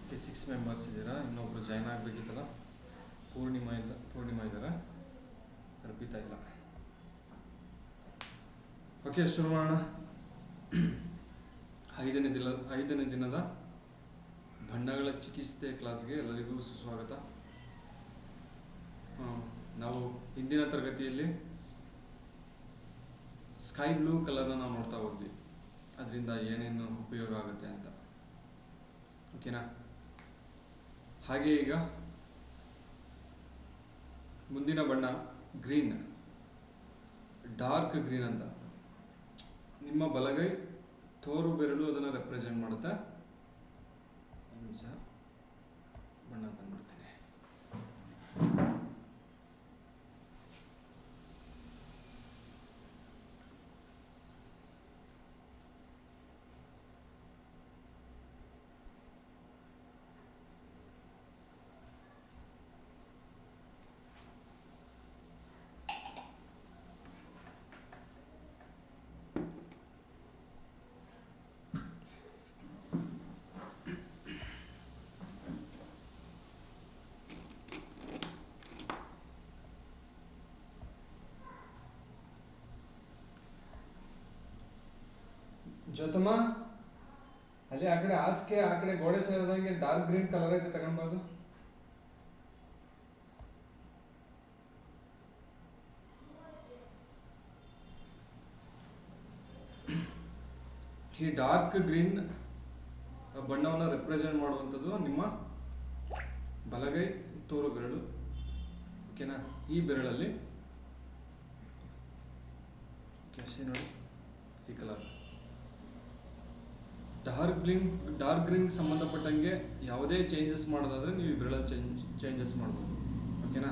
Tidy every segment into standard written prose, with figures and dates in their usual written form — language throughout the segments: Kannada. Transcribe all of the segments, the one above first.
ಓಕೆ 6 ಮೆಂಬರ್ಸ್ ಇದ್ದೀರಾ, ಇನ್ನೊಬ್ರು ಜಾಯ್ನ್ ಆಗಬೇಕಿತ್ತಲ್ಲ. ಪೂರ್ಣಿಮಾ ಇದ್ದಾರೆ, ಅರ್ಪಿತಾ ಇಲ್ಲ. ಓಕೆ, ಶುರು ಮಾಡೋಣ. ಐದನೇ ದಿನದ ಬಣ್ಣಗಳ ಚಿಕಿತ್ಸೆ ಕ್ಲಾಸ್ಗೆ ಎಲ್ಲರಿಗೂ ಸುಸ್ವಾಗತ. ನಾವು ಹಿಂದಿನ ತರಗತಿಯಲ್ಲಿ ಸ್ಕೈ ಬ್ಲೂ ಕಲರ್ನ ನಾವು ನೋಡ್ತಾ ಹೋದ್ವಿ, ಅದರಿಂದ ಏನೇನು ಉಪಯೋಗ ಆಗುತ್ತೆ ಅಂತ. ಓಕೆನಾ? ಹಾಗೆ ಈಗ ಮುಂದಿನ ಬಣ್ಣ ಗ್ರೀನ್, ಡಾರ್ಕ್ ಗ್ರೀನ್ ಅಂತ. ನಿಮ್ಮ ಬಲಗೈ ತೋರು ಬೆರಳು ಅದನ್ನು ರೆಪ್ರೆಸೆಂಟ್ ಮಾಡುತ್ತೆ. ನಿಮಿಷ ಬಣ್ಣ ತಂದ್ಬಿಡ್ತೀನಿ. ಜ್ಯೋತಮ್ಮ, ಅಲ್ಲಿ ಆ ಕಡೆ ಹಾಸಿಗೆ ಆ ಕಡೆ ಗೋಡೆ ಸೇರಿದಂಗೆ ಡಾರ್ಕ್ ಗ್ರೀನ್ ಕಲರ್ ಐತೆ, ತಗೊಂಡ್ಬಾರ್ದು. ಈ ಡಾರ್ಕ್ ಗ್ರೀನ್ ಬಣ್ಣವನ್ನು ರೆಪ್ರೆಸೆಂಟ್ ಮಾಡುವಂಥದ್ದು ನಿಮ್ಮ ಬಲಗೈ ತೋರು ಬೆರಳು. ಓಕೆನಾ? ಈ ಬೆರಳಲ್ಲಿ ನೋಡಿ ಈ ಕಲರ್ ಡಾರ್ಕ್ ಗ್ರೀನ್ ಸಂಬಂಧಪಟ್ಟಂಗೆ ಯಾವುದೇ ಚೇಂಜಸ್ ಮಾಡೋದಾದ್ರೆ ನೀವು ಈ ಬೆರಳ ಚೇಂಜಸ್ ಮಾಡ್ಬೋದು. ಓಕೆನಾ?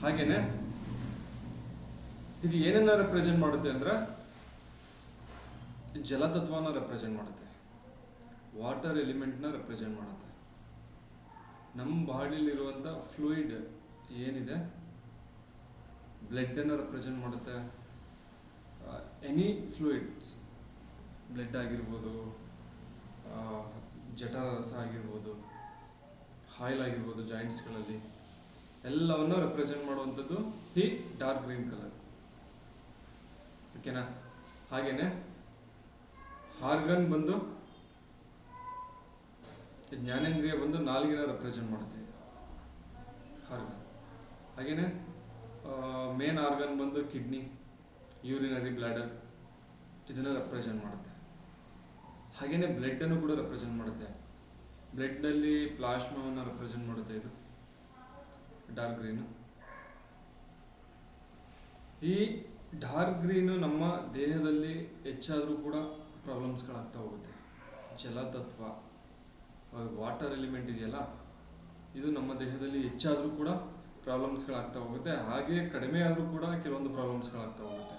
ಹಾಗೇನೆ ಇದು ಏನನ್ನ ರೆಪ್ರೆಸೆಂಟ್ ಮಾಡುತ್ತೆ ಅಂದ್ರೆ ಜಲತತ್ವನ ರೆಪ್ರೆಸೆಂಟ್ ಮಾಡುತ್ತೆ, ವಾಟರ್ ಎಲಿಮೆಂಟ್ನ ರೆಪ್ರೆಸೆಂಟ್ ಮಾಡುತ್ತೆ. ನಮ್ಮ ಬಾಡಿಲಿರುವಂಥ ಫ್ಲೂಯಿಡ್ ಏನಿದೆ, ಬ್ಲಡ್ಡನ್ನು ರೆಪ್ರೆಸೆಂಟ್ ಮಾಡುತ್ತೆ. ಎನಿ ಫ್ಲೂಯಿಡ್ಸ್, ಬ್ಲಡ್ ಆಗಿರ್ಬೋದು, ಜಠರರಸ ಆಗಿರ್ಬೋದು, ಆಯಿಲ್ ಆಗಿರ್ಬೋದು, ಜಾಯಿಂಟ್ಸ್ಗಳಲ್ಲಿ ಎಲ್ಲವನ್ನು ರೆಪ್ರೆಸೆಂಟ್ ಮಾಡುವಂಥದ್ದು ಈ ಡಾರ್ಕ್ ಗ್ರೀನ್ ಕಲರ್. ಓಕೆನಾ? ಹಾಗೇನೆ ಆರ್ಗನ್ ಬಂದು ಜ್ಞಾನೇಂದ್ರಿಯ ಬಂದು ನಾಲ್ಗಿನ ರೆಪ್ರೆಸೆಂಟ್ ಮಾಡುತ್ತೆ ಇದು ಆರ್ಗನ್. ಹಾಗೇನೆ ಮೇನ್ ಆರ್ಗನ್ ಬಂದು ಕಿಡ್ನಿ, ಯೂರಿನರಿ ಬ್ಲಾಡರ್, ಇದನ್ನು ರೆಪ್ರೆಸೆಂಟ್ ಮಾಡುತ್ತೆ. ಹಾಗೇನೆ ಬ್ಲಡ್ಡನ್ನು ಕೂಡ ರೆಪ್ರೆಸೆಂಟ್ ಮಾಡುತ್ತೆ. ಬ್ಲಡ್ನಲ್ಲಿ ಪ್ಲಾಸ್ಮಾವನ್ನು ರೆಪ್ರೆಸೆಂಟ್ ಮಾಡುತ್ತೆ ಇದು ಡಾರ್ಕ್ ಗ್ರೀನು. ಈ ಡಾರ್ಕ್ ಗ್ರೀನು ನಮ್ಮ ದೇಹದಲ್ಲಿ ಹೆಚ್ಚಾದರೂ ಕೂಡ ಪ್ರಾಬ್ಲಮ್ಸ್ಗಳಾಗ್ತಾ ಹೋಗುತ್ತೆ. ಜಲತತ್ವ, ವಾಟರ್ ಎಲಿಮೆಂಟ್ ಇದೆಯಲ್ಲ, ಇದು ನಮ್ಮ ದೇಹದಲ್ಲಿ ಹೆಚ್ಚಾದರೂ ಕೂಡ ಪ್ರಾಬ್ಲಮ್ಸ್ಗಳಾಗ್ತಾ ಹೋಗುತ್ತೆ. ಹಾಗೆ ಕಡಿಮೆ ಆದರೂ ಕೂಡ ಕೆಲವೊಂದು ಪ್ರಾಬ್ಲಮ್ಸ್ಗಳಾಗ್ತಾ ಹೋಗುತ್ತೆ.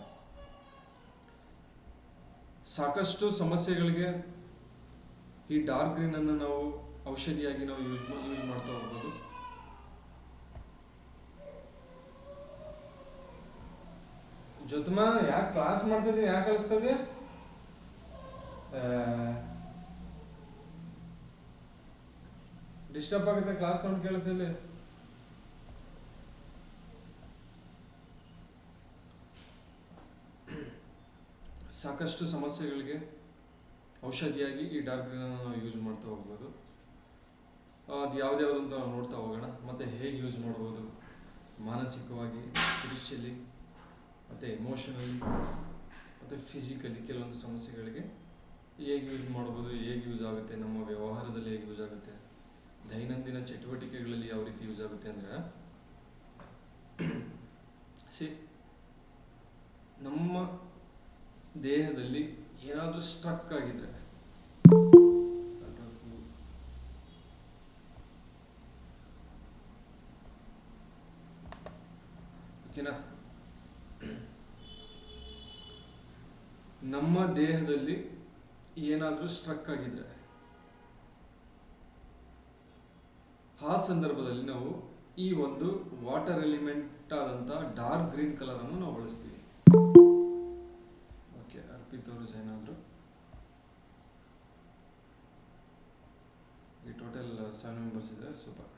ಸಾಕಷ್ಟು ಸಮಸ್ಯೆಗಳಿಗೆ ಈ ಡಾರ್ಕ್ ಗ್ರೀನನ್ನು ನಾವು ಔಷಧಿಯಾಗಿ ನಾವು ಯೂಸ್ ಮಾಡ್ತಾ ಹೋಗ್ಬೋದು. ಜೊತೆಮ ಯಾಕೆ ಕ್ಲಾಸ್ ಮಾಡ್ತಿದ್ದೀನಿ, ಯಾಕೆ ಕಳಿಸ್ತದೆ? ಡಿಸ್ಟರ್ಬ್ ಆಗುತ್ತೆ ಕ್ಲಾಸ್ ಸೌಂಡ್ ಕೇಳುತ್ತಿಲ್ಲ. ಸಾಕಷ್ಟು ಸಮಸ್ಯೆಗಳಿಗೆ ಔಷಧಿಯಾಗಿ ಈ ಡಾರ್ಕ್ ಗ್ರೀನನ್ನು ನಾವು ಯೂಸ್ ಮಾಡ್ತಾ ಹೋಗ್ಬೋದು. ಅದು ಯಾವುದ್ಯಾವುದಂತ ನಾವು ನೋಡ್ತಾ ಹೋಗೋಣ. ಮತ್ತು ಹೇಗೆ ಯೂಸ್ ಮಾಡ್ಬೋದು ಮಾನಸಿಕವಾಗಿ, ಸ್ಪಿರಿಚುವಲಿ, ಮತ್ತು ಎಮೋಷನಲಿ, ಮತ್ತು ಫಿಸಿಕಲಿ ಕೆಲವೊಂದು ಸಮಸ್ಯೆಗಳಿಗೆ ಹೇಗೆ ಯೂಸ್ ಮಾಡ್ಬೋದು, ಹೇಗೆ ಯೂಸ್ ಆಗುತ್ತೆ, ನಮ್ಮ ವ್ಯವಹಾರದಲ್ಲಿ ಹೇಗೆ ಯೂಸ್ ಆಗುತ್ತೆ, ದೈನಂದಿನ ಚಟುವಟಿಕೆಗಳಲ್ಲಿ ಯಾವ ರೀತಿ ಯೂಸ್ ಆಗುತ್ತೆ ಅಂದರೆ, ನಮ್ಮ ದೇಹದಲ್ಲಿ ಏನಾದರೂ ಸ್ಟ್ರಕ್ ಆಗಿದ್ರೆ, ಓಕೆನಾ, ನಮ್ಮ ದೇಹದಲ್ಲಿ ಏನಾದರೂ ಸ್ಟ್ರಕ್ ಆಗಿದ್ರೆ ಆ ಸಂದರ್ಭದಲ್ಲಿ ನಾವು ಈ ಒಂದು ವಾಟರ್ ಎಲಿಮೆಂಟ್ ಆದಂಥ ಡಾರ್ಕ್ ಗ್ರೀನ್ ಕಲರನ್ನು ನಾವು ಬಳಸ್ತೀವಿ. ಓಕೆ, ಅರ್ಪಿತ್ ಅವರು ಏನಾದರೂ 7 ಮೆಂಬರ್ಸ್ ಇದೆ, ಸೂಪರ್.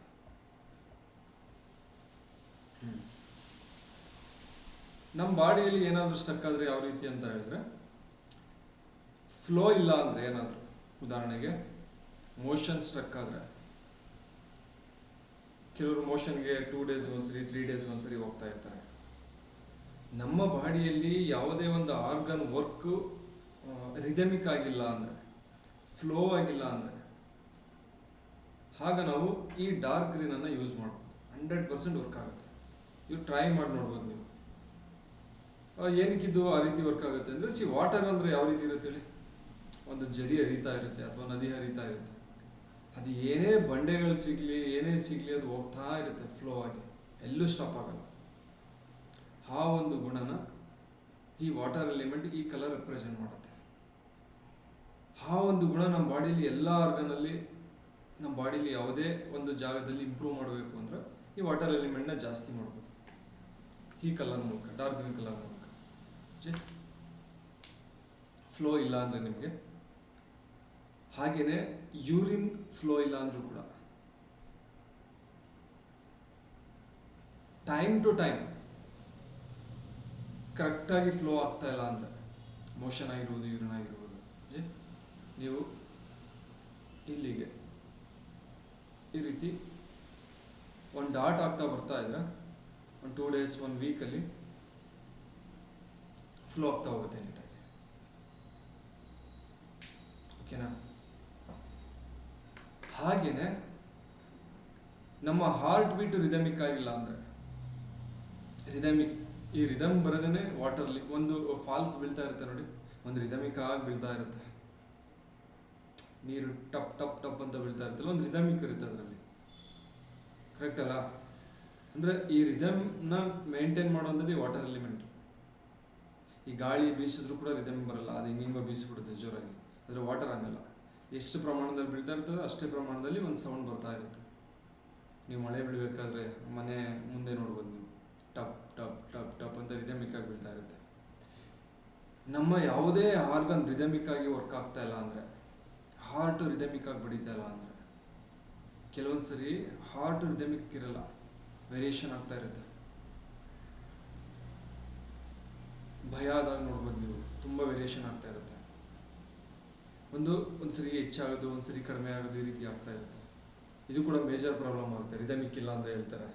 ನಮ್ಮ ಬಾಡಿಯಲ್ಲಿ ಏನಾದರೂ ಸ್ಟಕ್ ಆದರೆ ಯಾವ ರೀತಿ ಅಂತ ಹೇಳಿದ್ರೆ, ಫ್ಲೋ ಇಲ್ಲ ಅಂದರೆ ಏನಾದರೂ, ಉದಾಹರಣೆಗೆ ಮೋಷನ್ ಸ್ಟ್ರಕ್ ಆದರೆ, ಕೆಲವರು ಮೋಷನ್ಗೆ 2 ಡೇಸ್ ಒಂದ್ಸರಿ 3 ಡೇಸ್ ಒಂದ್ಸರಿ ಹೋಗ್ತಾ ಇರ್ತಾರೆ. ನಮ್ಮ ಬಾಡಿಯಲ್ಲಿ ಯಾವುದೇ ಒಂದು ಆರ್ಗನ್ ವರ್ಕ್ ರಿದಮಿಕ್ ಆಗಿಲ್ಲ ಅಂದರೆ, ಫ್ಲೋ ಆಗಿಲ್ಲ ಅಂದರೆ, ಆಗ ನಾವು ಈ ಡಾರ್ಕ್ ಗ್ರೀನನ್ನು ಯೂಸ್ ಮಾಡ್ಬೋದು. 100% ವರ್ಕ್ ಆಗುತ್ತೆ. ಇವು ಟ್ರೈ ಮಾಡಿ ನೋಡ್ಬೋದು ನೀವು. ಏನಕ್ಕಿದ್ದು ಆ ರೀತಿ ವರ್ಕ್ ಆಗುತ್ತೆ ಅಂದರೆ, ವಾಟರ್ ಅಂದರೆ ಯಾವ ರೀತಿ ಇರುತ್ತೆ ಹೇಳಿ, ಒಂದು ಜರಿ ಹರಿತಾ ಇರುತ್ತೆ ಅಥವಾ ನದಿ ಹರಿತಾ ಇರುತ್ತೆ. ಅದು ಏನೇ ಬಂಡೆಗಳು ಸಿಗಲಿ, ಏನೇ ಸಿಗಲಿ, ಅದು ಹೋಗ್ತಾ ಇರುತ್ತೆ ಫ್ಲೋ ಆಗಿ, ಎಲ್ಲೂ ಸ್ಟಾಪ್ ಆಗಲ್ಲ. ಆ ಒಂದು ಗುಣನ ಈ ವಾಟರ್ ಎಲಿಮೆಂಟ್ ಈ ಕಲರ್ ರೆಪ್ರೆಸೆಂಟ್ ಮಾಡುತ್ತೆ. ಆ ಒಂದು ಗುಣ ನಮ್ಮ ಬಾಡಿಲಿ ಎಲ್ಲ ಆರ್ಗನಲ್ಲಿ, ನಮ್ಮ ಬಾಡಿಲಿ ಯಾವುದೇ ಒಂದು ಜಾಗದಲ್ಲಿ ಇಂಪ್ರೂವ್ ಮಾಡಬೇಕು ಅಂದರೆ ಈ ವಾಟರ್ ಎಲಿಮೆಂಟ್ನ ಜಾಸ್ತಿ ಮಾಡ್ಬೋದು ಈ ಕಲರ್ ಮೂಲಕ, ಡಾರ್ಕ್ ಗ್ರೀನ್ ಕಲರ್ ಮೂಲಕ. ಫ್ಲೋ ಇಲ್ಲ ಅಂದರೆ ನಿಮಗೆ, ಹಾಗೆಯೇ ಯೂರಿನ್ ಫ್ಲೋ ಇಲ್ಲ ಅಂದರೂ ಕೂಡ ಟೈಮ್ ಟು ಟೈಮ್ ಕರೆಕ್ಟಾಗಿ ಫ್ಲೋ ಆಗ್ತಾ ಇಲ್ಲ ಅಂದರೆ, ಮೋಷನ್ ಆಗಿರ್ಬೋದು, ಯೂರಿನ್ ಆಗಿರ್ಬೋದು, ನೀವು ಇಲ್ಲಿಗೆ ಈ ರೀತಿ ಒಂದು ಡಾಟ್ ಆಗ್ತಾ ಬರ್ತಾ ಇದ್ರೆ, ಒಂದು 2 ಡೇಸ್ 1 ವೀಕಲ್ಲಿ ಫ್ಲೋ ಆಗ್ತಾ ಹೋಗುತ್ತೆ ನೀಟಾಗಿ. ಓಕೆನಾ? ಹಾಗೇನೆ ನಮ್ಮ ಹಾರ್ಟ್ ಬೀಟ್ ರಿದಮಿಕ್ ಆಗಿಲ್ಲ ಅಂದರೆ, ಈ ರಿದಮ್ ಬರೋದೇ ವಾಟರ್ಲಿ. ಒಂದು ಫಾಲ್ಸ್ ಬೀಳ್ತಾ ಇರುತ್ತೆ ನೋಡಿ, ಒಂದು ರಿದಮಿಕ್ ಆಗಿ ಬೀಳ್ತಾ ಇರುತ್ತೆ, ನೀರು ಟಪ್ ಟಪ್ ಟಪ್ ಅಂತ ಬೀಳ್ತಾ ಇರುತ್ತಲ್ಲ, ಒಂದು ರಿದಮಿಕ್ ಇರುತ್ತೆ ಅದರಲ್ಲಿ. ಕರೆಕ್ಟ್ ಅಲ್ಲ? ಅಂದರೆ ಈ ರಿದಮ್ನ ಮೇಂಟೈನ್ ಮಾಡುವಂಥದ್ದು ಈ ವಾಟರ್ ಎಲಿಮೆಂಟ್. ಈ ಗಾಳಿ ಬೀಸಿದ್ರು ಕೂಡ ರಿದಮ್ ಬರಲ್ಲ, ಅದು ಹಿಂಗಿಂಗೋ ಬೀಸಿಬಿಡುತ್ತೆ ಜೋರಾಗಿ. ಆದರೆ ವಾಟರ್ ಹಂಗಲ್ಲ, ಎಷ್ಟು ಪ್ರಮಾಣದಲ್ಲಿ ಬೀಳ್ತಾ ಇರ್ತದೆ ಅಷ್ಟೇ ಪ್ರಮಾಣದಲ್ಲಿ ಒಂದು ಸೌಂಡ್ ಬರ್ತಾ ಇರುತ್ತೆ. ನೀವು ಮಳೆ ಬೀಳಬೇಕಾದ್ರೆ ಮನೆ ಮುಂದೆ ನೋಡ್ಬೋದು ನೀವು, ಟಪ್ ಟಪ್ ಟಪ್ ಟಪ್ ಅಂತ ರಿದಮಿಕ್ ಆಗಿ ಬೀಳ್ತಾ ಇರುತ್ತೆ. ನಮ್ಮ ಯಾವುದೇ ಆರ್ಗನ್ ರಿದಮಿಕ್ ಆಗಿ ವರ್ಕ್ ಆಗ್ತಾ ಇಲ್ಲ ಅಂದರೆ, ಹಾರ್ಟ್ ರಿದಮಿಕ್ ಆಗಿ ಬಡಿತಾ ಇಲ್ಲ ಅಂದರೆ, ಕೆಲವೊಂದು ಸರಿ ಹಾರ್ಟ್ ರಿದಮಿಕ್ ಇರಲ್ಲ, ವೇರಿಯೇಷನ್ ಆಗ್ತಾ ಇರುತ್ತೆ. ಭಯ ಆದಾಗ ನೋಡ್ಬೋದು ನೀವು, ತುಂಬ ವೇರಿಯೇಷನ್ ಆಗ್ತಾ ಇರುತ್ತೆ. ಒಂದ್ಸರಿ ಹೆಚ್ಚಾಗೋದು, ಒಂದ್ಸರಿ ಕಡಿಮೆ ಆಗೋದು, ಈ ರೀತಿ ಆಗ್ತಾ ಇರುತ್ತೆ. ಇದು ಕೂಡ ಮೇಜರ್ ಪ್ರಾಬ್ಲಮ್ ಆಗುತ್ತೆ. ರಿದಮಿಕ್ ಇಲ್ಲ ಅಂತ ಹೇಳ್ತಾರೆ.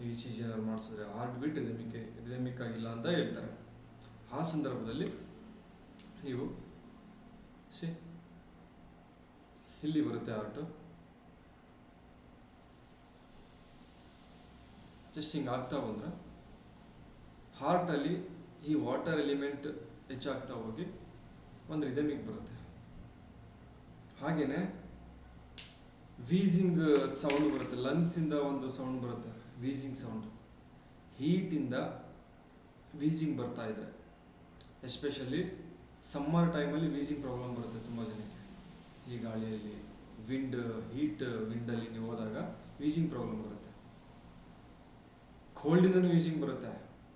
ECG ಏನಾದ್ರು ಮಾಡಿಸಿದ್ರೆ ಹಾರ್ಟ್ ಬೀಟ್ ರಿದಮಿಕ್ ಆಗಿಲ್ಲ ಅಂತ ಹೇಳ್ತಾರೆ. ಆ ಸಂದರ್ಭದಲ್ಲಿ ನೀವು ಇಲ್ಲಿ ಬರುತ್ತೆ ಹಾರ್ಟು, ಜಸ್ಟ್ ಹಿಂಗೆ ಆಗ್ತಾ ಬಂದರೆ ಹಾರ್ಟಲ್ಲಿ ಈ ವಾಟರ್ ಎಲಿಮೆಂಟ್ ಹೆಚ್ಚಾಗ್ತಾ ಹೋಗಿ ಒಂದು ರಿದಮಿಕ್ ಬರುತ್ತೆ. ಹಾಗೆಯೇ ವೀಸಿಂಗ್ ಸೌಂಡ್ ಬರುತ್ತೆ, ಲಂಗ್ಸಿಂದ ಒಂದು ಸೌಂಡ್ ಬರುತ್ತೆ, ವೀಸಿಂಗ್ ಸೌಂಡ್. ಹೀಟಿಂದ ವೀಸಿಂಗ್ ಬರ್ತಾ ಇದ್ರೆ, ಎಸ್ಪೆಷಲಿ ಸಮ್ಮರ್ ಟೈಮಲ್ಲಿ ವೀಸಿಂಗ್ ಪ್ರಾಬ್ಲಮ್ ಬರುತ್ತೆ ತುಂಬ ಜನಕ್ಕೆ. ಈ ಗಾಳಿಯಲ್ಲಿ ವಿಂಡಲ್ಲಿ ನೀವು ಹೋದಾಗ ವೀಸಿಂಗ್ ಪ್ರಾಬ್ಲಮ್ ಬರುತ್ತೆ. ಕೋಲ್ಡಿಂದನೂ ವೀಸಿಂಗ್ ಬರುತ್ತೆ,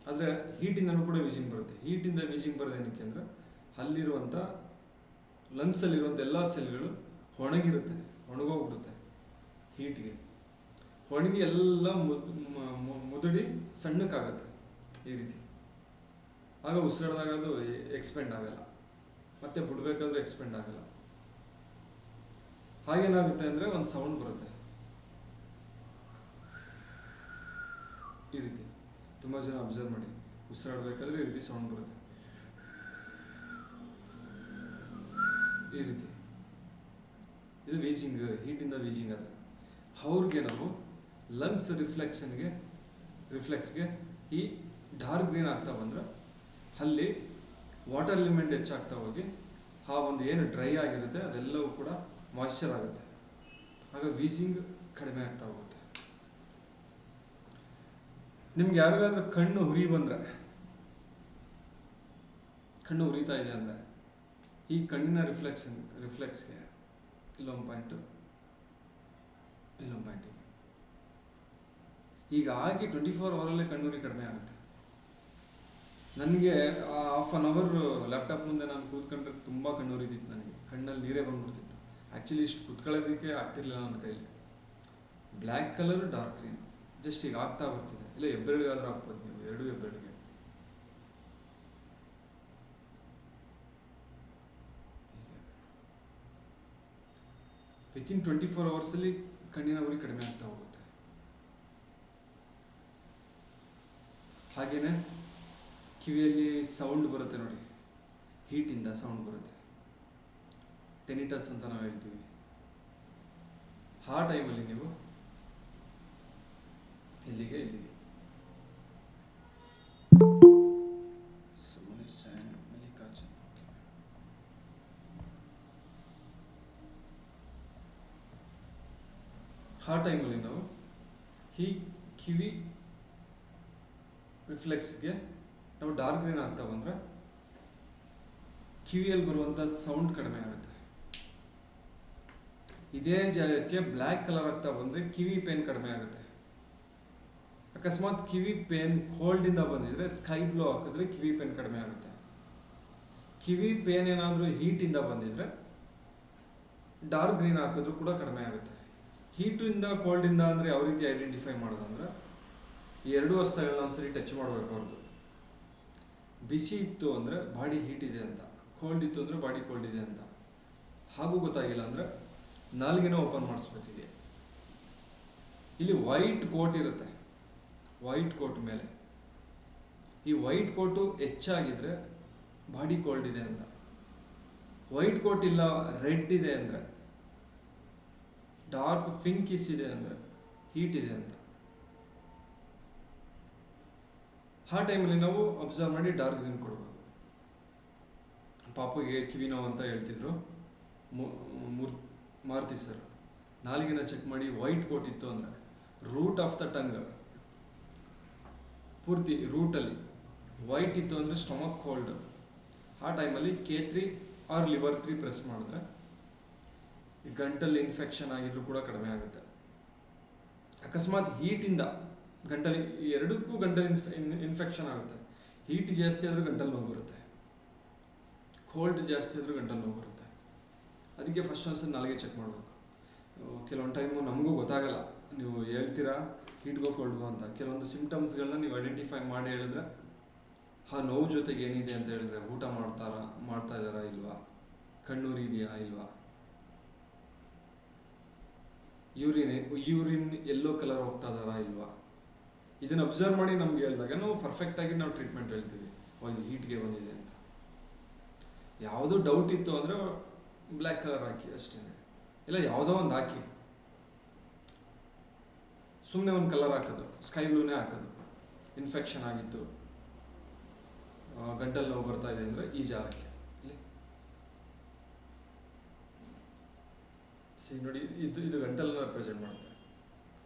ಆದರೆ ಹೀಟಿಂದನೂ ಕೂಡ ವೀಸಿಂಗ್ ಬರುತ್ತೆ. ಹೀಟಿಂದ ವೀಸಿಂಗ್ ಬರೋದೇನಕ್ಕೆ ಅಂದರೆ, ಅಲ್ಲಿರುವಂಥ ಲಂಗ್ಸಲ್ಲಿರುವಂಥ ಎಲ್ಲ ಸೆಲ್ಗಳು ಒಣಗೋಗ್ಬಿಡುತ್ತೆ ಹೀಟ್ಗೆ. ಒಣಗಿ ಎಲ್ಲ ಮುದುಡಿ ಸಣ್ಣಕ್ಕಾಗತ್ತೆ ಈ ರೀತಿ. ಆಗ ಉಸಿರಾಡಿದಾಗ ಅದು ಎಕ್ಸ್ಪೆಂಡ್ ಆಗಲ್ಲ, ಮತ್ತೆ ಬಿಡಬೇಕಾದ್ರೂ ಎಕ್ಸ್ಪೆಂಡ್ ಆಗಲ್ಲ. ಹಾಗೇನಾಗುತ್ತೆ ಅಂದರೆ ಒಂದು ಸೌಂಡ್ ಬರುತ್ತೆ ಈ ರೀತಿ. ತುಂಬ ಜನ ಅಬ್ಸರ್ವ್ ಮಾಡಿ, ಉಸಿರಾಡಬೇಕಾದ್ರೆ ಈ ರೀತಿ ಸೌಂಡ್ ಬರುತ್ತೆ ಈ ರೀತಿ. ಇದು ವೀಸಿಂಗ್, ಹೀಟಿಂದ ವೀಸಿಂಗ್. ಅದು ಅವ್ರಿಗೆ ನಾವು ಲಂಗ್ಸ್ ರಿಫ್ಲೆಕ್ಸ್ಗೆ ಈ ಡಾರ್ಕ್ ಗ್ರೀನ್ ಆಗ್ತಾ ಬಂದರೆ, ಅಲ್ಲಿ ವಾಟರ್ ಎಲಿಮೆಂಟ್ ಹೆಚ್ಚಾಗ್ತಾ ಹೋಗಿ ಆ ಒಂದು ಏನು ಡ್ರೈ ಆಗಿರುತ್ತೆ ಅದೆಲ್ಲವೂ ಕೂಡ ಮಾಯ್ಶ್ಚರ್ ಆಗುತ್ತೆ. ಆಗ ವೀಸಿಂಗ್ ಕಡಿಮೆ ಆಗ್ತಾ ಹೋಗುತ್ತೆ. ನಿಮ್ಗೆ ಯಾರಿಗಾದ್ರೂ ಕಣ್ಣು ಉರಿತಾ ಇದೆ ಅಂದರೆ, ಈ ಕಣ್ಣಿನ ರಿಫ್ಲೆಕ್ಸ್ಗೆ ಇಲ್ಲೊಂದು ಪಾಯಿಂಟು, ಇಲ್ಲೊಂದು ಪಾಯಿಂಟಿಗೆ ಹೀಗಾಗಿ 24 ಅವರಲ್ಲೇ ಕಣ್ಣುರಿ ಕಡಿಮೆ ಆಗುತ್ತೆ. ನನಗೆ ಹಾಫ್ ಆನ್ ಅವರ್ ಲ್ಯಾಪ್ಟಾಪ್ ಮುಂದೆ ನಾನು ಕೂತ್ಕೊಂಡ್ರೆ ತುಂಬ ಕಣ್ಣುರಿತಿತ್ತು. ನನಗೆ ಕಣ್ಣಲ್ಲಿ ನೀರೇ ಬಂದ್ಬಿಡ್ತಿತ್ತು. ಆ್ಯಕ್ಚುಲಿ ಇಷ್ಟು ಕೂತ್ಕೊಳ್ಳೋದಕ್ಕೆ ಆಗ್ತಿರ್ಲಿಲ್ಲ ನನ್ನ ಕೈಲಿ. Black colour dark green just ಈಗ ಆಗ್ತಾ ಬರ್ತಿದೆ. ಇಲ್ಲ ಹೆಬ್ಬೆರಳಿಗಾದ್ರೂ ಹಾಕ್ಬೋದು ನೀವು, ಎರಡು ಹೆಬ್ಬೆರಳಿಗೆ. ವಿತಿನ್ 24 ಅವರ್ಸಲ್ಲಿ ಕಣ್ಣಿನ ಉರಿ ಕಡಿಮೆ ಆಗ್ತಾ ಹೋಗುತ್ತೆ. ಹಾಗೇನೆ ಕಿವಿಯಲ್ಲಿ ಸೌಂಡ್ ಬರುತ್ತೆ ನೋಡಿ, ಹೀಟಿಂದ ಸೌಂಡ್ ಬರುತ್ತೆ, ಟೆನಿಟಸ್ ಅಂತ ನಾವು ಹೇಳ್ತೀವಿ. ಆ ಟೈಮಲ್ಲಿ ನೀವು ಇಲ್ಲಿಗೆ ಮಲ್ಲಿಕಾರ್ಜುನ್, ಆ ಟೈಮಲ್ಲಿ ನಾವು ಈ ಕಿವಿ ರಿಫ್ಲೆಕ್ಸ್ಗೆ ನಾವು ಡಾರ್ಕ್ ಗ್ರೀನ್ ಆಗ್ತಾ ಬಂದರೆ ಕಿವಿಯಲ್ಲಿ ಬರುವಂಥ ಸೌಂಡ್ ಕಡಿಮೆ ಆಗುತ್ತೆ. ಇದೇ ಜಾಗಕ್ಕೆ ಬ್ಲ್ಯಾಕ್ ಕಲರ್ ಆಗ್ತಾ ಬಂದರೆ ಕಿವಿ ಪೇನ್ ಕಡಿಮೆ ಆಗುತ್ತೆ. ಅಕಸ್ಮಾತ್ ಕಿವಿ ಪೇನ್ ಕೋಲ್ಡಿಂದ ಬಂದಿದ್ರೆ ಸ್ಕೈ ಬ್ಲೂ ಹಾಕಿದ್ರೆ ಕಿವಿ ಪೇನ್ ಕಡಿಮೆ ಆಗುತ್ತೆ. ಕಿವಿ ಪೇನ್ ಏನಾದರೂ ಹೀಟಿಂದ ಬಂದಿದ್ರೆ ಡಾರ್ಕ್ ಗ್ರೀನ್ ಹಾಕಿದ್ರು ಕೂಡ ಕಡಿಮೆ ಆಗುತ್ತೆ. ಹೀಟಿಂದ ಕೋಲ್ಡಿಂದ ಅಂದರೆ ಯಾವ ರೀತಿ ಐಡೆಂಟಿಫೈ ಮಾಡೋದಂದ್ರೆ, ಈ ಎರಡೂ ವಸ್ತುಗಳನ್ನ ಒಂದ್ಸರಿ ಟಚ್ ಮಾಡಬೇಕು. ಅವ್ರದ್ದು ಬಿಸಿ ಇತ್ತು ಅಂದರೆ ಬಾಡಿ ಹೀಟ್ ಇದೆ ಅಂತ, ಕೋಲ್ಡ್ ಇತ್ತು ಅಂದರೆ ಬಾಡಿ ಕೋಲ್ಡ್ ಇದೆ ಅಂತ. ಹಾಗೂ ಗೊತ್ತಾಗಿಲ್ಲ ಅಂದರೆ ನಾಲ್ಗೆನ ಓಪನ್ ಮಾಡಿಸ್ಬೇಕು. ಇಲ್ಲಿ ವೈಟ್ ಕೋಟ್ ಇರುತ್ತೆ, ವೈಟ್ ಕೋಟ್ ಮೇಲೆ ಈ ವೈಟ್ ಕೋಟು ಹೆಚ್ಚಾಗಿದ್ರೆ ಬಾಡಿ ಕೋಲ್ಡ್ ಇದೆ ಅಂತ. ವೈಟ್ ಕೋಟ್ ಇಲ್ಲ ರೆಡ್ ಇದೆ ಅಂದರೆ, ಡಾರ್ಕ್ ಪಿಂಕಿಶ್ ಇದೆ ಅಂದರೆ ಹೀಟ್ ಇದೆ ಅಂತ. ಆ ಟೈಮಲ್ಲಿ ನಾವು ಅಬ್ಸರ್ವ್ ಮಾಡಿ ಡಾರ್ಕ್ ಗ್ರೀನ್ ಕೊಡ್ಬೋದು. ಪಾಪುಗೆ ಕಿವಿ ನೋವು ಅಂತ ಹೇಳ್ತಿದ್ರು ಮಾರುತಿ ಸರ್. ನಾಲಿಗೆನ ಚೆಕ್ ಮಾಡಿ ವೈಟ್ ಕೋಟ್ ಇತ್ತು ಅಂದರೆ, ರೂಟ್ ಆಫ್ ದ ಟಂಗ್ ಪೂರ್ತಿ ರೂಟಲ್ಲಿ ವೈಟ್ ಇತ್ತು ಅಂದರೆ ಸ್ಟಮಕ್ ಕೋಲ್ಡ್. ಆ ಟೈಮಲ್ಲಿ K3 ಆರ್ ಲಿವರ್ 3 ಪ್ರೆಸ್ ಮಾಡಿದ್ರೆ ಈ ಗಂಟಲ್ಲಿ ಇನ್ಫೆಕ್ಷನ್ ಆಗಿದ್ರು ಕೂಡ ಕಡಿಮೆ ಆಗುತ್ತೆ. ಅಕಸ್ಮಾತ್ ಹೀಟಿಂದ ಗಂಟಲಿ, ಎರಡಕ್ಕೂ ಗಂಟಲು ಇನ್ಫೆಕ್ಷನ್ ಆಗುತ್ತೆ. ಹೀಟ್ ಜಾಸ್ತಿ ಆದರೂ ಗಂಟಲು ನೋವು ಬರುತ್ತೆ, ಕೋಲ್ಡ್ ಜಾಸ್ತಿ ಆದರೂ ಗಂಟಲು ನೋವು ಬರುತ್ತೆ. ಅದಕ್ಕೆ ಫಸ್ಟ್ ಒಂದ್ಸಲ ನಾಲಿಗೆ ಚೆಕ್ ಮಾಡಬೇಕು. ಕೆಲವೊಂದು ಟೈಮು ನಮಗೂ ಗೊತ್ತಾಗಲ್ಲ, ನೀವು ಹೇಳ್ತೀರಾ ಹೀಟ್ಗೋ ಕೋಲ್ಡ್ಗೋ ಅಂತ. ಕೆಲವೊಂದು ಸಿಂಪ್ಟಮ್ಸ್ಗಳನ್ನ ನೀವು ಐಡೆಂಟಿಫೈ ಮಾಡಿ ಹೇಳಿದ್ರೆ, ಆ ನೋವು ಜೊತೆಗೆ ಏನಿದೆ ಅಂತ ಹೇಳಿದ್ರೆ, ಊಟ ಮಾಡ್ತಾ ಇದ್ದಾರಾ ಇಲ್ವಾ, ಕಣ್ಣೂರಿ ಇದೆಯಾ ಇಲ್ವಾ, ಯೂರಿನ್ ಎಲ್ಲೋ ಕಲರ್ ಹೋಗ್ತಾ ಇದ್ದಾರಾ ಇಲ್ವಾ, ಇದನ್ನು ಅಬ್ಸರ್ವ್ ಮಾಡಿ ನಮ್ಗೆ ಹೇಳಿದಾಗ ನಾವು ಪರ್ಫೆಕ್ಟಾಗಿ ನಾವು ಟ್ರೀಟ್ಮೆಂಟ್ ಹೇಳ್ತೀವಿ. ಇದು ಹೀಟ್ಗೆ ಬಂದಿದೆ ಅಂತ. ಯಾವುದೋ ಡೌಟ್ ಇತ್ತು ಅಂದರೆ ಬ್ಲ್ಯಾಕ್ ಕಲರ್ ಹಾಕಿ ಅಷ್ಟೇ, ಇಲ್ಲ ಯಾವುದೋ ಒಂದು ಹಾಕಿ. ಸುಮ್ಮನೆ ಒಂದು ಕಲರ್ ಹಾಕೋದು, ಸ್ಕೈ ಬ್ಲೂನೇ ಹಾಕೋದು. ಇನ್ಫೆಕ್ಷನ್ ಆಗಿತ್ತು, ಗಂಟಲು ನೋವು ಬರ್ತಾ ಇದೆ ಅಂದರೆ ಈ ಜಾಗಕ್ಕೆ ಇಲ್ಲಿ ನೋಡಿ, ಇದು ಗಂಟಲನ್ನ ರೆಪ್ರೆಸೆಂಟ್ ಮಾಡುತ್ತೆ.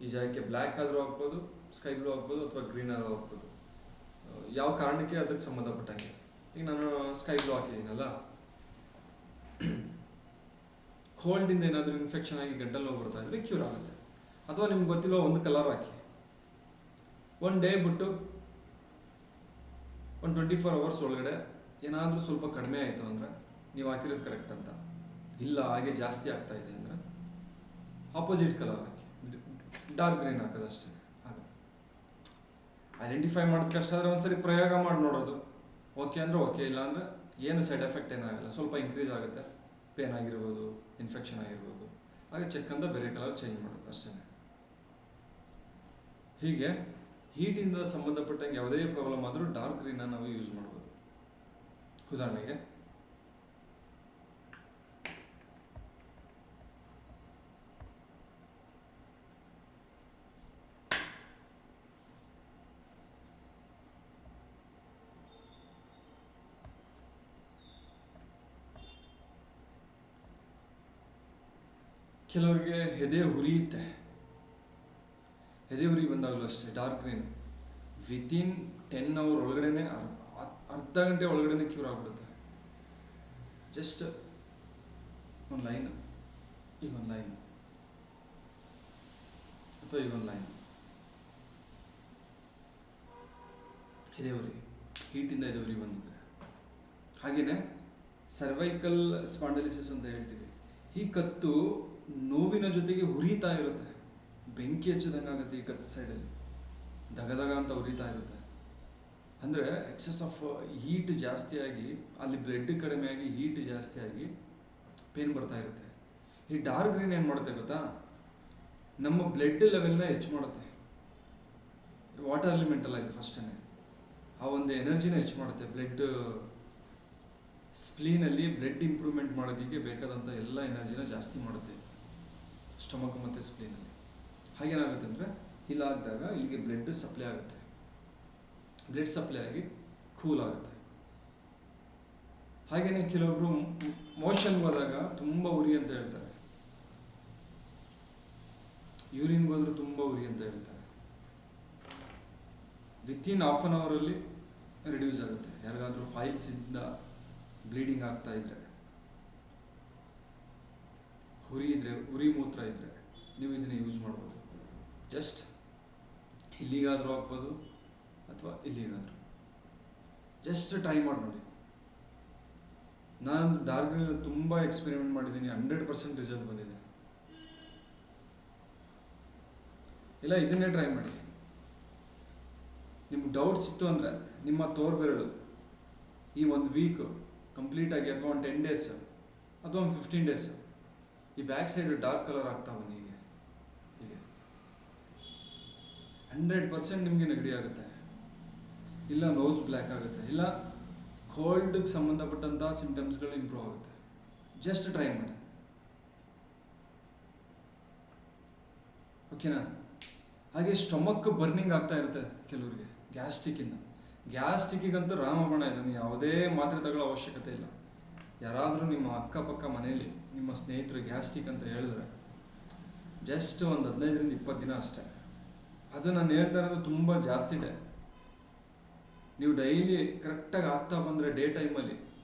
ಈ ಜಾಗಕ್ಕೆ ಬ್ಲ್ಯಾಕ್ ಆದರೂ ಹಾಕ್ಬೋದು, ಸ್ಕೈ ಬ್ಲೂ ಹಾಕ್ಬೋದು, ಅಥವಾ ಗ್ರೀನ್ ಆದರೂ ಹಾಕ್ಬೋದು. ಯಾವ ಕಾರಣಕ್ಕೆ ಅದಕ್ಕೆ ಸಂಬಂಧಪಟ್ಟಂಗೆ. ಈಗ ನಾನು ಸ್ಕೈ ಬ್ಲೂ ಹಾಕಿದ್ದೀನಲ್ಲ, ಕೋಲ್ಡಿಂದ ಏನಾದರೂ ಇನ್ಫೆಕ್ಷನ್ ಆಗಿ ಗಂಟಲು ನೋವು ಬರ್ತಾ ಇದ್ರೆ ಕ್ಯೂರ್ ಆಗುತ್ತೆ. ಅಥವಾ ನಿಮ್ಗೆ ಗೊತ್ತಿಲ್ಲ ಒಂದು ಕಲರ್ ಹಾಕಿ, ಒನ್ ಡೇ ಬಿಟ್ಟು ಒಂದು 24 ಅವರ್ಸ್ ಒಳಗಡೆ ಏನಾದರೂ ಸ್ವಲ್ಪ ಕಡಿಮೆ ಆಯಿತು ಅಂದರೆ ನೀವು ಹಾಕಿರೋದು ಕರೆಕ್ಟ್ ಅಂತ. ಇಲ್ಲ ಹಾಗೆ ಜಾಸ್ತಿ ಆಗ್ತಾ ಇದೆ ಅಂದರೆ ಆಪೋಸಿಟ್ ಕಲರ್ ಹಾಕಿ, ಡಾರ್ಕ್ ಗ್ರೀನ್ ಹಾಕೋದಷ್ಟೇ. ಆಗ ಐಡೆಂಟಿಫೈ ಮಾಡೋದು ಕಷ್ಟ ಆದರೆ ಒಂದ್ಸರಿ ಪ್ರಯೋಗ ಮಾಡಿ ನೋಡೋದು. ಓಕೆ ಅಂದರೆ ಓಕೆ, ಇಲ್ಲ ಅಂದರೆ ಏನು ಸೈಡ್ ಎಫೆಕ್ಟ್ ಏನಾಗಲ್ಲ. ಸ್ವಲ್ಪ ಇನ್ಕ್ರೀಸ್ ಆಗುತ್ತೆ, ಪೇನ್ ಆಗಿರ್ಬೋದು, ಇನ್ಫೆಕ್ಷನ್ ಆಗಿರ್ಬೋದು. ಹಾಗೆ ಚೆಕ್ ಅಂತ ಬೇರೆ ಕಲರ್ ಚೇಂಜ್ ಮಾಡೋದು ಅಷ್ಟೇ. ಹೀಗೆ ಹೀಟಿಂದ ಸಂಬಂಧಪಟ್ಟಂಗೆ ಯಾವುದೇ ಪ್ರಾಬ್ಲಮ್ ಆದರೂ ಡಾರ್ಕ್ ಗ್ರೀನ್ನ ನಾವು ಯೂಸ್ ಮಾಡ್ಬೋದು. ಉದಾಹರಣೆಗೆ ಕೆಲವರಿಗೆ ಎದೆ ಉರಿಯುತ್ತೆ. ಎದೆ ಉರಿ ಬಂದಾಗಲೂ ಅಷ್ಟೇ ಡಾರ್ಕ್ ಗ್ರೀನ್ ವಿತಿನ್ 10 ಅವರ್ ಒಳಗಡೆ, ಅರ್ಧ ಗಂಟೆ ಒಳಗಡೆ ಕ್ಯೂರ್ ಆಗಿಬಿಡುತ್ತೆ. ಜಸ್ಟ್ ಒಂದು ಲೈನ್, ಈಗ ಒಂದು ಲೈನ್, ಅಥವಾ ಈಗ ಒಂದು ಲೈನ್. ಎದೆ ಉರಿ, ಹೀಟಿಂದ ಎದೆ ಉರಿ ಬಂದಿದ್ರೆ. ಹಾಗೆಯೇ ಸರ್ವೈಕಲ್ ಸ್ಪಾಂಡಲಿಸಿಸ್ ಅಂತ ಹೇಳ್ತೀವಿ. ಈ ಕತ್ತು ನೋವಿನ ಜೊತೆಗೆ ಉರಿತಾ ಇರುತ್ತೆ. ಬೆಂಕಿ ಹಚ್ಚದಂಗೆ ಆಗುತ್ತೆ ಈ ಕತ್ತು ಸೈಡಲ್ಲಿ, ದಗದಗ ಅಂತ ಉರಿತಾ ಇರುತ್ತೆ. ಅಂದರೆ ಎಕ್ಸಸ್ ಆಫ್ ಹೀಟ್ ಜಾಸ್ತಿ ಆಗಿ ಅಲ್ಲಿ ಬ್ಲಡ್ ಕಡಿಮೆ ಆಗಿ ಹೀಟ್ ಜಾಸ್ತಿ ಆಗಿ ಪೇನ್ ಬರ್ತಾ ಇರುತ್ತೆ. ಈ ಡಾರ್ಕ್ ಗ್ರೀನ್ ಏನು ಮಾಡುತ್ತೆ ಗೊತ್ತಾ, ನಮ್ಮ ಬ್ಲಡ್ ಲೆವೆಲ್ನ ಹೆಚ್ಚು ಮಾಡುತ್ತೆ. ವಾಟರ್ ಎಲಿಮೆಂಟ್ ಅಲ್ಲ ಇದು ಫಸ್ಟೇ, ಆ ಒಂದು ಎನರ್ಜಿನ ಹೆಚ್ಚು ಮಾಡುತ್ತೆ. ಬ್ಲಡ್ ಸ್ಪ್ಲೀನಲ್ಲಿ ಬ್ಲಡ್ ಇಂಪ್ರೂವ್ಮೆಂಟ್ ಮಾಡೋದಕ್ಕೆ ಬೇಕಾದಂಥ ಎಲ್ಲ ಎನರ್ಜಿನ ಜಾಸ್ತಿ ಮಾಡುತ್ತೆ ಸ್ಟಮಕ್ ಮತ್ತು ಸ್ಪ್ಲೀನಲ್ಲಿ. ಹಾಗೇನಾಗುತ್ತೆ ಅಂದರೆ ಇಲ್ಲಾಗಿದಾಗ ಇಲ್ಲಿಗೆ ಬ್ಲಡ್ ಸಪ್ಲೈ ಆಗುತ್ತೆ, ಬ್ಲಡ್ ಸಪ್ಲೈ ಆಗಿ ಕೂಲ್ ಆಗುತ್ತೆ. ಹಾಗೆಯೇ ಕೆಲವೊಬ್ರು ಮೋಷನ್ಗೆ ಹೋದಾಗ ತುಂಬ ಉರಿ ಅಂತ ಹೇಳ್ತಾರೆ, ಯೂರಿನ್ಗೆ ಹೋದ್ರೂ ತುಂಬ ಉರಿ ಅಂತ ಹೇಳ್ತಾರೆ. ವಿತಿನ್ ಹಾಫ್ ಆನ್ ಅವರಲ್ಲಿ ರಿಡ್ಯೂಸ್ ಆಗುತ್ತೆ. ಯಾರಿಗಾದ್ರೂ ಫೈಲ್ಸಿಂದ ಬ್ಲೀಡಿಂಗ್ ಆಗ್ತಾ ಇದ್ರೆ, ಉರಿ ಮೂತ್ರ ಇದ್ರೆ ನೀವು ಇದನ್ನ ಯೂಸ್ ಮಾಡ್ಬೋದು. ಜಸ್ಟ್ ಇಲ್ಲಿಗಾದರೂ ಹಾಕ್ಬೋದು ಅಥವಾ ಇಲ್ಲಿಗಾದರೂ ಜಸ್ಟ್ ಟ್ರೈ ಮಾಡಿ ನೋಡಿ. ನಾನು ಡಾರ್ಕ್ ಗ್ರೀನ್ ತುಂಬ ಎಕ್ಸ್ಪೆರಿಮೆಂಟ್ ಮಾಡಿದ್ದೀನಿ, 100% ರಿಸಲ್ಟ್ ಬಂದಿದೆ. ಇಲ್ಲ ಇದನ್ನೇ ಟ್ರೈ ಮಾಡಿ. ನಿಮ್ಗೆ ಡೌಟ್ಸ್ ಇತ್ತು ಅಂದರೆ ನಿಮ್ಮ ತೋರ್ಬೆರಳು ಈ ಒಂದು ವೀಕ್ ಕಂಪ್ಲೀಟಾಗಿ ಅಥವಾ ಒಂದು 10 days ಅಥವಾ ಒಂದು 15 days ಈ ಬ್ಯಾಕ್ ಸೈಡ್ ಡಾರ್ಕ್ ಕಲರ್ ಆಗ್ತಾ ಬನ್ನಿ. ಹೀಗೆ 100% ನಿಮಗೆ ನೆಗಡಿ ಆಗುತ್ತೆ, ಇಲ್ಲ ನೋಸ್ ಬ್ಲ್ಯಾಕ್ ಆಗುತ್ತೆ, ಇಲ್ಲ ಕೋಲ್ಡ್ಗೆ ಸಂಬಂಧಪಟ್ಟಂಥ ಸಿಂಪ್ಟಮ್ಸ್ಗಳು ಇಂಪ್ರೂವ್ ಆಗುತ್ತೆ. ಜಸ್ಟ್ ಟ್ರೈ ಮಾಡಿ, ಓಕೆನಾ? ಹಾಗೆ ಸ್ಟೊಮಕ್ ಬರ್ನಿಂಗ್ ಆಗ್ತಾ ಇರುತ್ತೆ ಕೆಲವರಿಗೆ ಗ್ಯಾಸ್ಟ್ರಿಕ್ಕಿಗಂತೂ ರಾಮಬಾಣ ಇದೆ. ನೀವು ಯಾವುದೇ ಮಾತ್ರೆ ತಗೊಳ್ಳೋ ಅವಶ್ಯಕತೆ ಇಲ್ಲ. ಯಾರಾದರೂ ನಿಮ್ಮ ಅಕ್ಕಪಕ್ಕ ಮನೆಯಲ್ಲಿ ನಿಮ್ಮ ಸ್ನೇಹಿತರು ಗ್ಯಾಸ್ಟ್ರಿಕ್ ಅಂತ ಹೇಳಿದ್ರೆ ಜಸ್ಟ್ ಒಂದು 15 ರಿಂದ 20 ದಿನ ಅಷ್ಟೇ. ಅದು ನಾನು ಹೇಳ್ತಾ ಇರೋದು ತುಂಬ ಜಾಸ್ತಿ ಇದೆ. ನೀವು ಡೈಲಿ ಕರೆಕ್ಟಾಗಿ ಆಗ್ತಾ ಬಂದರೆ ಡೇ ಟೈಮಲ್ಲಿ,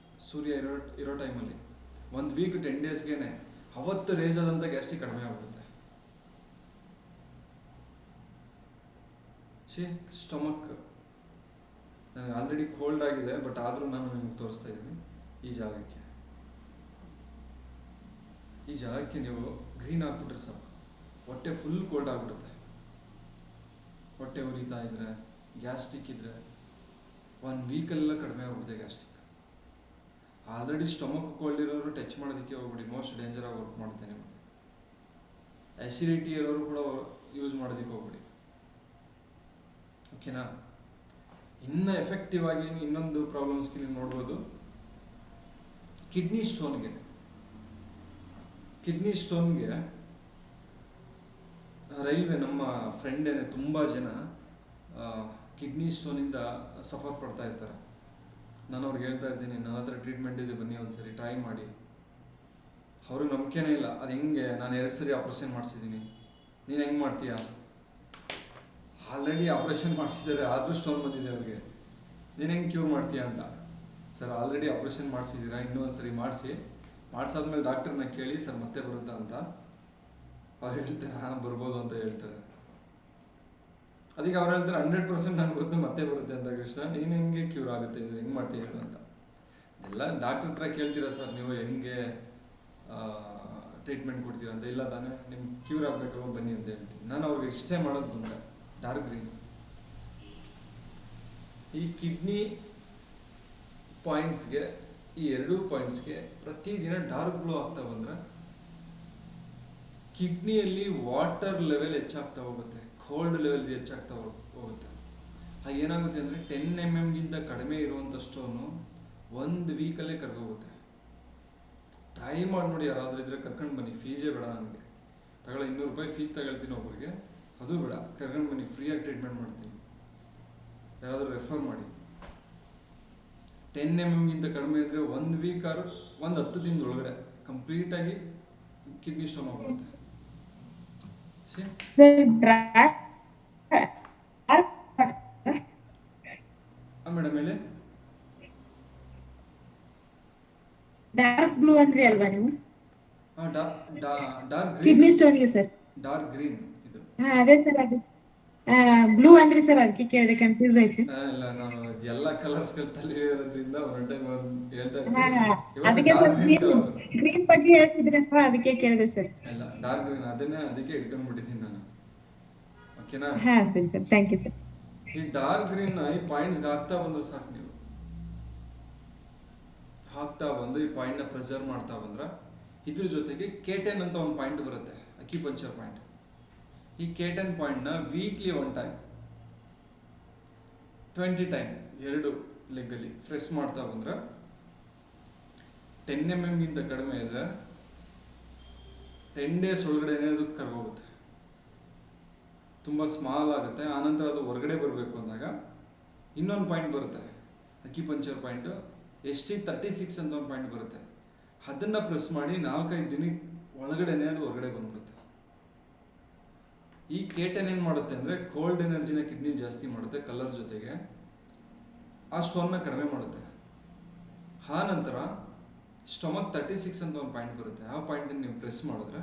ಸೂರ್ಯ ಇರೋ ಟೈಮಲ್ಲಿ 1 ವೀಕ್ 10 daysಗೆ ಅವತ್ತು ರೇಜ್ ಆದಂಥ ಗ್ಯಾಸ್ಟ್ರಿಕ್ ಕಡಿಮೆ ಆಗ್ಬಿಡುತ್ತೆ. ಸ್ಟಮಕ್ ನನಗೆ ಆಲ್ರೆಡಿ ಕೋಲ್ಡ್ ಆಗಿದೆ, ಬಟ್ ಆದರೂ ನಾನು ನಿಮ್ಗೆ ತೋರಿಸ್ತಾ ಇದ್ದೀನಿ. ಈ ಜಾಗಕ್ಕೆ ನೀವು ಗ್ರೀನ್ ಹಾಕ್ಬಿಟ್ರೆ ಸಾಕು, ಹೊಟ್ಟೆ ಫುಲ್ ಕೋಲ್ಡ್ ಆಗಿಬಿಡುತ್ತೆ. ಹೊಟ್ಟೆ ಉರಿತಾ ಇದ್ರೆ, ಗ್ಯಾಸ್ಟ್ರಿಕ್ ಇದ್ರೆ 1 ವೀಕಲ್ಲೆಲ್ಲ ಕಡಿಮೆ ಆಗ್ಬಿಡುತ್ತೆ ಗ್ಯಾಸ್ಟ್ರಿಕ್. ಆಲ್ರೆಡಿ ಸ್ಟಮಕ್ ಕೋಲ್ಡ್ ಇರೋರು ಟಚ್ ಮಾಡೋದಕ್ಕೆ ಹೋಗ್ಬಿಡಿ, ಮೋಸ್ಟ್ ಡೇಂಜರ್ ಆಗಿ ವರ್ಕ್ ಮಾಡುತ್ತೆ ನಿಮಗೆ. ಆ್ಯಸಿಡಿಟಿ ಇರೋರು ಕೂಡ ಯೂಸ್ ಮಾಡೋದಕ್ಕೆ ಹೋಗ್ಬಿಡಿ, ಓಕೆನಾ? ಇನ್ನು ಎಫೆಕ್ಟಿವ್ ಆಗಿ ಇನ್ನೊಂದು ಪ್ರಾಬ್ಲಮ್ಸ್ಗೆ ನೀವು ನೋಡ್ಬೋದು, ಕಿಡ್ನಿ ಸ್ಟೋನ್ಗೆ ರೈಲ್ವೆ ನಮ್ಮ ಫ್ರೆಂಡೇನೆ ತುಂಬ ಜನ ಕಿಡ್ನಿ ಸ್ಟೋನಿಂದ ಸಫರ್ ಪಡ್ತಾ ಇರ್ತಾರೆ. ನಾನು ಅವ್ರಿಗೆ ಹೇಳ್ತಾ ಇರ್ತೀನಿ, ನನ್ನ ಹತ್ರ ಟ್ರೀಟ್ಮೆಂಟ್ ಇದೆ, ಬನ್ನಿ ಒಂದ್ಸರಿ ಟ್ರೈ ಮಾಡಿ. ಅವ್ರಿಗೆ ನಂಬಿಕೆನೇ ಇಲ್ಲ. ಅದು ಹೆಂಗೆ, ನಾನು 2 ಸರಿ ಆಪ್ರೇಷನ್ ಮಾಡಿಸಿದ್ದೀನಿ, ನೀನು ಹೆಂಗೆ ಮಾಡ್ತೀಯಾ? ಆಲ್ರೆಡಿ ಆಪ್ರೇಷನ್ ಮಾಡಿಸಿದ್ದಾರೆ, ಆದರೂ ಸ್ಟೋನ್ ಬಂದಿದೆ ಅವ್ರಿಗೆ, ನೀನು ಹೆಂಗೆ ಕ್ಯೂರ್ ಮಾಡ್ತೀಯಾ ಅಂತ. ಸರ್ ಆಲ್ರೆಡಿ ಆಪ್ರೇಷನ್ ಮಾಡಿಸಿದ್ದೀರಾ, ಇನ್ನೂ ಒಂದು ಸರಿ ಮಾಡಿಸಾದ್ಮೇಲೆ ಡಾಕ್ಟರ್ನ ಕೇಳಿ, ಸರ್ ಮತ್ತೆ ಬರುತ್ತಾ ಅಂತ. ಅವ್ರು ಹೇಳ್ತಾರೆ ಹಾಂ ಬರ್ಬೋದು ಅಂತ ಹೇಳ್ತಾರೆ. ಅದಕ್ಕೆ ಅವ್ರು ಹೇಳ್ತಾರೆ 100% ನನಗೆ ಗೊತ್ತು ಮತ್ತೆ ಬರುತ್ತೆ ಅಂತ. ಕೃಷ್ಣ ನೀನು ಹೆಂಗೆ ಕ್ಯೂರ್ ಆಗುತ್ತೆ, ಇದು ಹೆಂಗೆ ಮಾಡ್ತೀಯ ಹೇಳು ಅಂತ. ಎಲ್ಲ ಡಾಕ್ಟರ್ ಹತ್ರ ಕೇಳ್ತೀರಾ ಸರ್ ನೀವು ಹೆಂಗೆ ಟ್ರೀಟ್ಮೆಂಟ್ ಕೊಡ್ತೀರಾ ಅಂತ. ಇಲ್ಲ ತಾನೇ, ನಿಮ್ಗೆ ಕ್ಯೂರ್ ಆಗಬೇಕಲ್ವ ಬನ್ನಿ ಅಂತ ಹೇಳ್ತೀನಿ. ನಾನು ಅವ್ರಿಗೆ ಇಷ್ಟೇ ಮಾಡೋದು ಬಂದರೆ ಡಾರ್ಕ್ ಗ್ರೀನ್. ಈ ಕಿಡ್ನಿ ಪಾಯಿಂಟ್ಸ್ಗೆ, ಈ 2 ಪಾಯಿಂಟ್ಸ್ಗೆ ಪ್ರತಿದಿನ ಡಾರ್ಕ್ ಗ್ಲೋ ಆಗ್ತಾ ಬಂದರೆ ಕಿಡ್ನಿಯಲ್ಲಿ ವಾಟರ್ ಲೆವೆಲ್ ಹೆಚ್ಚಾಗ್ತಾ ಹೋಗುತ್ತೆ, ಕೋಲ್ಡ್ ಲೆವೆಲ್ ಹೆಚ್ಚಾಗ್ತಾ ಹೋಗುತ್ತೆ. ಹಾಗೇನಾಗುತ್ತೆ ಅಂದರೆ 10 mm ಕಡಿಮೆ ಇರುವಂಥ ಸ್ಟೋನು 1 ವೀಕಲ್ಲೇ ಕರ್ಗೋಗುತ್ತೆ. ಟ್ರೈ ಮಾಡಿ ನೋಡಿ, ಯಾರಾದರೂ ಇದ್ರೆ ಕರ್ಕೊಂಡು ಬನ್ನಿ. ಫೀಸೇ ಬೇಡ ನನಗೆ, ತಗೊಳ್ಳಿ ₹200 ಫೀಸ್ ತಗೊಳ್ತೀನಿ ಒಬ್ಬರಿಗೆ, ಅದು ಬೇಡ, ಕರ್ಕೊಂಡು ಬನ್ನಿ, ಫ್ರೀಯಾಗಿ ಟ್ರೀಟ್ಮೆಂಟ್ ಮಾಡ್ತೀನಿ. ಯಾರಾದರೂ ರೆಫರ್ ಮಾಡಿ. 10 mm ಕಡಿಮೆ ಇದ್ದರೆ 1 ವೀಕ್ ಆರು 10 ದಿನದೊಳಗಡೆ ಕಂಪ್ಲೀಟಾಗಿ ಕಿಡ್ನಿ ಸ್ಟೋನ್ ಹೋಗುತ್ತೆ. ಮೇಡಮ್ ಹೇಳಿ. ಡಾರ್ಕ್ ಬ್ಲೂ ಅಂದ್ರೆ ಅಲ್ವಾ ನೀವು? ಡಾರ್ಕ್ ಕಿಡ್ನಿ ಸ್ಟೋನ್ಗೆ ಸರ್. ಡಾರ್ಕ್ ಗ್ರೀನ್ ಇದು. ಅದೇ ಸರ್, ಅದು ಬ್ಲೂ ಅಂದ್ರೆ ಸರ್, ಅದಕ್ಕೆ ಕೇಳಿದೆ, ಕನ್ಫ್ಯೂಸ್ ಆಯ್ತು. ಇಲ್ಲ, ನಾನು ಎಲ್ಲ ಕಲರ್ಸ್ಗಳು ತಲೆ ಇರೋದ್ರಿಂದ ಒಂದು ಟೈಮ್ ಹೇಳ್ತಾ ಅದಕ್ಕೆ ಗ್ರೀನ್ ಬಗ್ಗೆ ಹೇಳ್ತಿದ್ರೆ ಅದಕ್ಕೆ ಕೇಳಿದೆ ಸರ್. ಇಲ್ಲ, ಡಾರ್ಕ್ ಗ್ರೀನ್ ಅದಕ್ಕೆ ಇಟ್ಕೊಂಡ್ಬಿಟ್ಟಿದ್ದೀನಿ ನಾನು. ಓಕೆನಾ? ಹಾಂ ಸರಿ ಸರ್, ಥ್ಯಾಂಕ್ ಯು ಸರ್. ಈ ಡಾರ್ಕ್ ಗ್ರೀನ್ ಈ ಪಾಯಿಂಟ್ಸ್ಗೆ ಹಾಕ್ತಾ ಬಂದ್ರೆ ಸಾಕು, ನೀವು ಹಾಕ್ತಾ ಬಂದು ಈ ಪಾಯಿಂಟ್ನ ಪ್ರೆಸರ್ವ್ ಮಾಡ್ತಾ ಬಂದ್ರೆ ಇದ್ರ ಜೊತೆಗೆ ಕೇಟನ್ ಅಂತ ಒಂದು ಪಾಯಿಂಟ್ ಬರುತ್ತೆ, ಅಕ್ಯುಪಂಕ್ಚರ್ ಪಾಯಿಂಟ್. ಈ ಕೇಟನ್ ಪಾಯಿಂಟ್ನ ವೀಕ್ಲಿ 1 ಟೈಮ್ 20 ಟೈಮ್ 2 ಲೆಗ್ಗಲ್ಲಿ ಫ್ರೆಶ್ ಮಾಡ್ತಾ ಬಂದ್ರೆ 10 mm ಗಿಂತ ಕಡಿಮೆ ಇದ್ರೆ 10 ಡೇಸ್ ಒಳಗಡೆನೇ ಅದು ಕರ್ಗೋಗುತ್ತೆ, ತುಂಬ ಸ್ಮಾಲ್ ಆಗುತ್ತೆ. ಆನಂತರ ಅದು ಹೊರಗಡೆ ಬರಬೇಕು ಅಂದಾಗ ಇನ್ನೊಂದು ಪಾಯಿಂಟ್ ಬರುತ್ತೆ, ಅಕ್ಯುಪಂಕ್ಚರ್ ಪಾಯಿಂಟು ST36 ಅಂತ ಒಂದು ಪಾಯಿಂಟ್ ಬರುತ್ತೆ. ಅದನ್ನು ಪ್ರೆಸ್ ಮಾಡಿ 4-5 ದಿನಕ್ಕೆ ಒಳಗಡೆನೆ ಅದು ಹೊರಗಡೆ ಬಂದ್ಬಿಡುತ್ತೆ. ಈ ಕೇಟನ್ ಏನು ಮಾಡುತ್ತೆ ಅಂದರೆ ಕೋಲ್ಡ್ ಎನರ್ಜಿನ ಕಿಡ್ನಿ ಜಾಸ್ತಿ ಮಾಡುತ್ತೆ, ಕಲರ್ ಜೊತೆಗೆ ಆ ಸ್ಟೋನ್ನ ಕಡಿಮೆ ಮಾಡುತ್ತೆ. ಆ ನಂತರ ಸ್ಟೊಮಕ್ 36 ಅಂತ ಒಂದು ಪಾಯಿಂಟ್ ಬರುತ್ತೆ. ಆ ಪಾಯಿಂಟನ್ನು ನೀವು ಪ್ರೆಸ್ ಮಾಡಿದ್ರೆ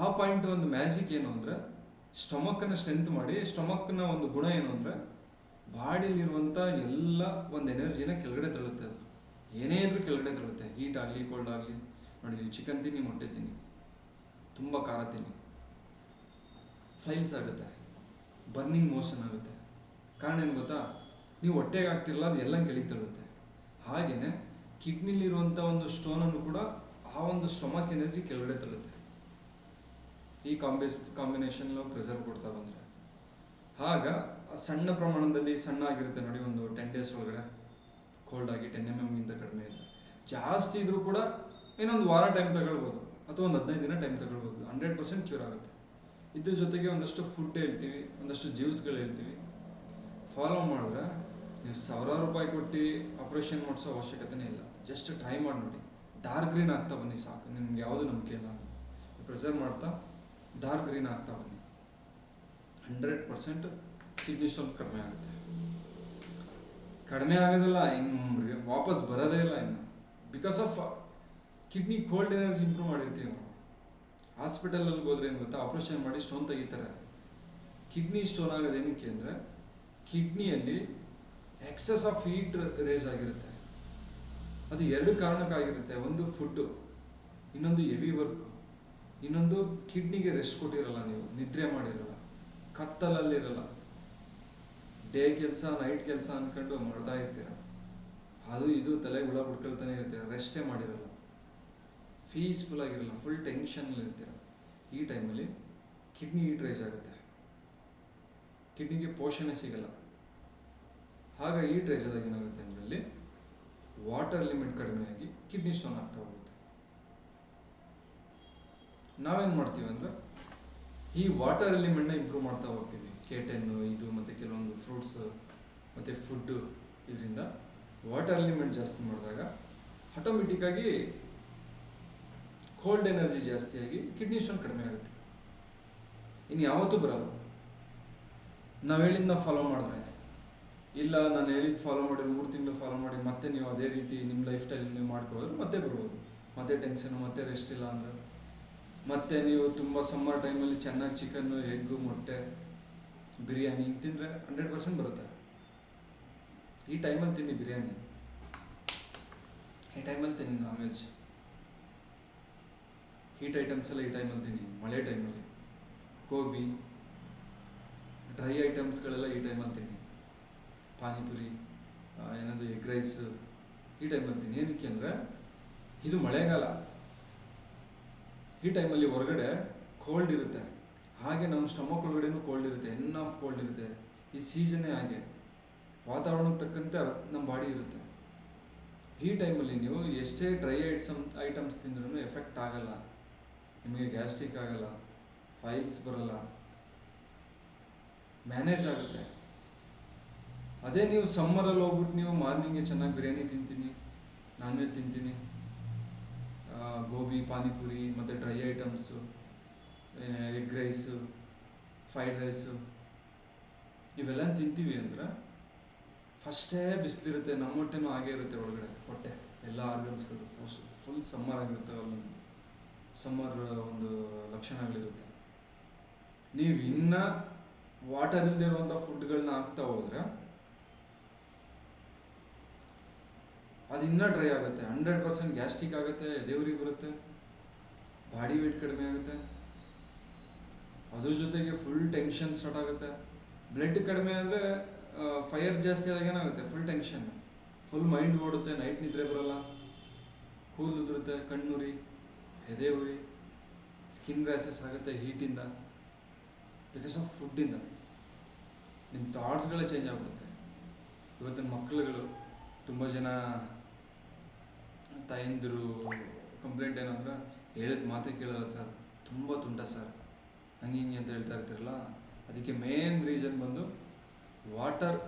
ಆ ಪಾಯಿಂಟ್ ಒಂದು ಮ್ಯಾಜಿಕ್ ಏನು ಅಂದರೆ ಸ್ಟೊಮಕ್ಕನ್ನು ಸ್ಟ್ರೆಂತ್ ಮಾಡಿ, ಸ್ಟೊಮಕ್ನ ಒಂದು ಗುಣ ಏನು ಅಂದರೆ ಬಾಡಿಲಿರುವಂಥ ಎಲ್ಲ ಒಂದು ಎನರ್ಜಿನ ಕೆಳಗಡೆ ತಳ್ಳುತ್ತೆ. ಅದು ಏನೇ ಇದ್ರೂ ಕೆಳಗಡೆ ತಳ್ಳುತ್ತೆ, ಹೀಟ್ ಆಗಲಿ ಕೋಲ್ಡ್ ಆಗಲಿ. ನೋಡಿ, ನೀವು ಚಿಕನ್ ತಿನ್ನಿ, ಮೊಟ್ಟೆ ತಿನ್ನಿ, ತುಂಬ ಖಾರ ತಿನ್ನಿ, ಫೈಲ್ಸ್ ಆಗುತ್ತೆ, ಬರ್ನಿಂಗ್ ಮೋಷನ್ ಆಗುತ್ತೆ. ಕಾರಣ ಏನು ಗೊತ್ತಾ? ನೀವು ಹೊಟ್ಟೆಗೆ ಆಗ್ತಿರಲ್ಲ, ಅದು ಎಲ್ಲ ಕೆಳಗೆ ತಳ್ಳುತ್ತೆ. ಹಾಗೆಯೇ ಕಿಡ್ನಿಲಿರುವಂಥ ಒಂದು ಸ್ಟೋನನ್ನು ಕೂಡ ಆ ಒಂದು ಸ್ಟೊಮಕ್ ಎನರ್ಜಿ ಕೆಳಗಡೆ ತಳ್ಳುತ್ತೆ. ಈ ಕಾಂಬಿನೇಷನ್ ಪ್ರೆಸರ್ ಕೊಡ್ತಾ ಬಂದರೆ ಆಗ ಸಣ್ಣ ಪ್ರಮಾಣದಲ್ಲಿ ಸಣ್ಣ ಆಗಿರುತ್ತೆ ನೋಡಿ, ಒಂದು 10 ಡೇಸ್ ಒಳಗಡೆ ಕೋಲ್ಡ್ ಆಗಿ 10 mm ಗಿಂತ ಕಡಿಮೆ ಇದೆ. ಜಾಸ್ತಿ ಇದ್ರೂ ಕೂಡ ಇನ್ನೊಂದು ವಾರ ಟೈಮ್ ತಗೊಳ್ಬೋದು, ಅಥವಾ ಒಂದು 15 ದಿನ ಟೈಮ್ ತಗೊಳ್ಬೋದು. 100% ಕ್ಯೂರ್ ಆಗುತ್ತೆ. ಇದ್ರ ಜೊತೆಗೆ ಒಂದಷ್ಟು ಫುಡ್ ಹೇಳ್ತೀವಿ, ಒಂದಷ್ಟು ಜ್ಯೂಸ್ಗಳು ಹೇಳ್ತೀವಿ. ಫಾಲೋ ಮಾಡಿದ್ರೆ ನೀವು ಸಾವಿರಾರು ರೂಪಾಯಿ ಕೊಟ್ಟು ಆಪ್ರೇಷನ್ ಮಾಡಿಸೋ ಅವಶ್ಯಕತೆನೇ ಇಲ್ಲ. ಜಸ್ಟ್ ಟ್ರೈ ಮಾಡಿ ನೋಡಿ, ಡಾರ್ಕ್ ಗ್ರೀನ್ ಆಗ್ತಾ ಬನ್ನಿ ಸಾಕು. ನಿಮ್ಗೆ ಯಾವುದು ನಂಬಿಕೆ ಇಲ್ಲ, ಪ್ರೆಸರ್ ಮಾಡ್ತಾ ಡಾರ್ಕ್ ಗ್ರೀನ್ ಆಗ್ತಾ ಬನ್ನಿ, 100% ಕಿಡ್ನಿ ಸ್ಟೋನ್ ಕಡಿಮೆ ಆಗುತ್ತೆ. ಕಡಿಮೆ ಆಗೋದಿಲ್ಲ, ಇನ್ನು ವಾಪಸ್ ಬರೋದೇ ಇಲ್ಲ ಇನ್ನು. Because of kidney cold energy improve ಮಾಡಿರ್ತೀವಿ ನಾವು. ಹಾಸ್ಪಿಟಲಲ್ಲಿ ಹೋದ್ರೆ ಏನು ಗೊತ್ತಾ, ಆಪ್ರೇಷನ್ ಮಾಡಿ ಸ್ಟೋನ್ ತೆಗಿತಾರೆ. ಕಿಡ್ನಿ ಸ್ಟೋನ್ ಆಗೋದು ಏನಕ್ಕೆ ಅಂದರೆ ಕಿಡ್ನಿಯಲ್ಲಿ ಎಕ್ಸಸ್ ಆಫ್ ಹೀಟ್ ರೇಸ್ ಆಗಿರುತ್ತೆ. ಅದು 2 ಕಾರಣಕ್ಕಾಗಿರುತ್ತೆ. ಒಂದು ಫುಡ್ಡು, ಇನ್ನೊಂದು ಹೆವಿ ವರ್ಕ್, ಇನ್ನೊಂದು ಕಿಡ್ನಿಗೆ ರೆಸ್ಟ್ ಕೊಟ್ಟಿರಲ್ಲ, ನೀವು ನಿದ್ರೆ ಮಾಡಿರಲ್ಲ, ಕತ್ತಲಲ್ಲಿರಲ್ಲ, ಡೇ ಕೆಲಸ ನೈಟ್ ಕೆಲಸ ಅಂದ್ಕೊಂಡು ಮಾಡ್ತಾ ಇರ್ತೀರ. ಅದು ಇದು ತಲೆಗೆ ಹುಳ ಬಿಡ್ಕೊಳ್ತಾನೆ ಇರ್ತೀರ, ರೆಸ್ಟೇ ಮಾಡಿರಲ್ಲ, ಪೀಸ್ಫುಲ್ ಆಗಿರಲ್ಲ, ಫುಲ್ ಟೆನ್ಷನಲ್ಲಿ ಇರ್ತೀರ. ಈ ಟೈಮಲ್ಲಿ ಕಿಡ್ನಿ ಹೀಟ್ ರೈಸ್ ಆಗುತ್ತೆ, ಕಿಡ್ನಿಗೆ ಪೋಷಣೆ ಸಿಗಲ್ಲ. ಆಗ ಹೀಟ್ ರೈಸ್ ಆದಾಗ ಏನಾಗುತ್ತೆ ಅಂದರೆ ಅಲ್ಲಿ ವಾಟರ್ ಲಿಮಿಟ್ ಕಡಿಮೆಯಾಗಿ ಕಿಡ್ನಿ ಸ್ಟೋನ್ ಆಗ್ತಾ ಹೋಗುತ್ತೆ. ನಾವೇನು ಮಾಡ್ತೀವಿ ಅಂದರೆ ಈ ವಾಟರ್ ಎಲಿಮೆಂಟ್ನ ಇಂಪ್ರೂವ್ ಮಾಡ್ತಾ ಹೋಗ್ತೀವಿ. ಕೇಟನ್ನು ಇದು ಮತ್ತು ಕೆಲವೊಂದು ಫ್ರೂಟ್ಸ್ ಮತ್ತು ಫುಡ್ಡು, ಇದರಿಂದ ವಾಟರ್ ಎಲಿಮೆಂಟ್ ಜಾಸ್ತಿ ಮಾಡಿದಾಗ ಆಟೋಮೆಟಿಕ್ಕಾಗಿ ಕೋಲ್ಡ್ ಎನರ್ಜಿ ಜಾಸ್ತಿಯಾಗಿ ಕಿಡ್ನಿ ಸ್ಟೋನ್ ಕಡಿಮೆ ಆಗುತ್ತೆ. ಇನ್ನು ಯಾವತ್ತೂ ಬರಲ್ಲ. ನಾವು ಹೇಳಿದ್ನ ಫಾಲೋ ಮಾಡಿದ್ರೆ. ಇಲ್ಲ, ನಾನು ಹೇಳಿದ್ದು ಫಾಲೋ ಮಾಡಿ 3 ತಿಂಗಳು ಫಾಲೋ ಮಾಡಿ ಮತ್ತೆ ನೀವು ಅದೇ ರೀತಿ ನಿಮ್ಮ ಲೈಫ್ ಸ್ಟೈಲ್ ನೀವು ಮಾಡ್ಕೋದ್ರೆ ಮತ್ತೆ ಬರ್ಬೋದು. ಮತ್ತೆ ಟೆನ್ಷನು, ಮತ್ತೆ ರೆಸ್ಟ್ ಇಲ್ಲ ಅಂದರೆ, ಮತ್ತೆ ನೀವು ತುಂಬ ಸಮ್ಮರ್ ಟೈಮಲ್ಲಿ ಚೆನ್ನಾಗಿ ಚಿಕನ್ನು, ಎಗ್ಗು, ಮೊಟ್ಟೆ, ಬಿರಿಯಾನಿ ತಿಂದರೆ 100% ಬರುತ್ತೆ. ಈ ಟೈಮಲ್ಲಿ ತಿನ್ನಿ ಬಿರಿಯಾನಿ, ಈ ಟೈಮಲ್ಲಿ ತಿನ್ನಿ ನಾನ್ ವೆಜ್, ಹೀಟ್ ಐಟಮ್ಸ್ ಎಲ್ಲ ಈ ಟೈಮಲ್ಲಿ ತಿನ್ನಿ. ಮಳೆ ಟೈಮಲ್ಲಿ ಗೋಬಿ, ಡ್ರೈ ಐಟಮ್ಸ್ಗಳೆಲ್ಲ ಈ ಟೈಮಲ್ಲಿ ತಿನ್ನಿ. ಪಾನಿಪುರಿ, ಏನಾದರೂ ಎಗ್ ರೈಸ್ ಈ ಟೈಮಲ್ಲಿ ತಿನ್ನಿ. ಏನಕ್ಕೆ ಅಂದರೆ ಇದು ಮಳೆಗಾಲ. ಈ ಟೈಮಲ್ಲಿ ಹೊರಗಡೆ ಕೋಲ್ಡ್ ಇರುತ್ತೆ, ಹಾಗೆ ನಮ್ಮ ಸ್ಟಮಕ್ ಒಳಗಡೆನೂ ಕೋಲ್ಡ್ ಇರುತ್ತೆ, ಆಫ್ ಕೋಲ್ಡ್ ಇರುತ್ತೆ. ಈ ಸೀಸನ್ನೇ ಹಾಗೆ, ವಾತಾವರಣಕ್ಕೆ ತಕ್ಕಂತೆ ನಮ್ಮ ಬಾಡಿ ಇರುತ್ತೆ. ಈ ಟೈಮಲ್ಲಿ ನೀವು ಎಷ್ಟೇ ಡ್ರೈ ಐಟಮ್ಸ್ ತಿಂದ್ರೂ ಎಫೆಕ್ಟ್ ಆಗಲ್ಲ, ನಿಮಗೆ ಗ್ಯಾಸ್ಟ್ರಿಕ್ ಆಗಲ್ಲ, ಫೈಲ್ಸ್ ಬರಲ್ಲ, ಮ್ಯಾನೇಜ್ ಆಗುತ್ತೆ. ಅದೇ ನೀವು ಸಮ್ಮರಲ್ಲಿ ಹೋಗ್ಬಿಟ್ಟು ನೀವು ಮಾರ್ನಿಂಗ್ಗೆ ಚೆನ್ನಾಗಿ ಬಿರಿಯಾನಿ ತಿಂತೀನಿ, ನಾನ್ ವೆಜ್ ತಿಂತೀನಿ, ಗೋಬಿ, ಪಾನಿಪುರಿ ಮತ್ತು dry items, egg rice, fried rice ಇವೆಲ್ಲ ತಿಂತೀವಿ ಅಂದರೆ ಫಸ್ಟೇ ಬಿಸಿಲಿರುತ್ತೆ, ನಮ್ಮ ಹೊಟ್ಟೆನೂ ಹಾಗೇ ಇರುತ್ತೆ. ಒಳಗಡೆ ಹೊಟ್ಟೆ ಎಲ್ಲ ಆರ್ಗನ್ಸ್ಗಳು ಫುಲ್ ಸಮ್ಮರ್ ಆಗಿರುತ್ತೆ. ಅಲ್ಲೊಂದು ಸಮ್ಮರ್ ಒಂದು ಲಕ್ಷಣಗಳಿರುತ್ತೆ. ನೀವು ಇನ್ನೂ ವಾಟರ್ ಇಲ್ಲದೆ ಇರುವಂಥ ಫುಡ್ಗಳನ್ನ ಹಾಕ್ತಾ ಹೋದರೆ ಅದು ಇನ್ನೂ ಡ್ರೈ ಆಗುತ್ತೆ, 100% ಗ್ಯಾಸ್ಟ್ರಿಕ್ ಆಗುತ್ತೆ, ಎದೆಯುರಿ ಬರುತ್ತೆ, ಬಾಡಿ ವೇಟ್ ಕಡಿಮೆ ಆಗುತ್ತೆ. ಅದ್ರ ಜೊತೆಗೆ ಫುಲ್ ಟೆನ್ಷನ್ ಸ್ಟಾರ್ಟ್ ಆಗುತ್ತೆ. ಬ್ಲಡ್ ಕಡಿಮೆ ಆದರೆ ಫೈರ್ ಜಾಸ್ತಿ ಆದಾಗ ಏನಾಗುತ್ತೆ, ಫುಲ್ ಟೆನ್ಷನ್, ಫುಲ್ ಮೈಂಡ್ ಓಡುತ್ತೆ, ನೈಟ್ ನಿದ್ರೆ ಬರೋಲ್ಲ, ಕೂದಲು ಉದುರುತ್ತೆ, ಕಣ್ಣುರಿ, ಎದೆ ಉರಿ, ಸ್ಕಿನ್ ರ್ಯಾಸಸ್ ಆಗುತ್ತೆ ಹೀಟಿಂದ, ಬಿಕಾಸ್ ಆಫ್ ಫುಡ್ಡಿಂದ. ನಿಮ್ಮ ಥಾಟ್ಸ್ಗಳೇ ಚೇಂಜ್ ಆಗಿಬಿಡುತ್ತೆ. ಇವತ್ತಿನ ಮಕ್ಕಳುಗಳು ತುಂಬ ಜನ ತಾಯಂದಿರು ಕಂಪ್ಲೇಂಟ್ ಏನಂದ್ರೆ, ಹೇಳಿದ ಮಾತೇ ಕೇಳಲ್ಲ ಸರ್, ತುಂಬ ತುಂಟ ಸರ್, ಹಂಗೆ ಹಿಂಗೆ ಅಂತ ಹೇಳ್ತಾ ಇರ್ತಿರಲ್ಲ. ಅದಕ್ಕೆ ಮೇನ್ ರೀಸನ್ ಬಂದು ವಾಟರ್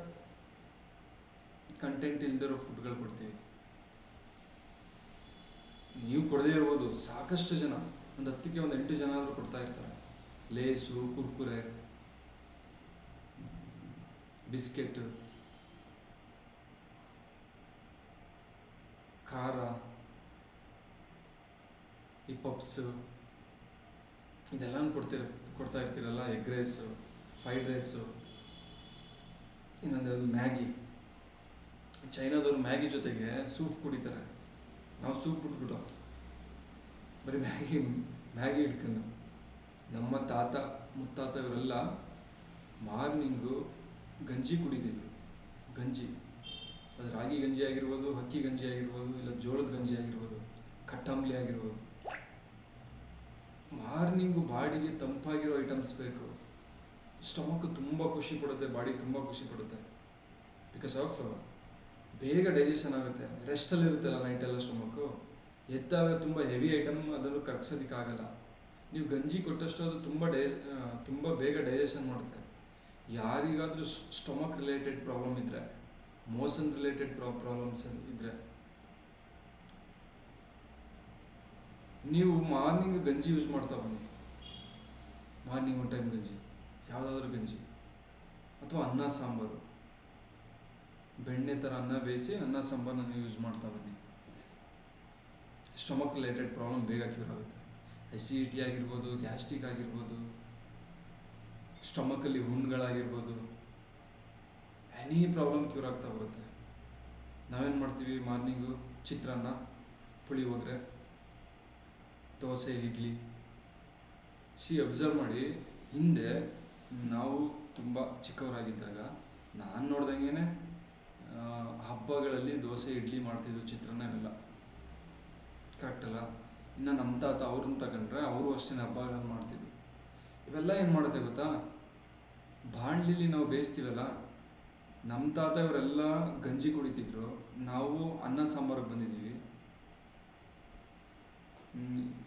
ಕಂಟೆಂಟ್ ಇಲ್ದಿರೋ ಫುಡ್ಗಳು ಕೊಡ್ತೀವಿ. ನೀವು ಕೊಡದೇ ಇರ್ಬೋದು, ಸಾಕಷ್ಟು ಜನ, ಒಂದು 10ಕ್ಕೆ 8 ಜನ ಆದರೂ ಕೊಡ್ತಾ ಇರ್ತಾರೆ. ಲೇಸು, ಕುರ್ಕುರೆ, ಬಿಸ್ಕೆಟ್, ಖಾರ, ಈ ಪಪ್ಸು, ಇದೆಲ್ಲ ಕೊಡ್ತಾ ಇರ್ತೀರಲ್ಲ. ಎಗ್ ರೈಸು, ಫ್ರೈಡ್ ರೈಸು, ಇನ್ನೊಂದು ಮ್ಯಾಗಿ. ಚೈನಾದವ್ರು ಮ್ಯಾಗಿ ಜೊತೆಗೆ ಸೂಪ್ ಕುಡಿತಾರೆ. ನಾವು ಸೂಪ್ ಬಿಟ್ಬಿಟ್ಟು ಬರೀ ಮ್ಯಾಗಿ ಹಿಡ್ಕೊಂಡು. ನಮ್ಮ ತಾತ ಮುತ್ತಾತ ಇವರೆಲ್ಲ ಮಾರ್ನಿಂಗು ಗಂಜಿ ಕುಡಿತಿದ್ರು. ಗಂಜಿ, ಅದು ರಾಗಿ ಗಂಜಿ ಆಗಿರ್ಬೋದು, ಅಕ್ಕಿ ಗಂಜಿ ಆಗಿರ್ಬೋದು, ಇಲ್ಲ ಜೋಳದ ಗಂಜಿ ಆಗಿರ್ಬೋದು, ಕಟ್ಟಂಬ್ಲಿ ಆಗಿರ್ಬೋದು. ಮಾರ್ನಿಂಗು ಬಾಡಿಗೆ ತಂಪಾಗಿರೋ ಐಟಮ್ಸ್ ಬೇಕು. ಸ್ಟಮಕ್ ತುಂಬ ಖುಷಿ ಪಡುತ್ತೆ, ಬಾಡಿ ತುಂಬ ಖುಷಿ ಪಡುತ್ತೆ. ಬಿಕಾಸ್ ಆಫ್ ಬೇಗ ಡೈಜೆಷನ್ ಆಗುತ್ತೆ. ರೆಸ್ಟಲ್ಲಿರುತ್ತಲ್ಲ ನೈಟೆಲ್ಲ ಸ್ಟಮಕ್ಕು, ಎದ್ದಾಗ ತುಂಬ ಹೆವಿ ಐಟಮ್ ಅದನ್ನು ಕರಗಿಸೋದಕ್ಕಾಗಲ್ಲ. ನೀವು ಗಂಜಿ ಕೊಟ್ಟಷ್ಟು ಅದು ತುಂಬ ಬೇಗ ಡೈಜೆಷನ್ ಮಾಡುತ್ತೆ. ಯಾರಿಗಾದರೂ ಸ್ಟಮಕ್ ರಿಲೇಟೆಡ್ ಪ್ರಾಬ್ಲಮ್ ಇದ್ದರೆ, ಮೋಷನ್ ರಿಲೇಟೆಡ್ ಪ್ರಾಬ್ಲಮ್ಸ್ ಇದ್ದರೆ, ನೀವು ಮಾರ್ನಿಂಗ್ ಗಂಜಿ ಯೂಸ್ ಮಾಡ್ತಾ ಬನ್ನಿ. ಮಾರ್ನಿಂಗ್ ಒಂದು ಟೈಮ್ ಗಂಜಿ, ಯಾವುದಾದ್ರೂ ಗಂಜಿ, ಅಥವಾ ಅನ್ನ ಸಾಂಬಾರು, ಬೆಣ್ಣೆ ಥರ ಅನ್ನ ಬೇಯಿಸಿ ಅನ್ನ ಸಾಂಬಾರನ್ನ ಯೂಸ್ ಮಾಡ್ತಾ ಬನ್ನಿ. ಸ್ಟಮಕ್ ರಿಲೇಟೆಡ್ ಪ್ರಾಬ್ಲಮ್ ಬೇಗ ಕ್ಯೂರ್ ಆಗುತ್ತೆ. ಅಸಿಡಿಟಿ ಆಗಿರ್ಬೋದು, ಗ್ಯಾಸ್ಟ್ರಿಕ್ ಆಗಿರ್ಬೋದು, ಸ್ಟಮಕಲ್ಲಿ ಹುಣ್ಣುಗಳಾಗಿರ್ಬೋದು, ಎನಿ ಪ್ರಾಬ್ಲಮ್ ಕ್ಯೂರ್ ಆಗ್ತಾ ಬರುತ್ತೆ. ನಾವೇನು ಮಾಡ್ತೀವಿ, ಮಾರ್ನಿಂಗು ಚಿತ್ರಾನ್ನ, ಪುಳಿಯೋಗರೆ, ದೋಸೆ, ಇಡ್ಲಿ. ಅಬ್ಸರ್ವ್ ಮಾಡಿ, ಹಿಂದೆ ನಾವು ತುಂಬ ಚಿಕ್ಕವರಾಗಿದ್ದಾಗ ನಾನು ನೋಡ್ದಂಗೆ ಹಬ್ಬಗಳಲ್ಲಿ ದೋಸೆ ಇಡ್ಲಿ ಮಾಡ್ತಿದ್ರು, ಚಿತ್ರಾನ್ನ ಇವೆಲ್ಲ ಕರೆಕ್ಟ್ ಅಲ್ಲ. ಇನ್ನು ನಮ್ಮ ತಾತ ಅವ್ರನ್ನ ತಗೊಂಡ್ರೆ ಅವರು ಅಷ್ಟೇ ಹಬ್ಬಗಳನ್ನು ಮಾಡ್ತಿದ್ರು. ಇವೆಲ್ಲ ಏನು ಮಾಡುತ್ತೆ ಗೊತ್ತಾ, ಬಾಣಲಿಲಿ ನಾವು ಬೇಯಿಸ್ತೀವಲ್ಲ. ನಮ್ಮ ತಾತ ಇವರೆಲ್ಲ ಗಂಜಿ ಕುಡಿತಿದ್ರು, ನಾವು ಅನ್ನ ಸಾಂಬಾರಿಗೆ ಬಂದಿದ್ದೀವಿ.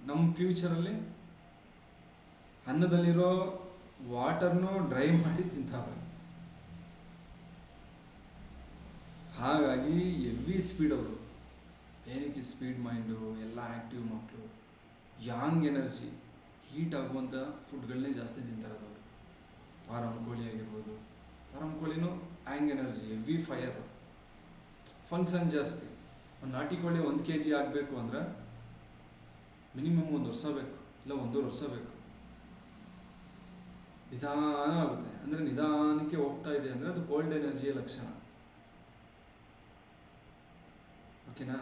ನಮ್ಮ ಫ್ಯೂಚರಲ್ಲಿ ಅನ್ನದಲ್ಲಿರೋ ವಾಟರ್ನು ಡ್ರೈ ಮಾಡಿ ತಿಂತಾರೆ. ಹಾಗಾಗಿ ಎವ್ರಿ ಸ್ಪೀಡ್ ಅವರು. ಏನಕ್ಕೆ ಸ್ಪೀಡ್ ಮೈಂಡು, ಎಲ್ಲ ಆ್ಯಕ್ಟಿವ್ ಮಕ್ಕಳು, ಯಾಂಗ್ ಎನರ್ಜಿ, ಹೀಟ್ ಆಗುವಂಥ ಫುಡ್ಗಳನ್ನೇ ಜಾಸ್ತಿ ತಿಂತಾರೆ ಅವರು. ಫಾರಮ್ ಕೋಳಿ ಆಗಿರ್ಬೋದು, ಫಾರಮ್ ಕೋಳಿನೂ yang energy, every fire, function ಜಾಸ್ತಿ. ಒಂದು ನಾಟಿ ಕೋಳಿ 1 kg ಆಗಬೇಕು ಅಂದರೆ ಮಿನಿಮಮ್ 1 ವರ್ಷ ಬೇಕು, ಇಲ್ಲ 1.5 ವರ್ಷ ಬೇಕು. ನಿಧಾನ ಆಗುತ್ತೆ. ಅಂದರೆ ನಿಧಾನಕ್ಕೆ ಹೋಗ್ತಾ ಇದೆ ಅಂದರೆ ಅದು ಕೋಲ್ಡ್ ಎನರ್ಜಿಯ ಲಕ್ಷಣ. ಓಕೆನಾ?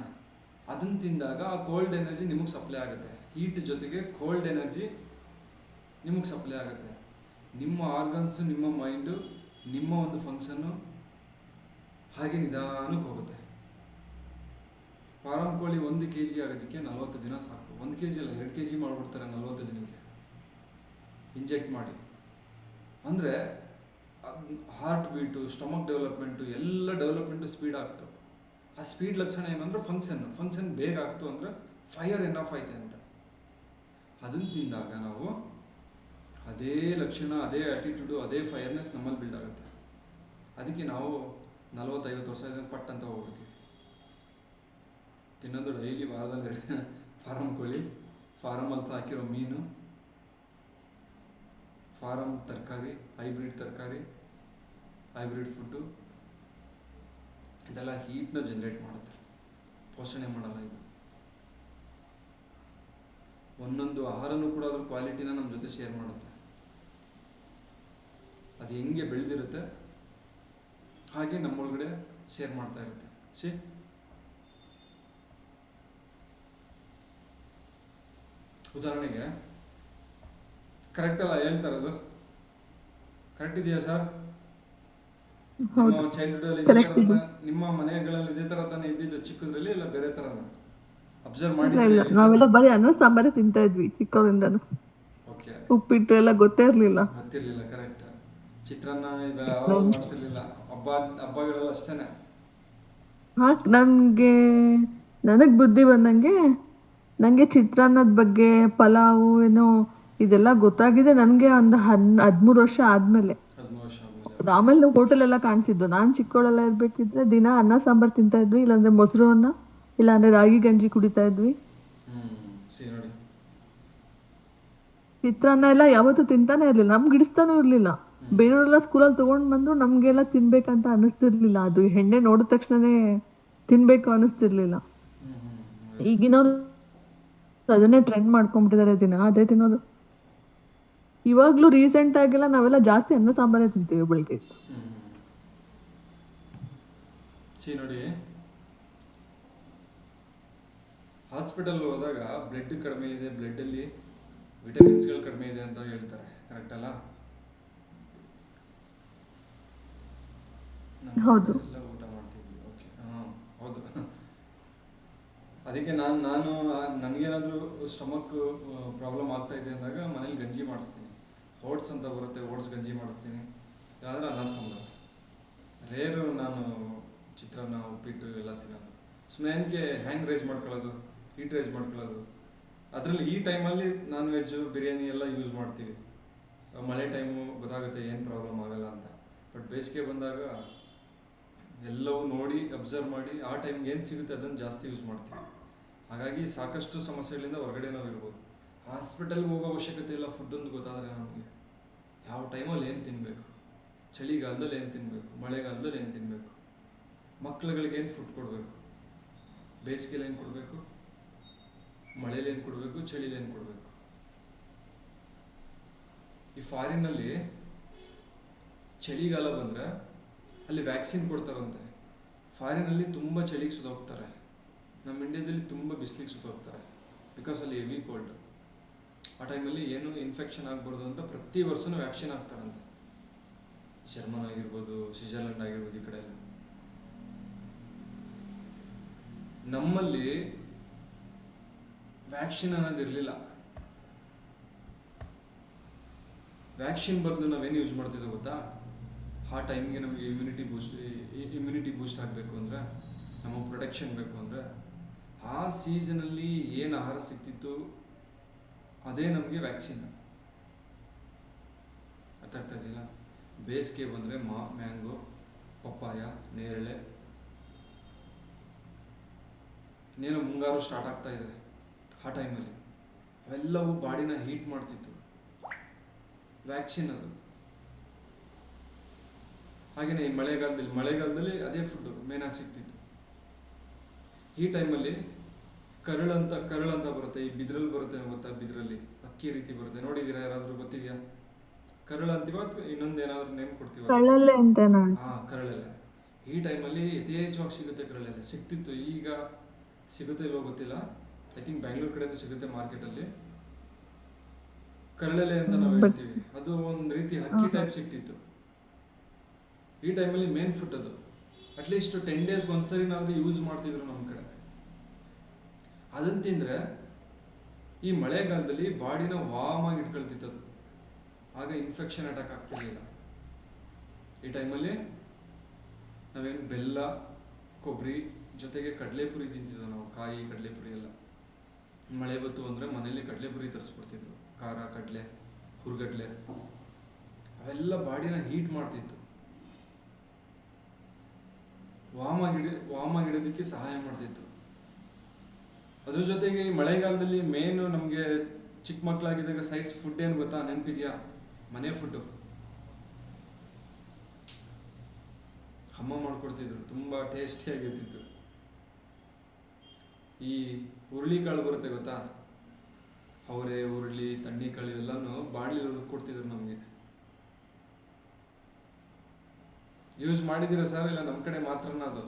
ಅದನ್ನು ತಿಂದಾಗ ಆ ಕೋಲ್ಡ್ ಎನರ್ಜಿ ನಿಮಗೆ ಸಪ್ಲೈ ಆಗುತ್ತೆ. ಹೀಟ್ ಜೊತೆಗೆ ಕೋಲ್ಡ್ ಎನರ್ಜಿ ನಿಮಗೆ ಸಪ್ಲೈ ಆಗುತ್ತೆ. ನಿಮ್ಮ ಆರ್ಗನ್ಸು, ನಿಮ್ಮ ಮೈಂಡು, ನಿಮ್ಮ ಒಂದು ಫಂಕ್ಷನ್ನು ಹಾಗೆ ನಿಧಾನಕ್ಕೆ ಹೋಗುತ್ತೆ. ಫಾರಮ್ ಕೋಳಿ 1 kg ಆಗೋದಕ್ಕೆ 40 ದಿನ ಸಾಕು. 1 kg ಅಲ್ಲ, 2 kg ಮಾಡಿಬಿಡ್ತಾರೆ 40 ದಿನಕ್ಕೆ ಇಂಜೆಕ್ಟ್ ಮಾಡಿ. ಅಂದರೆ ಹಾರ್ಟ್ ಬೀಟು, ಸ್ಟಮಕ್ ಡೆವಲಪ್ಮೆಂಟು, ಎಲ್ಲ ಡೆವಲಪ್ಮೆಂಟು ಸ್ಪೀಡ್ ಆಗ್ತು. ಆ ಸ್ಪೀಡ್ ಲಕ್ಷಣ ಏನಂದ್ರೆ ಫಂಕ್ಷನ್ ಬೇಗ ಆಗ್ತು ಅಂದರೆ ಫೈರ್ ಎನಫ್ ಐತೆ ಅಂತ. ಅದನ್ನು ತಿಂದಾಗ ನಾವು ಅದೇ ಲಕ್ಷಣ, ಅದೇ ಆ್ಯಟಿಟ್ಯೂಡು, ಅದೇ ಫೈರ್ನೆಸ್ ನಮ್ಮಲ್ಲಿ ಬಿಲ್ಡ್ ಆಗುತ್ತೆ. ಅದಕ್ಕೆ ನಾವು 40-50 ವರ್ಷ ಇದ್ದಾಗ ಪಟ್ ಅಂತ ಹೋಗ್ಬಿಡ್ತೀವಿ. ತಿನ್ನೋದು ಡೈಲಿ ವಾರದಲ್ಲಿ 2 ದಿನ ಫಾರಮ್ ಕೋಳಿ, ಫಾರಮಲ್ಲಿ ಸಾಕಿರೋ ಮೀನು, ಫಾರಮ್ ತರಕಾರಿ, ಹೈಬ್ರಿಡ್ ಫುಡ್ಡು, ಇದೆಲ್ಲ ಹೀಟ್ನ ಜನ್ರೇಟ್ ಮಾಡುತ್ತೆ, ಪೋಷಣೆ ಮಾಡಲ್ಲ. ಇದು ಒಂದೊಂದು ಆಹಾರನೂ ಕೂಡ ಅದ್ರ ಕ್ವಾಲಿಟಿನ ನಮ್ಮ ಜೊತೆ ಶೇರ್ ಮಾಡುತ್ತೆ. ಅದು ಹೆಂಗೆ ಬೆಳೆದಿರುತ್ತೆ ಹಾಗೆ ನಮ್ಮೊಳಗಡೆ ಶೇರ್ ಮಾಡ್ತಾ ಇರುತ್ತೆ. ಉದಾಹರಣೆಗೆ ಕರೆಕ್ಟ್ ಅಲ್ಲ ಹೇಳ್ತಾರದು? ಕರೆಕ್ಟ್ ಇದೆಯಾ ಸರ್? ನಿಮ್ಮ ಹೌದು, ಚೈಲ್ಡ್ಹುಡಲ್ಲಿ ಇದೇ ಕರೆಕ್ಟ್ ಥರದ ಇದೆ. ನಿಮ್ಮ ಮನೆಗಳಲ್ಲಿ ಇದೇ ಥರ ತಾನೇ ಇದ್ದಿದ್ದು ಚಿಕ್ಕದ್ರಲ್ಲಿ, ಇಲ್ಲ ಬೇರೆ ಥರನ ಅಬ್ಸರ್ವ್ ಇಲ್ಲ ಮಾಡಿದ್ರೆ ಇಲ್ಲ, ಹೇಳಿದ್ದು? ನಾವೆಲ್ಲ ಬರೀ ಅನ್ನ ಸಾಂಬಾರೇ ತಿಂತಾ ಇದ್ವಿ ಚಿಕ್ಕವರಿಂದನು. ಓಕೆ, ಉಪ್ಪಿಟ್ಟು ಎಲ್ಲ ಗೊತ್ತೇ ಇರ್ಲಿಲ್ಲ. ಗೊತ್ತಿರಲಿಲ್ಲ. ಕರೆಕ್ಟ್. ಚಿತ್ರಾನ್ನ ಇವೆಲ್ಲ ಯಾವಾಗ ನನ್ ಮಾಡ್ತಿರ್ಲಿಲ್ಲ. ಹಬ್ಬ ಹಬ್ಬಗಳೆಲ್ಲ ಅಷ್ಟೇನೆ. ಹಾ, ನನಗ್ ಬುದ್ಧಿ ಬಂದಂಗೆ ನಂಗೆ ಚಿತ್ರಾನ್ನದ ಬಗ್ಗೆ, ಪಲಾವು ಏನೋ ಇದೆಲ್ಲ ಗೊತ್ತಾಗಿದೆ ನನಗೆ ಒಂದು 13 ವರ್ಷ ಆದ್ಮೇಲೆ. 13 ವರ್ಷ ಆದಮೇಲೆ. ಅದು ಓಕೆ. ಆಮೇಲೆ ಹೋಟೆಲ್ ಎಲ್ಲ ಕಾಣಿಸಿದ್ದು. ನಾನ್ ಚಿಕ್ಕವಳೆಲ್ಲ ಇರ್ಬೇಕಿದ್ರೆ ದಿನ ಅನ್ನ ಸಾಂಬಾರ್ ತಿಂತಾ ಇದ್ವಿ, ಇಲ್ಲಾಂದ್ರೆ ಮೊಸರು ಅನ್ನ, ಇಲ್ಲಾಂದ್ರೆ ರಾಗಿ ಗಂಜಿ ಕುಡಿತಾ ಇದ್ವಿ. ಹ್ಞೂ, ಸಿ ನೋಡಿ. ಚಿತ್ರಾನ್ನ ಎಲ್ಲ ಯಾವತ್ತೂ ತಿಂತಾನೆ ಇರ್ಲಿಲ್ಲ, ನಮ್ಗೆ ಹಿಡಿಸ್ತಾನೂ ಇರ್ಲಿಲ್ಲ. ಹ್ಞೂ ಬೇರೆಯವರೆಲ್ಲ ಸ್ಕೂಲಲ್ಲಿ ತಗೊಂಡ್ ಬಂದ್ರು ನಮ್ಗೆಲ್ಲ ತಿನ್ಬೇಕಂತ ಅನಿಸ್ತಿರ್ಲಿಲ್ಲ. ಅದು ಹೆಣ್ಣೆ ನೋಡಿದ ತಕ್ಷಣನೇ ತಿನ್ಬೇಕು ಅನಿಸ್ತಿರ್ಲಿಲ್ಲ. ಹ್ಞೂ ಹ್ಞೂ. ಈಗಿನವ್ರು ಅದನ್ನೇ ಟ್ರೆಂಡ್ ಮಾಡ್ಕೊಂಡ್ಬಿಟ್ಟಿದ್ದಾರೆ, ದಿನ ಅದೇ ತಿನ್ನೋದು. ಇವಾಗ್ಲೂ ರೀಸೆಂಟ್ ಆಗಿಲ್ಲ ನಾವೆಲ್ಲ ಜಾಸ್ತಿ ಅನ್ನ ಸಾಂಬಾರೇ ತಿಂತೀವಿ ಬೆಳಿಗ್ಗೆ. ಹ್ಞೂ. ಸಿ ನೋಡಿ, ಹಾಸ್ಪಿಟಲ್ ಹೋದಾಗ ಬ್ಲಡ್ ಕಡಿಮೆ ಇದೆ, ಬ್ಲಡ್ಡಲ್ಲಿ ವಿಟಮಿನ್ಸ್ಗಳು ಕಡಿಮೆ ಇದೆ ಅಂತ ಹೇಳ್ತಾರೆ. ಕರೆಕ್ಟ್ ಅಲ್ಲ? ನಮ್ಮ ಹೌದು. ಕಡೆ ಎಲ್ಲ ಊಟ ಮಾಡ್ತಿದ್ವಿ. ಓಕೆ, ಹಾಂ ಹೌದು. ಅದಕ್ಕೆ ನಾನು ನನಗೇನಾದರೂ ಸ್ಟಮಕ್ ಪ್ರಾಬ್ಲಮ್ ಆಗ್ತಾ ಇದೆ ಅಂದಾಗ ಮನೇಲಿ ಗಂಜಿ ಮಾಡಿಸ್ತೀನಿ. ಓಟ್ಸ್ ಅಂತ ಬರುತ್ತೆ, ಓಟ್ಸ್ ಗಂಜಿ ಮಾಡಿಸ್ತೀನಿ. ಇಲ್ಲಾಂದರೆ ಅನ್ನ ಸಾಂಬಾರು. ರೇರು ನಾನು ಚಿತ್ರಾನ್ನ, ಉಪ್ಪಿಟ್ಟು ಎಲ್ಲ ತಿನ್ನೋದು. ಸುಮ್ಮನೆ ಏನಕ್ಕೆ ಹ್ಯಾಂಗ್ ರೈಸ್ ಮಾಡ್ಕೊಳ್ಳೋದು, ಹೀಟ್ ರೈಸ್ ಮಾಡ್ಕೊಳ್ಳೋದು. ಅದರಲ್ಲಿ ಈ ಟೈಮಲ್ಲಿ ನಾನ್ ವೆಜ್ಜು, ಬಿರಿಯಾನಿ ಎಲ್ಲ ಯೂಸ್ ಮಾಡ್ತೀವಿ. ಮಳೆ ಟೈಮು ಗೊತ್ತಾಗುತ್ತೆ ಏನು ಪ್ರಾಬ್ಲಮ್ ಆಗಲ್ಲ ಅಂತ. ಬಟ್ ಬೇಸಿಗೆ ಬಂದಾಗ ಎಲ್ಲವೂ ನೋಡಿ ಅಬ್ಸರ್ವ್ ಮಾಡಿ ಆ ಟೈಮ್ಗೆ ಏನು ಸಿಗುತ್ತೆ ಅದನ್ನು ಜಾಸ್ತಿ ಯೂಸ್ ಮಾಡ್ತೀವಿ. ಹಾಗಾಗಿ ಸಾಕಷ್ಟು ಸಮಸ್ಯೆಗಳಿಂದ ಹೊರಗಡೆ ನಾವು ಇರ್ಬೋದು. ಹಾಸ್ಪಿಟಲ್ಗೆ ಹೋಗೋ ಅವಶ್ಯಕತೆ ಇಲ್ಲ. ಫುಡ್ ಒಂದು ಗೊತ್ತಾದರೆ ನಮಗೆ ಯಾವ ಟೈಮಲ್ಲಿ ಏನು ತಿನ್ನಬೇಕು, ಚಳಿಗಾಲದಲ್ಲಿ ಏನು ತಿನ್ನಬೇಕು, ಮಳೆಗಾಲದಲ್ಲಿ ಏನು ತಿನ್ನಬೇಕು, ಮಕ್ಳುಗಳಿಗೆ ಏನು ಫುಡ್ ಕೊಡಬೇಕು, ಬೇಸಿಗೆಯಲ್ಲಿ ಏನು ಕೊಡಬೇಕು, ಮಳೇಲಿ ಏನು ಕೊಡಬೇಕು, ಚಳಿಲಿ ಏನು ಕೊಡಬೇಕು. ಈ ಫಾರಿನಲ್ಲಿ ಚಳಿಗಾಲ ಬಂದರೆ ಅಲ್ಲಿ ವ್ಯಾಕ್ಸಿನ್ ಕೊಡ್ತಾರಂತೆ. ಫಾರಿನಲ್ಲಿ ತುಂಬ ಚಳಿಗೆ ಸುತ್ತೋಗ್ತಾರೆ, ನಮ್ಮ ಇಂಡಿಯಾದಲ್ಲಿ ತುಂಬ ಬಿಸಿಲಿಗೆ ಸುತ್ತೋಗ್ತಾರೆ. ಬಿಕಾಸ್ ಅಲ್ಲಿ ಹೆವಿ ಕೋಲ್ಡ್. ಆ ಟೈಮಲ್ಲಿ ಏನು ಇನ್ಫೆಕ್ಷನ್ ಆಗಬಾರ್ದು ಅಂತ ಪ್ರತಿ ವರ್ಷನೂ ವ್ಯಾಕ್ಸಿನ್ ಹಾಕ್ತಾರಂತೆ. ಜರ್ಮನ್ ಆಗಿರ್ಬೋದು, ಸ್ವಿಟ್ಜರ್ಲೆಂಡ್ ಆಗಿರ್ಬೋದು, ಈ ಕಡೆ ಎಲ್ಲ. ನಮ್ಮಲ್ಲಿ ವ್ಯಾಕ್ಸಿನ್ ಅನ್ನೋದು ಇರಲಿಲ್ಲ. ವ್ಯಾಕ್ಸಿನ್ ಬದಲು ನಾವೇನು ಯೂಸ್ ಮಾಡ್ತಿದ್ದೋ ಗೊತ್ತಾ? ಆ ಟೈಮ್ಗೆ ನಮಗೆ ಇಮ್ಯುನಿಟಿ ಬೂಸ್ಟ್ ಆಗಬೇಕು ಅಂದರೆ, ನಮಗೆ ಪ್ರೊಟೆಕ್ಷನ್ ಬೇಕು ಅಂದರೆ, ಆ ಸೀಸನಲ್ಲಿ ಏನು ಆಹಾರ ಸಿಗ್ತಿತ್ತು ಅದೇ ನಮಗೆ ವ್ಯಾಕ್ಸಿನ್. ಅರ್ಥ ಆಗ್ತಾ ಇದೆಯಲ್ಲ? ಬೇಸಿಗೆ ಬಂದರೆ ಮ್ಯಾಂಗೋ, ಪಪ್ಪಾಯ, ನೇರಳೆ, ಇನ್ನೇನೋ ಮುಂಗಾರು ಸ್ಟಾರ್ಟ್ ಆಗ್ತಾ ಇದೆ. ಆ ಟೈಮಲ್ಲಿ ಅವೆಲ್ಲವೂ ಬಾಡಿನ ಹೀಟ್ ಮಾಡ್ತಿತ್ತು. ವ್ಯಾಕ್ಸಿನ್ ಅದು. ಹಾಗೆಯೇ ಈ ಮಳೆಗಾಲದಲ್ಲಿ ಅದೇ ಫುಡ್ಡು ಮೇನಾಗಿ ಸಿಗ್ತಿತ್ತು. ಈ ಟೈಮಲ್ಲಿ ಕರಳಂತ ಬರುತ್ತೆ, ಈ ಬಿದ್ರಲ್ಲಿ ಬರುತ್ತೆ ಗೊತ್ತಾ? ಬಿದ್ರಲ್ಲಿ ಅಕ್ಕಿ ರೀತಿ ಬರುತ್ತೆ, ನೋಡಿದ್ದೀರಾ? ಯಾರಾದರೂ ಗೊತ್ತಿದೆಯಾ? ಕರಳು ಅಂತೀವ ಅಥವಾ ಇನ್ನೊಂದು ಏನಾದರೂ ನೇಮ್ ಕೊಡ್ತೀವ? ಕಳ್ಳಲ್ಲೇ ಅಂತ ನಾನು. ಹಾಂ, ಕರಳೆಲೆ. ಈ ಟೈಮಲ್ಲಿ ಯಥೇಚ್ಛವಾಗಿ ಸಿಗುತ್ತೆ ಕರಳೆಲೆ. ಸಿಗ್ತಿತ್ತು, ಈಗ ಸಿಗುತ್ತೆ ಇಲ್ವೋ ಗೊತ್ತಿಲ್ಲ. ಐ ಥಿಂಕ್ ಬ್ಯಾಂಗ್ಳೂರ್ ಕಡೆನೂ ಸಿಗುತ್ತೆ ಮಾರ್ಕೆಟಲ್ಲಿ. ಕರಳೆಲೆ ಅಂತ ನಾವು ಹೇಳ್ತೀವಿ. ಅದು ಒಂದು ರೀತಿ ಅಕ್ಕಿ ಟೈಪ್ ಸಿಗ್ತಿತ್ತು. ಈ ಟೈಮಲ್ಲಿ ಮೇನ್ ಫುಡ್ ಅದು. ಅಟ್ಲೀಸ್ಟ್ 10 ಡೇಸ್ಗೆ ಒಂದ್ಸರಿನಾದರೂ ಯೂಸ್ ಮಾಡ್ತಿದ್ರು ನಮ್ಮ ಕಡೆ. ಅದನ್ನು ತಿಂದರೆ ಈ ಮಳೆಗಾಲದಲ್ಲಿ ಬಾಡಿನ ವಾಮಾಗಿ ಇಟ್ಕೊಳ್ತಿತ್ತು ಅದು. ಆಗ ಇನ್ಫೆಕ್ಷನ್ ಅಟ್ಯಾಕ್ ಆಗ್ತಿರ್ಲಿಲ್ಲ. ಈ ಟೈಮಲ್ಲಿ ನಾವೇನು ಬೆಲ್ಲ, ಕೊಬ್ಬರಿ ಜೊತೆಗೆ ಕಡಲೆಪುರಿ ತಿಂತಿದ್ವು ನಾವು. ಕಾಯಿ ಕಡಲೆಪುರಿ ಎಲ್ಲ. ಮಳೆ ಬಂತು ಅಂದರೆ ಮನೇಲಿ ಕಡಲೆಪುರಿ ತರಿಸ್ಬಿಡ್ತಿದ್ರು. ಖಾರ ಕಡಲೆ, ಹುರ್ಗಡ್ಲೆ, ಅವೆಲ್ಲ ಬಾಡಿನ ಹೀಟ್ ಮಾಡ್ತಿತ್ತು. ವಾಮಾಗಿಡೋದಕ್ಕೆ ಸಹಾಯ ಮಾಡ್ತಿತ್ತು. ಅದ್ರ ಜೊತೆಗೆ ಈ ಮಳೆಗಾಲದಲ್ಲಿ ಮೇನು ನಮಗೆ ಚಿಕ್ಕ ಮಕ್ಕಳಾಗಿದ್ದಾಗ ಸೈಡ್ಸ್ ಫುಡ್ ಏನು ಗೊತ್ತಾ? ನೆನಪಿದೆಯಾ? ಮನೆ ಫುಡ್ಡು ಅಮ್ಮ ಮಾಡ್ಕೊಡ್ತಿದ್ರು, ತುಂಬ ಟೇಸ್ಟಿಯಾಗಿರ್ತಿತ್ತು. ಈ ಹುರುಳಿಕಾಳು ಬರುತ್ತೆ ಗೊತ್ತಾ? ಅವರೆ, ಹುರುಳಿ, ತಣ್ಣಿಕಾಳು ಇವೆಲ್ಲನೂ ಬಾಣಲಿರೋದಕ್ಕೆ ಕೊಡ್ತಿದ್ರು ನಮಗೆ. ಯೂಸ್ ಮಾಡಿದ್ದೀರಾ ಸರ್? ಇಲ್ಲ ನಮ್ಮ ಕಡೆ ಮಾತ್ರನಾ ಅದು?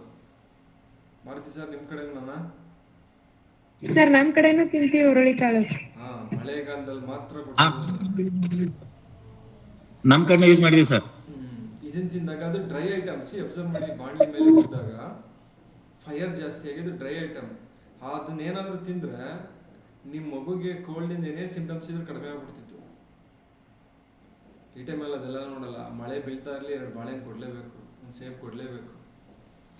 ಮಾರುತಿ ಸರ್, ನಿಮ್ಮ ಕಡೆ ನಾನು ಸರ್ ನಮ್ಮ ಕಡೆನೂ ತಿಂತೀವಿ ಹುರುಳಿಕಾಳು. ಹಾಂ, ಮಳೆಗಾಲದಲ್ಲಿ ಮಾತ್ರ ಹಾ ಕೊಡೋದು. ನಮ್ಮ ಕಡೆ ಯೂಸ್ ಮಾಡಿದೀವಿ ಸರ್. ಇದನ್ನ ತಿಂದಾಗ ಅದು ಡ್ರೈ ಐಟಮ್ಸ್ ಅಬ್ಸರ್ವ್ ಮಾಡಿ, ಬಾಣಲಿ ಮೇಲೆ ಹುರಿದಾಗ ಫೈರ್ ಜಾಸ್ತಿ ಆಗಿ ಅದು ಡ್ರೈ ಐಟಮ್. ಅದನ್ನೇನಾದ್ರೂ ತಿಂದ್ರೆ ನಿಮ್ಮ ಮಗುಗೆ ಕೋಲ್ಡಿಂದ ಏನೇ ಸಿಂಟಮ್ಸ್ ಇದ್ರೆ ಕಡಿಮೆ ಆಗ್ಬಿಡ್ತಿತ್ತು. ಈ ಟೈಮಲ್ಲಿ ಅದೆಲ್ಲ ನೋಡಲ್ಲ. ಮಳೆ ಬೀಳ್ತಾ ಇರಲಿ 2 ಬಾಳೆಹಣ್ಣು ಕೊಡಲೇಬೇಕು, ಒಂದು ಸೇಬ್ ಕೊಡಲೇಬೇಕು,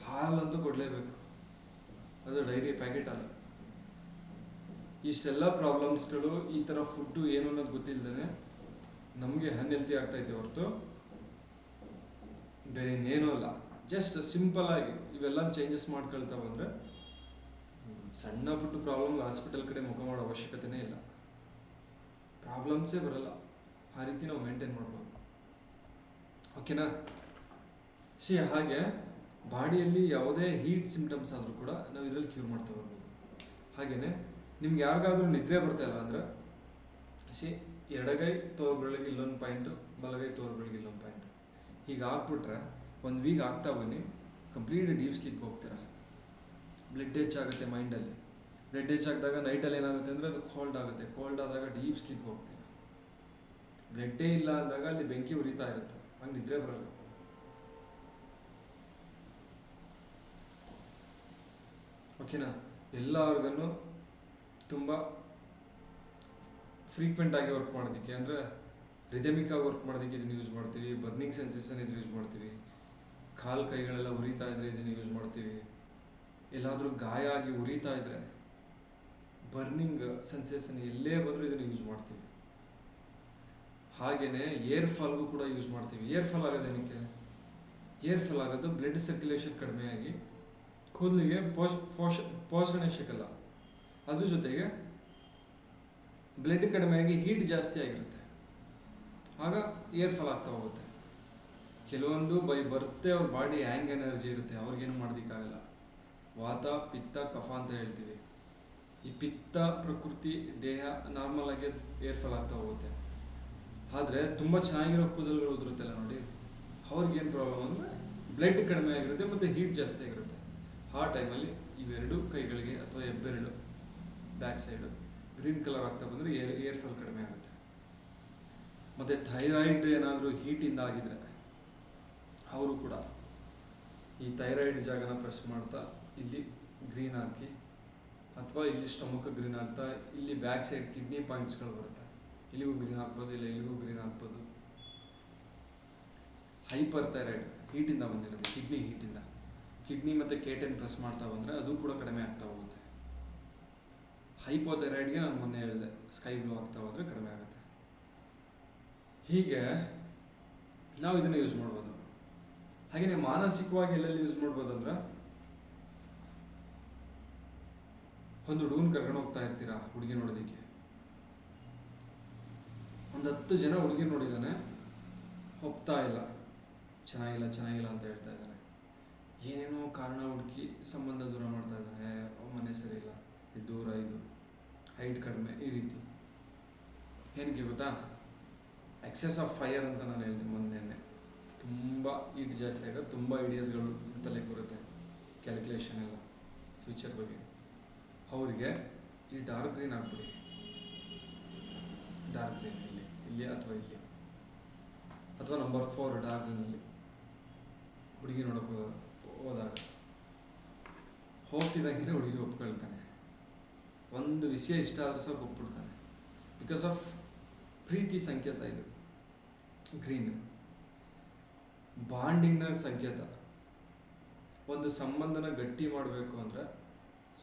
ಹಾಲಂತೂ ಕೊಡಲೇಬೇಕು, ಅದು ಡೈರಿ ಪ್ಯಾಕೆಟ್ ಹಾಲು. ಇಷ್ಟೆಲ್ಲ ಪ್ರಾಬ್ಲಮ್ಸ್ಗಳು ಈ ಥರ ಫುಡ್ಡು ಏನು ಅನ್ನೋದು ಗೊತ್ತಿಲ್ಲದೇ ನಮಗೆ ಅನ್ಹೆಲ್ತಿ ಆಗ್ತೈತೆ ಹೊರತು ಬೇರೆ ಇನ್ನೇನೂ ಅಲ್ಲ. ಜಸ್ಟ್ ಸಿಂಪಲ್ ಆಗಿ ಇವೆಲ್ಲ ಚೇಂಜಸ್ ಮಾಡ್ಕೊಳ್ತಾ ಬಂದರೆ ಸಣ್ಣ ಪುಟ್ಟ ಪ್ರಾಬ್ಲಮ್ ಹಾಸ್ಪಿಟಲ್ ಕಡೆ ಮುಖ ಮಾಡೋ ಅವಶ್ಯಕತೆನೇ ಇಲ್ಲ, ಪ್ರಾಬ್ಲಮ್ಸೇ ಬರಲ್ಲ. ಆ ರೀತಿ ನಾವು ಮೇಂಟೈನ್ ಮಾಡ್ಬೋದು. ಓಕೆನಾ? ಹಾಗೆ ಬಾಡಿಯಲ್ಲಿ ಯಾವುದೇ ಹೀಟ್ ಸಿಂಪ್ಟಮ್ಸ್ ಆದರೂ ಕೂಡ ನಾವು ಇದರಲ್ಲಿ ಕ್ಯೂರ್ ಮಾಡ್ತಾ ಬರ್ಬೋದು. ಹಾಗೆಯೇ ನಿಮ್ಗೆ ಯಾರಿಗಾದ್ರೂ ನಿದ್ರೆ ಬರ್ತಾ ಇಲ್ಲ ಅಂದರೆ ಎಡಗೈ ತೋರ್ಬೆಳಗ್ಗೆ ಇಲ್ಲೊಂದು ಪಾಯಿಂಟು, ಬಲಗೈ ತೋರ್ಬೆಳಗ್ಗೆ ಇಲ್ಲೊಂದು ಪಾಯಿಂಟು, ಹೀಗೆ ಹಾಕ್ಬಿಟ್ರೆ 1 ವೀಕ್ ಆಗ್ತಾ ಬನ್ನಿ, ಕಂಪ್ಲೀಟ್ ಡೀಪ್ ಸ್ಲೀಪ್ ಹೋಗ್ತೀರಾ. ಬ್ಲಡ್ ಹೆಚ್ಚಾಗುತ್ತೆ ಮೈಂಡಲ್ಲಿ. ಬ್ಲಡ್ ಹೆಚ್ಚಾಗಿದಾಗ ನೈಟಲ್ಲಿ ಏನಾಗುತ್ತೆ ಅಂದರೆ ಅದು ಕೋಲ್ಡ್ ಆಗುತ್ತೆ. ಕೋಲ್ಡ್ ಆದಾಗ ಡೀಪ್ ಸ್ಲೀಪ್ ಹೋಗ್ತೀರಾ. ಬ್ಲಡ್ಡೇ ಇಲ್ಲ ಅಂದಾಗ ಅಲ್ಲಿ ಬೆಂಕಿ ಉರಿತಾ ಇರುತ್ತೆ, ಹಂಗೆ ನಿದ್ರೆ ಬರಲ್ಲ. ಓಕೆನಾ? ಎಲ್ಲ ಆರ್ಗನ್ನು ತುಂಬ ಫ್ರೀಕ್ವೆಂಟ್ ಆಗಿ ವರ್ಕ್ ಮಾಡೋದಕ್ಕೆ, ಅಂದರೆ ರಿದಮಿಕ್ ಆಗಿ ವರ್ಕ್ ಮಾಡೋದಕ್ಕೆ ಇದನ್ನು ಯೂಸ್ ಮಾಡ್ತೀವಿ. ಬರ್ನಿಂಗ್ ಸೆನ್ಸೇಷನ್ ಇದು ಯೂಸ್ ಮಾಡ್ತೀವಿ. ಕಾಲು ಕೈಗಳೆಲ್ಲ ಉರಿತಾ ಇದ್ರೆ ಇದನ್ನು ಯೂಸ್ ಮಾಡ್ತೀವಿ. ಎಲ್ಲಾದರೂ ಗಾಯ ಆಗಿ ಉರಿತಾ ಇದ್ರೆ ಬರ್ನಿಂಗ್ ಸೆನ್ಸೇಷನ್ ಎಲ್ಲೇ ಬಂದರೂ ಇದನ್ನು ಯೂಸ್ ಮಾಡ್ತೀವಿ. ಹಾಗೆಯೇ ಏರ್ ಫಾಲ್ಗೂ ಕೂಡ ಯೂಸ್ ಮಾಡ್ತೀವಿ. ಏರ್ ಫಾಲ್ ಆಗೋದೇನಕ್ಕೆ? ಏರ್ ಫಾಲ್ ಆಗೋದು ಬ್ಲಡ್ ಸರ್ಕ್ಯುಲೇಷನ್ ಕಡಿಮೆ ಆಗಿ ಕೂದಲಿಗೆ ಪೋಷಣೆ ಸಿಗಲ್ಲ. ಅದ್ರ ಜೊತೆಗೆ ಬ್ಲಡ್ ಕಡಿಮೆ ಆಗಿ ಹೀಟ್ ಜಾಸ್ತಿ ಆಗಿರುತ್ತೆ, ಆಗ ಏರ್ ಫಾಲ್ ಆಗ್ತಾ ಹೋಗುತ್ತೆ. ಕೆಲವೊಂದು ಬೈ ಬರ್ತೆ ಅವ್ರ ಬಾಡಿ ಹ್ಯಾಂಗ್ ಎನರ್ಜಿ ಇರುತ್ತೆ, ಅವ್ರಿಗೇನು ಮಾಡೋದಕ್ಕಾಗಲ್ಲ. ವಾತ ಪಿತ್ತ ಕಫ ಅಂತ ಹೇಳ್ತೀವಿ. ಈ ಪಿತ್ತ ಪ್ರಕೃತಿ ದೇಹ ನಾರ್ಮಲ್ ಆಗಿ ಏರ್ ಫಾಲ್ ಆಗ್ತಾ ಹೋಗುತ್ತೆ. ಆದರೆ ತುಂಬ ಚೆನ್ನಾಗಿರೋ ಕೂದಲುಗಳು ಉದುರುತ್ತಲ್ಲ ನೋಡಿ, ಅವ್ರಿಗೇನು ಪ್ರಾಬ್ಲಮ್ ಅಂದರೆ ಬ್ಲಡ್ ಕಡಿಮೆ ಆಗಿರುತ್ತೆ ಮತ್ತು ಹೀಟ್ ಜಾಸ್ತಿ ಆಗಿರುತ್ತೆ. ಆ ಟೈಮಲ್ಲಿ ಇವೆರಡು ಕೈಗಳಿಗೆ ಅಥವಾ ಹೆಬ್ಬೆರಳು ಬ್ಯಾಕ್ ಸೈಡು ಗ್ರೀನ್ ಕಲರ್ ಆಗ್ತಾ ಬಂದರೆ ಏರ್ ಫಾಲ್ ಕಡಿಮೆ ಆಗುತ್ತೆ. ಮತ್ತು ಥೈರಾಯ್ಡ್ ಏನಾದರೂ ಹೀಟಿಂದ ಆಗಿದ್ರೆ ಅವರು ಕೂಡ ಈ ಥೈರಾಯ್ಡ್ ಜಾಗನ ಪ್ರೆಸ್ ಮಾಡ್ತಾ ಇಲ್ಲಿ ಗ್ರೀನ್ ಹಾಕಿ, ಅಥವಾ ಇಲ್ಲಿ ಸ್ಟಮಕ್ ಗ್ರೀನ್ ಹಾಕ್ತಾ, ಇಲ್ಲಿ ಬ್ಯಾಕ್ ಸೈಡ್ ಕಿಡ್ನಿ ಪಾಯಿಂಟ್ಸ್ಗಳು ಬರುತ್ತೆ, ಇಲ್ಲಿಗೂ ಗ್ರೀನ್ ಹಾಕ್ಬೋದು, ಇಲ್ಲ ಇಲ್ಲಿಗೂ ಗ್ರೀನ್ ಹಾಕ್ಬೋದು. ಹೈಪರ್ ಥೈರಾಯ್ಡ್ ಹೀಟಿಂದ ಬಂದಿರೋದು, ಕಿಡ್ನಿ ಹೀಟಿಂದ, ಕಿಡ್ನಿ ಮತ್ತು ಕೇಟನ್ ಪ್ರೆಸ್ ಮಾಡ್ತಾ ಬಂದರೆ ಅದು ಕೂಡ ಕಡಿಮೆ ಆಗ್ತಾ ಹೋಗುತ್ತೆ. ಹೈಪೋಥೈರಾಯ್ಡ್ಗೆ ನಾನು ಮೊನ್ನೆ ಹೇಳಿದೆ, ಸ್ಕೈ ಬ್ಲೂ ಆಗ್ತಾ ಹೋದರೆ ಕಡಿಮೆ ಆಗುತ್ತೆ. ಹೀಗೆ ನಾವು ಇದನ್ನು ಯೂಸ್ ಮಾಡ್ಬೋದು. ಹಾಗೆಯೇ ಮಾನಸಿಕವಾಗಿ ಎಲ್ಲೆಲ್ಲಿ ಯೂಸ್ ಮಾಡ್ಬೋದು ಅಂದರೆ, ಒಂದು ಹುಡುಗನ ಕರ್ಕೊಂಡು ಹೋಗ್ತಾ ಇರ್ತೀರಾ ಹುಡುಗಿ ನೋಡೋದಕ್ಕೆ, ಒಂದು 10 ಜನ ಹುಡುಗಿ ನೋಡಿದ್ದಾನೆ, ಹೋಗ್ತಾ ಇಲ್ಲ, ಚೆನ್ನಾಗಿಲ್ಲ ಅಂತ ಹೇಳ್ತಾ ಇದ್ದಾನೆ. ಏನೇನೋ ಕಾರಣ ಹುಡುಕಿ ಸಂಬಂಧ ದೂರ ಮಾಡ್ತಾ ಇದ್ದಾನೆ. ಮನೆ ಸರಿ ಇಲ್ಲ, ಇದು ದೂರ, ಇದು ಹೈಟ್ ಕಡಿಮೆ, ಈ ರೀತಿ. ಏನಕ್ಕೆ ಗೊತ್ತಾ? ಎಕ್ಸೆಸ್ ಆಫ್ ಫೈರ್ ಅಂತ ನಾನು ಹೇಳಿದೆ ಮೊನ್ನೆ. ತುಂಬ ಹೀಟ್ ಜಾಸ್ತಿ ಆಗೋದು, ತುಂಬ ಐಡಿಯಾಸ್ಗಳು ತಲೆಗೆ ಬರುತ್ತೆ, ಕ್ಯಾಲ್ಕುಲೇಷನ್ ಎಲ್ಲ ಫ್ಯೂಚರ್ ಬಗ್ಗೆ. ಅವರಿಗೆ ಈ ಡಾರ್ಕ್ ಗ್ರೀನ್ ಹಾಕ್ಬಿಡಿ, ಡಾರ್ಕ್ ಗ್ರೀನ್ ಇಲ್ಲಿ ಅಥವಾ ಇಲ್ಲಿ, ಅಥವಾ ನಂಬರ್ 4 ಡಾರ್ಕ್ ಗ್ರೀನಲ್ಲಿ ಹುಡುಗಿ ನೋಡೋಕೆ ಹೋದಾಗ ಹೋಗ್ತಿದ್ದಂಗೆ ಹುಡುಗಿ ಒಪ್ಕೊಳ್ತಾನೆ. ಒಂದು ವಿಷಯ ಇಷ್ಟ ಆದರೂ ಸಹ ಒಪ್ಬಿಡ್ತಾನೆ. ಬಿಕಾಸ್ ಆಫ್ ಪ್ರೀತಿ ಸಂಕೇತ ಇದು ಗ್ರೀನ್, ಬಾಂಡಿಂಗ್ನ ಸಂಕೇತ. ಒಂದು ಸಂಬಂಧನ ಗಟ್ಟಿ ಮಾಡಬೇಕು ಅಂದರೆ,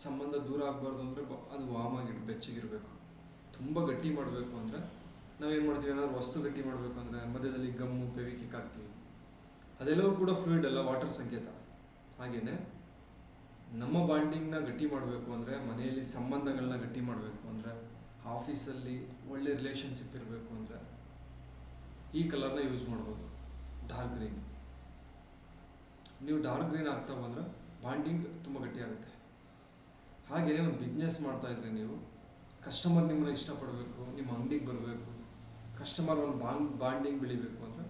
ಸಂಬಂಧ ದೂರ ಆಗಬಾರ್ದು ಅಂದರೆ ಅದು ವಾಮ್ ಆಗಿಟ್ಟು ಬೆಚ್ಚಗಿರಬೇಕು. ತುಂಬ ಗಟ್ಟಿ ಮಾಡಬೇಕು ಅಂದರೆ ನಾವೇನು ಮಾಡ್ತೀವಿ, ಏನಾದ್ರು ವಸ್ತು ಗಟ್ಟಿ ಮಾಡಬೇಕು ಅಂದರೆ ಮಧ್ಯದಲ್ಲಿ ಗಮ್ಮು ಫೆವಿಕ್ವಿಕ್ ಹಾಕ್ತೀವಿ. ಅದೆಲ್ಲವೂ ಕೂಡ ಫ್ಲೂಯಿಡ್ ಅಲ್ಲ, ವಾಟರ್ ಸಂಕೇತ. ಹಾಗೆಯೇ ನಮ್ಮ ಬಾಂಡಿಂಗ್ನ ಗಟ್ಟಿ ಮಾಡಬೇಕು ಅಂದರೆ, ಮನೆಯಲ್ಲಿ ಸಂಬಂಧಗಳನ್ನ ಗಟ್ಟಿ ಮಾಡಬೇಕು ಅಂದರೆ, ಆಫೀಸಲ್ಲಿ ಒಳ್ಳೆ ರಿಲೇಷನ್ಶಿಪ್ ಇರಬೇಕು ಅಂದರೆ ಈ ಕಲರ್ನ ಯೂಸ್ ಮಾಡ್ಬೋದು, ಡಾರ್ಕ್ ಗ್ರೀನ್. ನೀವು ಡಾರ್ಕ್ ಗ್ರೀನ್ ಆಗ್ತಾ ಬಂದರೆ ಬಾಂಡಿಂಗ್ ತುಂಬ ಗಟ್ಟಿಯಾಗುತ್ತೆ. ಹಾಗೆಯೇ ಒಂದು ಬಿಸ್ನೆಸ್ ಮಾಡ್ತಾ ಇದ್ರೆ, ನೀವು ಕಸ್ಟಮರ್ ನಿಮ್ಮನ್ನ ಇಷ್ಟಪಡಬೇಕು, ನಿಮ್ಮ ಅಂಗಡಿಗೆ ಬರಬೇಕು, ಕಸ್ಟಮರ್ ಒಂದು ಬಾಂಡಿಂಗ್ ಬೆಳಿಬೇಕು ಅಂದರೆ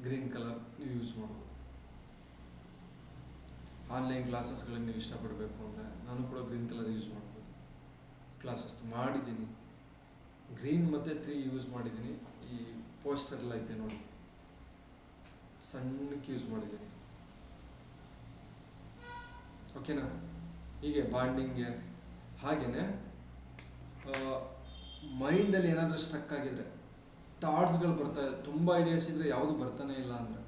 ಗ್ರೀನ್ ಕಲರ್ ನೀವು ಯೂಸ್ ಮಾಡ್ಬೋದು. ಆನ್ಲೈನ್ ಕ್ಲಾಸಸ್ಗಳಿಗೆ ನೀವು ಇಷ್ಟಪಡಬೇಕು ಅಂದರೆ ನಾನು ಕೂಡ ಗ್ರೀನ್ ಕಲರ್ ಯೂಸ್ ಮಾಡ್ಬೋದು. ಕ್ಲಾಸಸ್ ಮಾಡಿದ್ದೀನಿ, ಗ್ರೀನ್ ಮತ್ತು 3 ಯೂಸ್ ಮಾಡಿದ್ದೀನಿ. ಈ ಪೋಸ್ಟರ್ ಎಲ್ಲ ಐತೆ ನೋಡಿ, ಸಣ್ಣಕ್ಕೆ ಯೂಸ್ ಮಾಡಿದ್ದೀನಿ. ಓಕೆನಾ? ಹೀಗೆ ಬಾಂಡಿಂಗ್ಗೆ. ಹಾಗೆಯೇ ಮೈಂಡಲ್ಲಿ ಏನಾದರೂ ಸ್ಟ್ರಕ್ ಆಗಿದ್ರೆ, ಥಾಟ್ಸ್ಗಳು ಬರ್ತಾ ತುಂಬ ಐಡಿಯಾಸ್ ಇದ್ದರೆ ಯಾವುದು ಬರ್ತಾನೆ ಇಲ್ಲ ಅಂದರೆ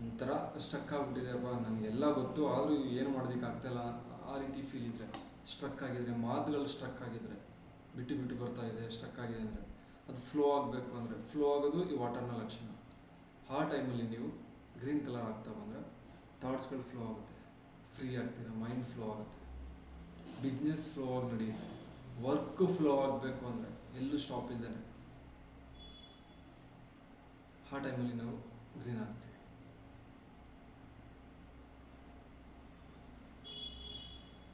ಒಂಥರ ಸ್ಟ್ರಕ್ ಆಗಿಬಿಟ್ಟಿದೆಯಪ್ಪ, ನನಗೆಲ್ಲ ಗೊತ್ತು ಆದರೂ ಏನು ಮಾಡೋದಕ್ಕೆ ಆಗ್ತಾಯಿಲ್ಲ, ಆ ರೀತಿ ಫೀಲ್ ಇದ್ದರೆ, ಸ್ಟ್ರಕ್ ಆಗಿದ್ರೆ, ಮಾತುಗಳು ಸ್ಟ್ರಕ್ ಆಗಿದ್ರೆ, ಬಿಟ್ಟು ಬಿಟ್ಟು ಬರ್ತಾ ಇದೆ, ಸ್ಟ್ರಕ್ ಆಗಿದೆ ಅಂದರೆ, ಅದು ಫ್ಲೋ ಆಗಬೇಕು ಅಂದರೆ, ಫ್ಲೋ ಆಗೋದು ಈ ವಾಟರ್ನ ಲಕ್ಷಣ. ಆ ಟೈಮಲ್ಲಿ ನೀವು ಗ್ರೀನ್ ಕಲರ್ ಆಗ್ತಾ ಬಂದರೆ ಥಾಟ್ಸ್ಗಳು ಫ್ಲೋ ಆಗುತ್ತೆ, ಫ್ರೀ ಆಗ್ತೀರ, ಮೈಂಡ್ ಫ್ಲೋ ಆಗುತ್ತೆ, ಬಿಸ್ನೆಸ್ ಫ್ಲೋ ಆಗಿ ನಡೆಯುತ್ತೆ. ವರ್ಕ್ ಫ್ಲೋ ಆಗಬೇಕು ಅಂದರೆ ಎಲ್ಲೂ ಸ್ಟಾಪ್ ಇದ್ದಾನೆ, ಆ ಟೈಮಲ್ಲಿ ನಾವು ಗ್ರೀನ್ ಆಗ್ತೀವಿ.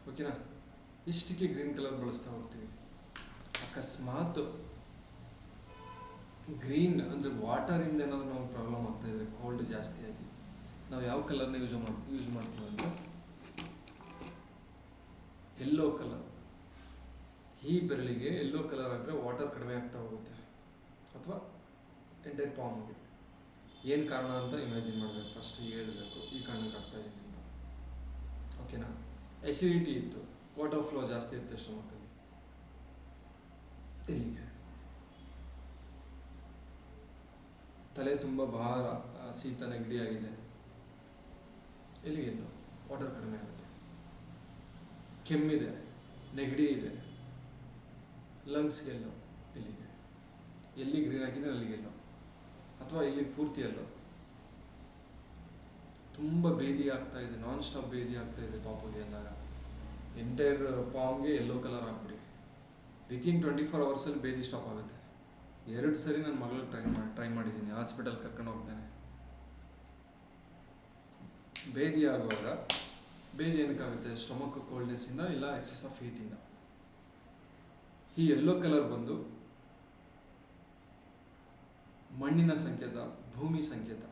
ಓಕೆನಾ? ಇಷ್ಟಕ್ಕೆ ಗ್ರೀನ್ ಕಲರ್ ಬಳಸ್ತಾ ಹೋಗ್ತೀವಿ. ಅಕಸ್ಮಾತ್ ಗ್ರೀನ್ ಅಂದರೆ ವಾಟರಿಂದ ಏನಾದರೂ ನಾವು ಪ್ರಾಬ್ಲಮ್ ಆಗ್ತಾ ಇದ್ರೆ, ಕೋಲ್ಡ್ ಜಾಸ್ತಿ ಆಗಿ, ನಾವು ಯಾವ ಕಲರ್ನ ಯೂಸ್ ಮಾಡ್ತೀವಿ ಅಂದರೆ ಯೆಲ್ಲೋ ಕಲರ್. ಈ ಬೆರಳಿಗೆ ಯೆಲ್ಲೋ ಕಲರ್ ಆದರೆ ವಾಟರ್ ಕಡಿಮೆ ಆಗ್ತಾ ಹೋಗುತ್ತೆ, ಅಥವಾ ಎಂಟೈರ್ ಪಾಮ್ಗೆ. ಏನು ಕಾರಣ ಅಂತ ಇಮ್ಯಾಜಿನ್ ಮಾಡಬೇಕು, ಫಸ್ಟ್ ಹೇಳಬೇಕು ಈ ಕಾರಣಕ್ಕೆ ಆಗ್ತಾ ಇದೆ ಅಂತ. ಓಕೆನಾ? ಎಸಿಡಿಟಿ ಇತ್ತು, ವಾಟರ್ ಫ್ಲೋ ಜಾಸ್ತಿ ಇರುತ್ತೆ ಸ್ಟಮಕಲ್ಲಿ, ಇಲ್ಲಿಗೆ. ತಲೆ ತುಂಬ ಭಾರ, ಶೀತ ನೆಗಡಿ ಆಗಿದೆ, ಎಲ್ಲಿಗೆಲ್ಲೋ ವಾಟರ್ ಕಡಿಮೆ ಆಗುತ್ತೆ. ಕೆಮ್ಮಿದೆ, ನೆಗಡಿ ಇದೆ, ಲಂಗ್ಸ್ಗೆಲ್ಲೋ, ಇಲ್ಲಿಗೆ. ಎಲ್ಲಿ ಗ್ರೀನ್ ಹಾಕಿದ್ರೆ ಅಲ್ಲಿಗೆಲ್ಲೋ, ಅಥವಾ ಇಲ್ಲಿ ಪೂರ್ತಿ ಎಲ್ಲೋ. ತುಂಬ ಬೇದಿ ಆಗ್ತಾ ಇದೆ, ನಾನ್ ಸ್ಟಾಪ್ ಬೇದಿ ಆಗ್ತಾ ಇದೆ ಪಾಪುಗೆ ಅಂದಾಗ ಎಂಟೈರ್ ಪಾಮ್ಗೆ ಯೆಲ್ಲೋ ಕಲರ್ ಹಾಕ್ಬಿಡಿ. ವಿತಿನ್ 24 ಅವರ್ಸಲ್ಲಿ ಬೇದಿ ಸ್ಟಾಪ್ ಆಗುತ್ತೆ. 2 ಸರಿ ನನ್ನ ಮಗಳಿಗೆ ಟ್ರೈ ಮಾಡಿದ್ದೀನಿ, ಹಾಸ್ಪಿಟಲ್ ಕರ್ಕೊಂಡು ಹೋಗ್ತಾನೆ. ಬೇದಿ ಆಗುವಾಗ, ಬೇದಿ ಏನಕ್ಕಾಗುತ್ತೆ? ಸ್ಟೊಮಕ್ ಕೋಲ್ಡ್ನೆಸ್ಸಿಂದ, ಇಲ್ಲ ಎಕ್ಸೆಸ್ ಆಫ್ ಹೀಟಿಂದ. ಈ ಯೆಲ್ಲೋ ಕಲರ್ ಬಂದು ಮಣ್ಣಿನ ಸಂಕೇತ, ಭೂಮಿ ಸಂಕೇತ.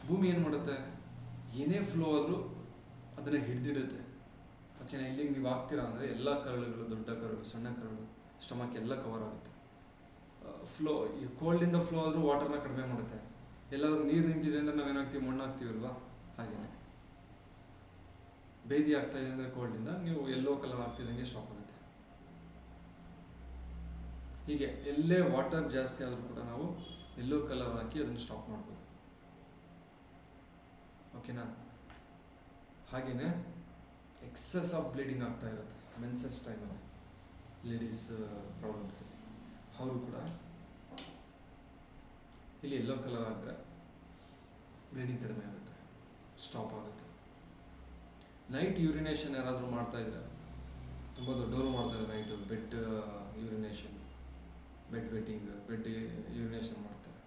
ಭೂಮಿ ಏನು ಮಾಡುತ್ತೆ? ಏನೇ ಫ್ಲೋ ಆದರೂ ಅದನ್ನು ಹಿಡಿದಿಡುತ್ತೆ. ಓಕೆನಾ? ಇಲ್ಲಿಗೆ ನೀವು ಆಗ್ತೀರಾ ಅಂದರೆ ಎಲ್ಲ ಕರಳುಗಳು, ದೊಡ್ಡ ಕರಳು, ಸಣ್ಣ ಕರಳು, ಸ್ಟಮಕ್ ಎಲ್ಲ ಕವರ್ ಆಗುತ್ತೆ. ಫ್ಲೋ, ಈ ಕೋಲ್ಡಿಂದ ಫ್ಲೋ ಆದರೂ ವಾಟರ್ನ ಕಡಿಮೆ ಮಾಡುತ್ತೆ. ಎಲ್ಲಾದ್ರೂ ನೀರು ನಿಂತಿದೆ ಅಂದರೆ ನಾವೇನಾಗ್ತೀವಿ? ಮಣ್ಣು ಹಾಕ್ತೀವಲ್ವಾ? ಹಾಗೆಯೇ ಬೇದಿ ಆಗ್ತಾ ಇದೆ ಅಂದರೆ ಕೋಲ್ಡಿಂದ ನೀವು ಯೆಲ್ಲೋ ಕಲರ್ ಆಗ್ತಿದ್ದಂಗೆ ಸ್ಟಾಪ್ ಆಗುತ್ತೆ. ಹೀಗೆ ಎಲ್ಲೇ ವಾಟರ್ ಜಾಸ್ತಿ ಆದರೂ ಕೂಡ ನಾವು ಯೆಲ್ಲೋ ಕಲರ್ ಹಾಕಿ ಅದನ್ನು ಸ್ಟಾಪ್ ಮಾಡ್ಬೋದು. ಓಕೆನಾ? ಹಾಗೆಯೇ ಎಕ್ಸೆಸ್ ಆಫ್ ಬ್ಲೀಡಿಂಗ್ ಆಗ್ತಾ ಇರುತ್ತೆ ಮೆನ್ಸಸ್ ಟೈಮಲ್ಲಿ, ಲೇಡೀಸ್ ಪ್ರಾಬ್ಲಮ್ಸಲ್ಲಿ, ಅವರು ಕೂಡ ಇಲ್ಲಿ ಯೆಲ್ಲೋ ಕಲರ್ ಆದರೆ ಬ್ಲೀಡಿಂಗ್ ಕಡಿಮೆ ಆಗುತ್ತೆ, ಸ್ಟಾಪ್ ಆಗುತ್ತೆ. ನೈಟ್ ಯೂರಿನೇಷನ್ ಯಾರಾದರೂ ಮಾಡ್ತಾ ಇದ್ರೆ, ತುಂಬ ದೊಡ್ಡವರು ಮಾಡ್ತಾರೆ night, bed urination, bed wetting, bed urination ಮಾಡ್ತಾರೆ.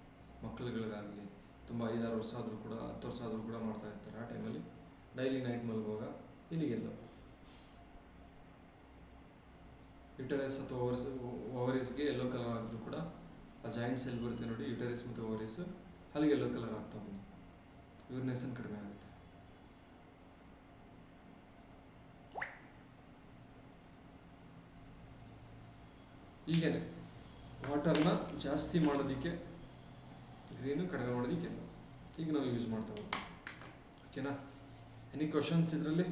ಮಕ್ಕಳುಗಳಿಗಾಗಲಿ ತುಂಬ 5-6 ವರ್ಷ ಆದರೂ ಕೂಡ, 10 ವರ್ಷ ಆದರೂ ಕೂಡ ಮಾಡ್ತಾ ಇರ್ತಾರೆ. ಆ ಟೈಮಲ್ಲಿ ಡೈಲಿ ನೈಟ್ ಮಲಗುವಾಗ ಇಲ್ಲಿಗೆಲ್ಲೋ ಯುಟರಸ್ ಅಥವಾ ಓವರೀಸ್ಗೆ ಯೆಲ್ಲೋ ಕಲರ್ ಆದರೂ ಕೂಡ, ಆ ಜಾಯಿಂಟ್ಸ್ ಎಲ್ಲಿ ಬರುತ್ತೆ ನೋಡಿ, ಯುಟರಸ್ ಮತ್ತು ಓವರೀಸ್, ಅಲ್ಲಿಗೆ ಯೆಲ್ಲೋ ಕಲರ್ ಆಗ್ತಾ ಬನ್ನಿ, ಯೂರಿನೇಷನ್ ಕಡಿಮೆ ಆಗುತ್ತೆ. ಹೀಗೇನೆ ವಾಟರ್ನ ಜಾಸ್ತಿ ಮಾಡೋದಕ್ಕೆ ಗ್ರೀನು, ಕಡಿಮೆ ಮಾಡೋದಕ್ಕೆ ಎಲ್ಲೋ. ಈಗ ನಾವು ಯೂಸ್ ಮಾಡ್ತಾ ಹೋಗ್ತೀವಿ. ಓಕೆನಾ? ಎನಿ ಕ್ವಶನ್ಸ್ ಇದರಲ್ಲಿ?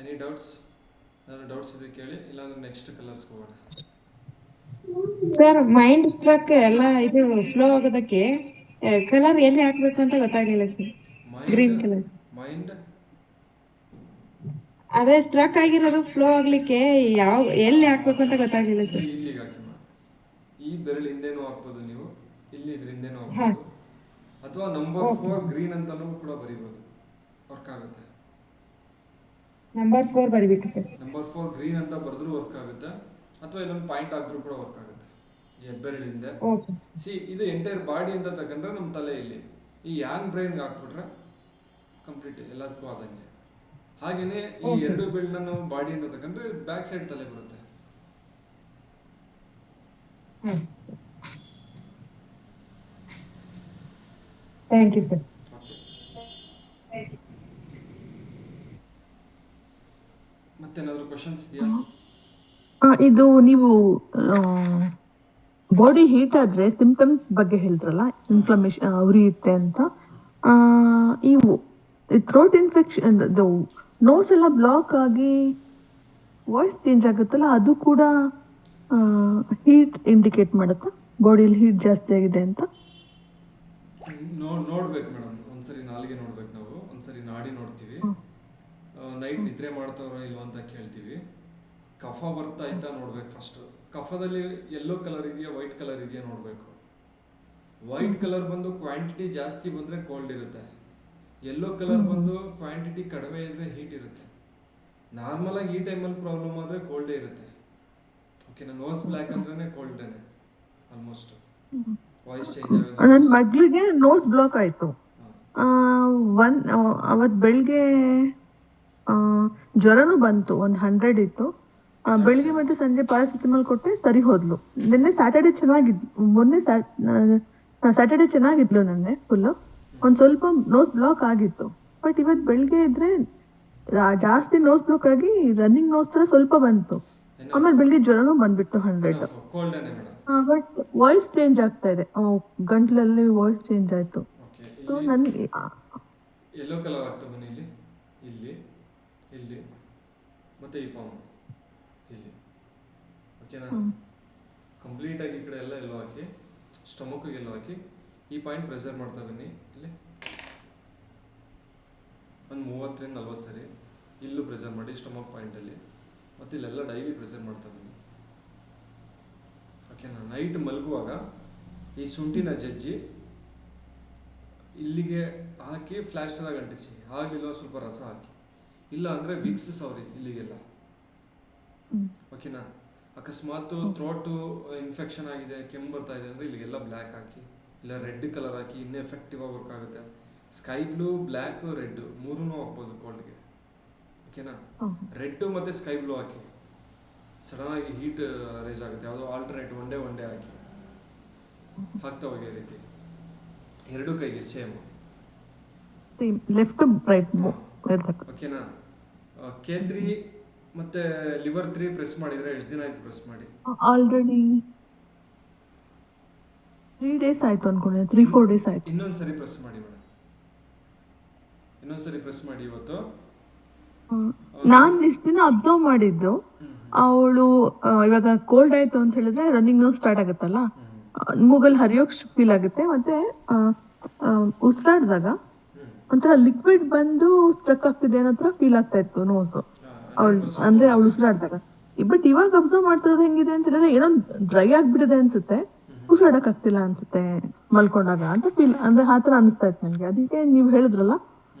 Any doubts? ನಾನು ಡೌಟ್ಸ್ ಇದ್ರೆ ಕೇಳಿ, ಇಲ್ಲಾಂದ್ರೆ ನೆಕ್ಸ್ಟ್ ಕಲರ್ಸ್ಗೆ ಹೋಗೋಣ. ಸರ್, ಮೈಂಡ್ ಸ್ಟ್ರಕ್ ಎಲ್ಲ ಇದು ಫ್ಲೋ ಆಗೋದಕ್ಕೆ ಕಲರ್ ಎಲ್ಲಿ ಹಾಕ್ಬೇಕು ಅಂತ ಗೊತ್ತಾಗ್ಲಿಲ್ಲ ಸರ್. ಗ್ರೀನ್ ಕಲರ್ ಮೈಂಡ್ ಅದೇ ಸ್ಟ್ರಕ್ ಆಗಿರೋದು ಫ್ಲೋ ಆಗ್ಲಿಕ್ಕೆ ಎಲ್ಲಿ ಹಾಕ್ಬೇಕು ಅಂತ ಗೊತ್ತಾಗ್ಲಿಲ್ಲ ಸರ್. ಇಲ್ಲಿಗೆ ಹಾಕಿ ಮಾಡಿ. ಈ ಬೆರಳು ಹಿಂದೆನೂ ಹಾಕ್ಬೋದು ನೀವು, ಇಲ್ಲಿ ಇದ್ರ ಹಿಂದೆನೂ ಹಾಕ್ಬೋದು, ಅಥವಾ ನಂಬರ್ 4 ಗ್ರೀನ್ ಅಂತಾನೂ ಕೂಡ ಬರೀಬೋದು, ವರ್ಕ್ ಆಗುತ್ತೆ. ನಂಬರ್ 4 ಬರಿಬೇಕು ಸರ್. ನಂಬರ್ 4 ಗ್ರೀನ್ ಅಂತ ಬರೆದ್ರೂ ವರ್ಕ್ ಆಗುತ್ತೆ, ಅಥವಾ ಇಲ್ಲೊಂದು ಪಾಯಿಂಟ್ ಹಾಕಿದ್ರೂ ಕೂಡ ವರ್ಕ್ ಆಗುತ್ತೆ. ಹೆಬ್ಬೆರಳಿಂದ ಇದು ಎಂಟೈರ್ ಬಾಡಿ ಅಂತ ತಗೊಂಡ್ರೆ ನಮ್ಮ ತಲೆ ಇಲ್ಲಿ, ಈ ಯಾಂಗ್ ಬ್ರೈನ್ಗೆ ಹಾಕ್ಬಿಟ್ರೆ ಕಂಪ್ಲೀಟ್ ಎಲ್ಲದಕ್ಕೂ ಆದಂಗೆ. ಹಾಗೆಯೇ ಈ 2 ಬೆರಳನ್ನ ನಾವು ಬಾಡಿ ಅಂತ ತಗೊಂಡ್ರೆ ಬ್ಯಾಕ್ ಸೈಡ್ ತಲೆ ಬರುತ್ತೆ. Thank you sir. ಓಕೆ, ಮತ್ತೇನಾದರೂ ಕ್ವಶನ್ಸ್ ಇದೆಯಾ? ಇದು ನೀವು ಬಾಡಿ ಹೀಟ್ ಆದ್ರೆ ಸಿಂಪ್ಟಮ್ಸ್ ಬಗ್ಗೆ ಹೇಳಿದ್ರಲ್ಲ, ಇನ್ಫ್ಲಮೇಷನ್ ಉರಿಯುತ್ತೆ ಅಂತ. ಆ, ಇವು ಥ್ರೋಟ್ ಇನ್ಫೆಕ್ಷನ್, ನೋಸ್ ಎಲ್ಲ ಬ್ಲಾಕ್ ಆಗಿ ವಾಯ್ಸ್ ಚೇಂಜ್ ಆಗುತ್ತಲ್ಲ, ಅದು ಕೂಡ ಹೀಟ್ ಇಂಡಿಕೇಟ್ ಮಾಡುತ್ತಾ ಬಾಡಿಯಲ್ಲಿ ಹೀಟ್ ಜಾಸ್ತಿ ಆಗಿದೆ ಅಂತ? ನೋಡ್ಬೇಕು ಮೇಡಮ್, ಒಂದ್ಸರಿ ನಾಲಿಗೆ ನೋಡ್ಬೇಕು, ನಾವು ಒಂದ್ಸರಿ ನಾಡಿ ನೋಡ್ತೀವಿ, ನೈಟ್ ನಿದ್ರೆ ಮಾಡ್ತಾವ್ರೋ ಇಲ್ವೋ ಅಂತ ಕೇಳ್ತೀವಿ. ಕಫ ಬರ್ತಾ ಇತ್ತಾ ನೋಡ್ಬೇಕು ಫಸ್ಟ್. ಕಫದಲ್ಲಿ ಯೆಲ್ಲೋ ಕಲರ್ ಇದೆಯಾ ವೈಟ್ ಕಲರ್ ಇದೆಯಾ ನೋಡಬೇಕು. ವೈಟ್ ಕಲರ್ ಬಂದು ಕ್ವಾಂಟಿಟಿ ಜಾಸ್ತಿ ಬಂದರೆ ಕೋಲ್ಡ್ ಇರುತ್ತೆ, ಯೆಲ್ಲೋ ಕಲರ್ ಬಂದು ಕ್ವಾಂಟಿಟಿ ಕಡಿಮೆ ಇದ್ದರೆ ಹೀಟ್ ಇರುತ್ತೆ. ನಾರ್ಮಲಾಗಿ ಈ ಟೈಮಲ್ಲಿ ಪ್ರಾಬ್ಲಮ್ ಆದರೆ ಕೋಲ್ಡೇ ಇರುತ್ತೆ. ಓಕೆನಾ? ನೋಸ್ ಬ್ಲ್ಯಾಕ್ ಅಂದ್ರೇ ಕೋಲ್ಡೇನೆ ಆಲ್ಮೋಸ್ಟ್. ವಾಯ್ಸ್ ಚೇಂಜ್ ಆಗೋದು. ನನ್ನ ಮಗಳಿಗೆ ನೋಸ್ ಬ್ಲಾಕ್ ಆಯ್ತು. ಅವತ್ ಬೆಳಿಗ್ಗೆ ಜ್ವರನೂ ಬಂತು, 100 ಇತ್ತು. ಬೆಳಿಗ್ಗೆ ಮತ್ತೆ ಸಂಜೆ ಪ್ಯಾರಾಸಿಟಮಾಲ್ ಕೊಟ್ಟೆ, ಸರಿ ಹೋದ್ಲು. ನಿನ್ನೆ ಸ್ಯಾಟರ್ಡೆ ಸ್ಯಾಟರ್ಡೆ ಚೆನ್ನಾಗಿದ್ಲು, ನೆನ್ನೆ ಫುಲ್ಲು. ಒಂದ್ ಸ್ವಲ್ಪ ನೋಸ್ ಬ್ಲಾಕ್ ಆಗಿತ್ತು. ಬಟ್ ಇವತ್ ಬೆಳಿಗ್ಗೆ ಇದ್ರೆ ಜಾಸ್ತಿ ನೋಸ್ ಬ್ಲಾಕ್ ಆಗಿ ರನ್ನಿಂಗ್ ನೋಸ್ ತರ ಸ್ವಲ್ಪ ಬಂತು. ಆಮೇಲೆ ಬೆಳಿಗ್ಗೆ ಜ್ವರನೂ ಬಂದ್ಬಿಟ್ಟು 100. ಕೋಲ್ಡೇನೆ ಮೇಡಮ್. ಬಟ್ ವಾಯ್ಸ್ ಚೇಂಜ್ ಆಗ್ತಾ ಇದೆ, ಗಂಟ್ಲಲ್ಲಿ ವಾಯ್ಸ್ ಚೇಂಜ್ ಆಯ್ತು. ಓಕೆ, ಸೊ ನನ್ಗೆ ಯೆಲ್ಲೋ ಕಲರ್ ಆಗ್ತಾ ಬನ್ನಿ, ಇಲ್ಲಿ ಇಲ್ಲಿ ಇಲ್ಲಿ ಮತ್ತೆ ಈ ಪಾಮ್ ಇಲ್ಲಿ. ಓಕೆನಾ? ಕಂಪ್ಲೀಟಾಗಿ ಈ ಕಡೆ ಎಲ್ಲ ಎಲ್ಲೋ ಹಾಕಿ, ಸ್ಟಮಕ್ಗೆ ಎಲ್ಲೋ ಹಾಕಿ, ಈ ಪಾಯಿಂಟ್ ಪ್ರೆಸರ್ ಮಾಡ್ತಾ ಬನ್ನಿ. ಇಲ್ಲಿ ಒಂದು 30-40 ಸರಿ ಇಲ್ಲೂ ಪ್ರೆಸರ್ ಮಾಡಿ ಸ್ಟಮಕ್ ಪಾಯಿಂಟಲ್ಲಿ, ಮತ್ತು ಇಲ್ಲೆಲ್ಲ ಡೈಲಿ ಪ್ರೆಸರ್ ಮಾಡ್ತಾ ಬನ್ನಿ. ಓಕೆನಾ? ನೈಟ್ ಮಲಗುವಾಗ ಈ ಶುಂಠಿನ ಜಜ್ಜಿ ಇಲ್ಲಿಗೆ ಹಾಕಿ ಫ್ಲಾಶ್ಟಾಗಿ ಅಂಟಿಸಿ, ಆಗಲಿಲ್ಲ ಸ್ವಲ್ಪ ರಸ ಹಾಕಿ, ಇಲ್ಲ ಅಂದರೆ ವಿಕ್ಸ್ ಸವರಿ ಇಲ್ಲಿಗೆಲ್ಲ. ಓಕೆನಾ? ಅಕಸ್ಮಾತ್ ಥ್ರೋಟು ಇನ್ಫೆಕ್ಷನ್ ಆಗಿದೆ, ಕೆಮ್ಮು ಬರ್ತಾ ಇದೆ ಅಂದರೆ ಇಲ್ಲಿಗೆಲ್ಲ ಬ್ಲ್ಯಾಕ್ ಹಾಕಿ, ಇಲ್ಲ ರೆಡ್ ಕಲರ್ ಹಾಕಿ, ಇನ್ನೂ ಎಫೆಕ್ಟಿವ್ ಆಗಿ ವರ್ಕ್ ಆಗುತ್ತೆ. ಸ್ಕೈ ಬ್ಲೂ, ಬ್ಲ್ಯಾಕ್, ರೆಡ್ ಮೂರೂ ಹಾಕ್ಬೋದು ಕೋಲ್ಡ್ಗೆ. ಓಕೆನಾ? ರೆಡ್ ಮತ್ತು ಸ್ಕೈ ಬ್ಲೂ ಹಾಕಿ, ಸಡನ್ನಾಗಿ ಹೀಟ್ ರೈಸ್ ಆಗುತ್ತೆ. ಯಾವುದೋ ಆಲ್ಟರ್ನೇಟ್ ಒನ್ ಡೇ ಹಾಕಿ ಹಾಕ್ತಾ ಹೋಗಿ ಈ ರೀತಿ, ಎರಡು ಕೈಗೆ ಸೇಮ್. Left right. ಓಕೆನಾ? K3 ಮತ್ತೆ ಲಿವರ್ 3 ಪ್ರೆಸ್ ಮಾಡಿದ್ರೆ ಎಷ್ಟು ದಿನ ಆಯ್ತು ಪ್ರೆಸ್ ಮಾಡಿ? ಆಲ್ರೆಡಿ 3 days ಆಯ್ತು ಅನ್ಕೊಂಡೆ, 3-4 days ಆಯ್ತು. ಇನ್ನೊಂದ್ಸರಿ ಪ್ರೆಸ್ ಮಾಡಿ ಮೇಡಮ್, ಇನ್ನೊಂದ್ಸರಿ ಪ್ರೆಸ್ ಮಾಡಿ ಇವತ್ತು. ನಾನ್ ಇಷ್ಟ ದಿನ ಅಬ್ಸರ್ವ್ ಮಾಡಿದ್ದು, ಅವಳು ಇವಾಗ ಕೋಲ್ಡ್ ಆಯ್ತು ಅಂತ ಹೇಳಿದ್ರೆ ರನ್ನಿಂಗ್ ನೋಸ್ ಸ್ಟಾರ್ಟ್ ಆಗುತ್ತಲ್ಲ, ಮೂಗಲ್ಲಿ ಹರಿಯೋಕ್ ಫೀಲ್ ಆಗುತ್ತೆ, ಮತ್ತೆ ಉಸಿರಾಡ್ದಾಗ ಒಂಥರ ಲಿಕ್ವಿಡ್ ಬಂದು ಸ್ಟ್ರಕ್ ಆಗ್ತಿದೆ ಅನ್ನೋ ತರ ಫೀಲ್ ಆಗ್ತಾ ಇತ್ತು ನೋಸ್ ಅವಳು ಉಸಿರಾಡ್ದಾಗ. ಬಟ್ ಇವಾಗ ಅಬ್ಸರ್ವ್ ಮಾಡ್ತಿರೋದು ಹೆಂಗಿದೆ ಅಂತ ಹೇಳಿದ್ರೆ, ಏನೋ ಡ್ರೈ ಆಗ್ಬಿಟ್ಟಿದೆ ಅನ್ಸುತ್ತೆ, ಉಸಿರಾಡಕ್ ಆಗ್ತಿಲ್ಲ ಅನ್ಸುತ್ತೆ ಮಲ್ಕೊಂಡಾಗ ಅಂತ ಫೀಲ್, ಅಂದ್ರೆ ಆತರ ಅನಿಸ್ತಾ ಇತ್ತು ನನ್ಗೆ. ಅದಕ್ಕೆ ನೀವು ಹೇಳಿದ್ರಲ್ಲ